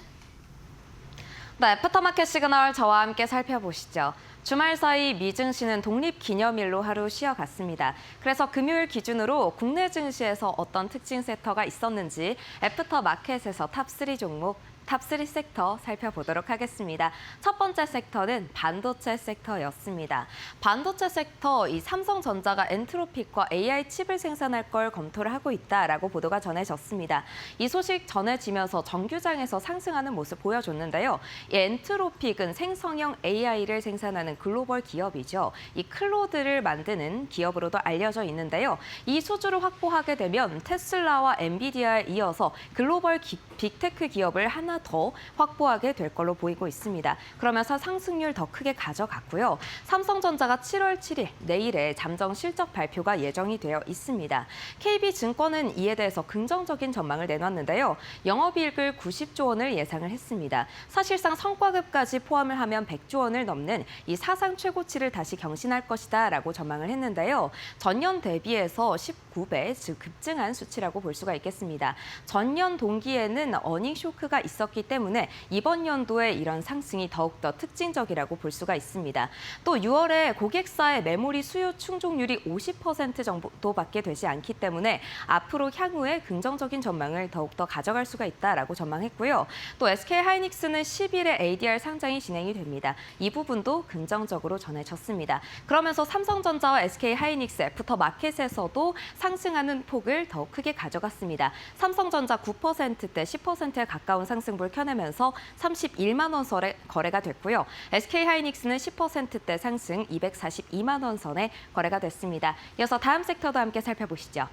네, 애프터마켓 시그널 저와 함께 살펴보시죠. 주말 사이 미 증시는 독립기념일로 하루 쉬어갔습니다. 그래서 금요일 기준으로 국내 증시에서 어떤 특징 섹터가 있었는지 애프터마켓에서 탑3 종목, 탑3 섹터 살펴보도록 하겠습니다. 첫 번째 섹터는 반도체 섹터였습니다. 반도체 섹터, 이 삼성전자가 엔트로픽과 AI 칩을 생산할 걸 검토를 하고 있다라고 보도가 전해졌습니다. 이 소식 전해지면서 정규장에서 상승하는 모습 보여줬는데요. 이 엔트로픽은 생성형 AI를 생산하는 글로벌 기업이죠. 이 클로드를 만드는 기업으로도 알려져 있는데요. 이 수주를 확보하게 되면 테슬라와 엔비디아에 이어서 글로벌 빅테크 기업을 하나 더 확보하게 될 걸로 보이고 있습니다. 그러면서 상승률 더 크게 가져갔고요. 삼성전자가 7월 7일 내일에 잠정 실적 발표가 예정이 되어 있습니다. KB증권은 이에 대해서 긍정적인 전망을 내놨는데요. 영업이익을 90조 원을 예상을 했습니다. 사실상 성과급까지 포함을 하면 100조 원을 넘는 이 사상 최고치를 다시 경신할 것이다라고 전망을 했는데요. 전년 대비해서 19배, 즉 급증한 수치라고 볼 수가 있겠습니다. 전년 동기에는 어닝 쇼크가 있었기 때문에 이번 연도에 이런 상승이 더욱더 특징적이라고 볼 수가 있습니다. 또 6월에 고객사의 메모리 수요 충족률이 50% 정도밖에 되지 않기 때문에 앞으로 향후에 긍정적인 전망을 더욱더 가져갈 수가 있다라고 전망했고요. 또 SK하이닉스는 10일에 ADR 상장이 진행이 됩니다. 이 부분도 긍정적으로 전해졌습니다. 그러면서 삼성전자와 SK하이닉스 애프터마켓에서도 상승하는 폭을 더 크게 가져갔습니다. 삼성전자 9%대 10%에 가까운 상승분을 켜내면서 31만 원 선에 거래가 됐고요. SK하이닉스는 10%대 상승 242만 원 선에 거래가 됐습니다. 이어서 다음 섹터도 함께 살펴보시죠.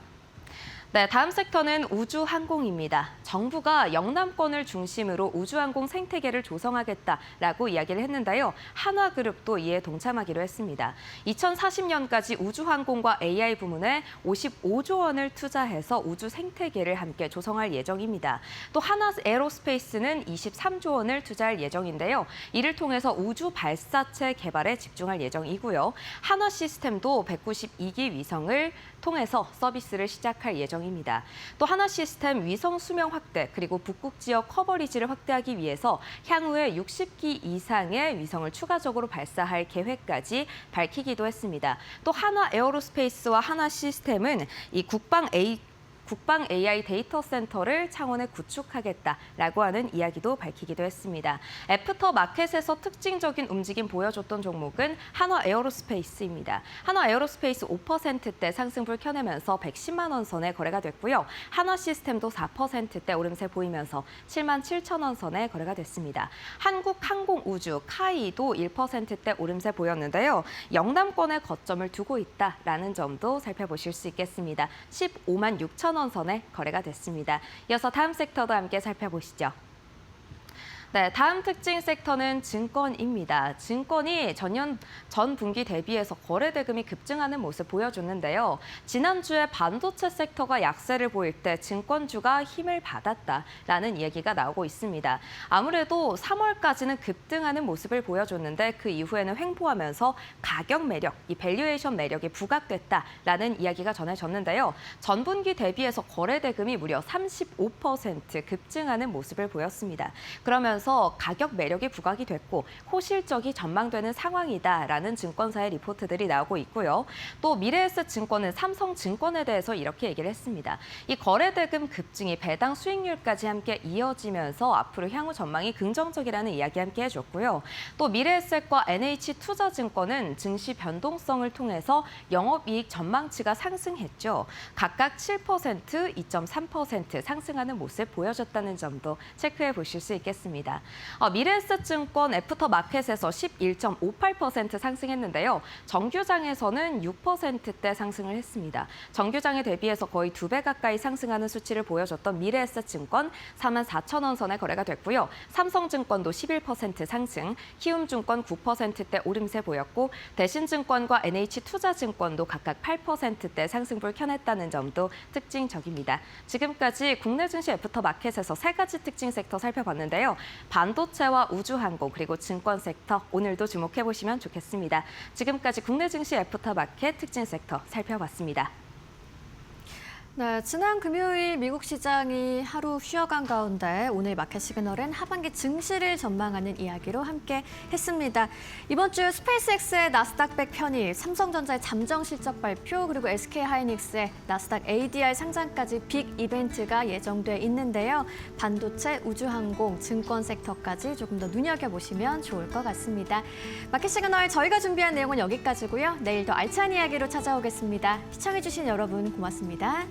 네, 다음 섹터는 우주항공입니다. 정부가 영남권을 중심으로 우주항공 생태계를 조성하겠다라고 이야기를 했는데요. 한화그룹도 이에 동참하기로 했습니다. 2040년까지 우주항공과 AI 부문에 55조 원을 투자해서 우주 생태계를 함께 조성할 예정입니다. 또 하나에어로스페이스는 23조 원을 투자할 예정인데요. 이를 통해서 우주 발사체 개발에 집중할 예정이고요. 한화시스템도 192기 위성을 통해서 서비스를 시작할 예정입니다. 또 하나시스템 위성 수명 확대 그리고 북극 지역 커버리지를 확대하기 위해서 향후에 60기 이상의 위성을 추가적으로 발사할 계획까지 밝히기도 했습니다. 또 하나에어로스페이스와 하나시스템은 이 국방 AI 데이터 센터를 창원에 구축하겠다라고 하는 이야기도 밝히기도 했습니다. 애프터마켓에서 특징적인 움직임 보여줬던 종목은 한화에어로스페이스입니다. 한화에어로스페이스 5%대 상승불 켜내면서 110만 원 선에 거래가 됐고요. 한화시스템도 4%대 오름세 보이면서 7만 7천 원 선에 거래가 됐습니다. 한국항공우주 카이도 1%대 오름세 보였는데요. 영남권에 거점을 두고 있다라는 점도 살펴보실 수 있겠습니다. 15만 6천 원 선에 거래가 됐습니다. 이어서 다음 섹터도 함께 살펴보시죠. 네, 다음 특징 섹터는 증권입니다. 증권이 전 분기 대비해서 거래 대금이 급증하는 모습 보여줬는데요. 지난주에 반도체 섹터가 약세를 보일 때 증권주가 힘을 받았다라는 얘기가 나오고 있습니다. 아무래도 3월까지는 급등하는 모습을 보여줬는데 그 이후에는 횡보하면서 가격 매력, 이 밸류에이션 매력이 부각됐다라는 이야기가 전해졌는데요. 전 분기 대비해서 거래 대금이 무려 35% 급증하는 모습을 보였습니다. 그러면서 따라서 가격 매력이 부각이 됐고 호실적이 전망되는 상황이다라는 증권사의 리포트들이 나오고 있고요. 또 미래에셋증권은 삼성증권에 대해서 이렇게 얘기를 했습니다. 이 거래대금 급증이 배당 수익률까지 함께 이어지면서 앞으로 향후 전망이 긍정적이라는 이야기 함께 해줬고요. 또 미래에셋과 NH투자증권은 증시 변동성을 통해서 영업이익 전망치가 상승했죠. 각각 7%, 2.3% 상승하는 모습 보여줬다는 점도 체크해 보실 수 있겠습니다. 미래에셋증권 애프터마켓에서 11.58% 상승했는데요. 정규장에서는 6%대 상승을 했습니다. 정규장에 대비해서 거의 2배 가까이 상승하는 수치를 보여줬던 미래에셋증권 44,000원 선에 거래가 됐고요. 삼성증권도 11% 상승, 키움증권 9%대 오름세 보였고 대신증권과 NH투자증권도 각각 8%대 상승불 켜냈다는 점도 특징적입니다. 지금까지 국내 증시 애프터마켓에서 3가지 특징 섹터 살펴봤는데요. 반도체와 우주항공 그리고 증권 섹터 오늘도 주목해 보시면 좋겠습니다. 지금까지 국내 증시 애프터마켓 특징 섹터 살펴봤습니다. 네, 지난 금요일 미국 시장이 하루 쉬어간 가운데 오늘 마켓 시그널은 하반기 증시를 전망하는 이야기로 함께 했습니다. 이번 주 스페이스X의 나스닥 100 편입, 삼성전자의 잠정 실적 발표, 그리고 SK하이닉스의 나스닥 ADR 상장까지 빅 이벤트가 예정돼 있는데요. 반도체, 우주항공, 증권 섹터까지 조금 더 눈여겨보시면 좋을 것 같습니다. 마켓 시그널 저희가 준비한 내용은 여기까지고요. 내일 더 알찬 이야기로 찾아오겠습니다. 시청해주신 여러분 고맙습니다.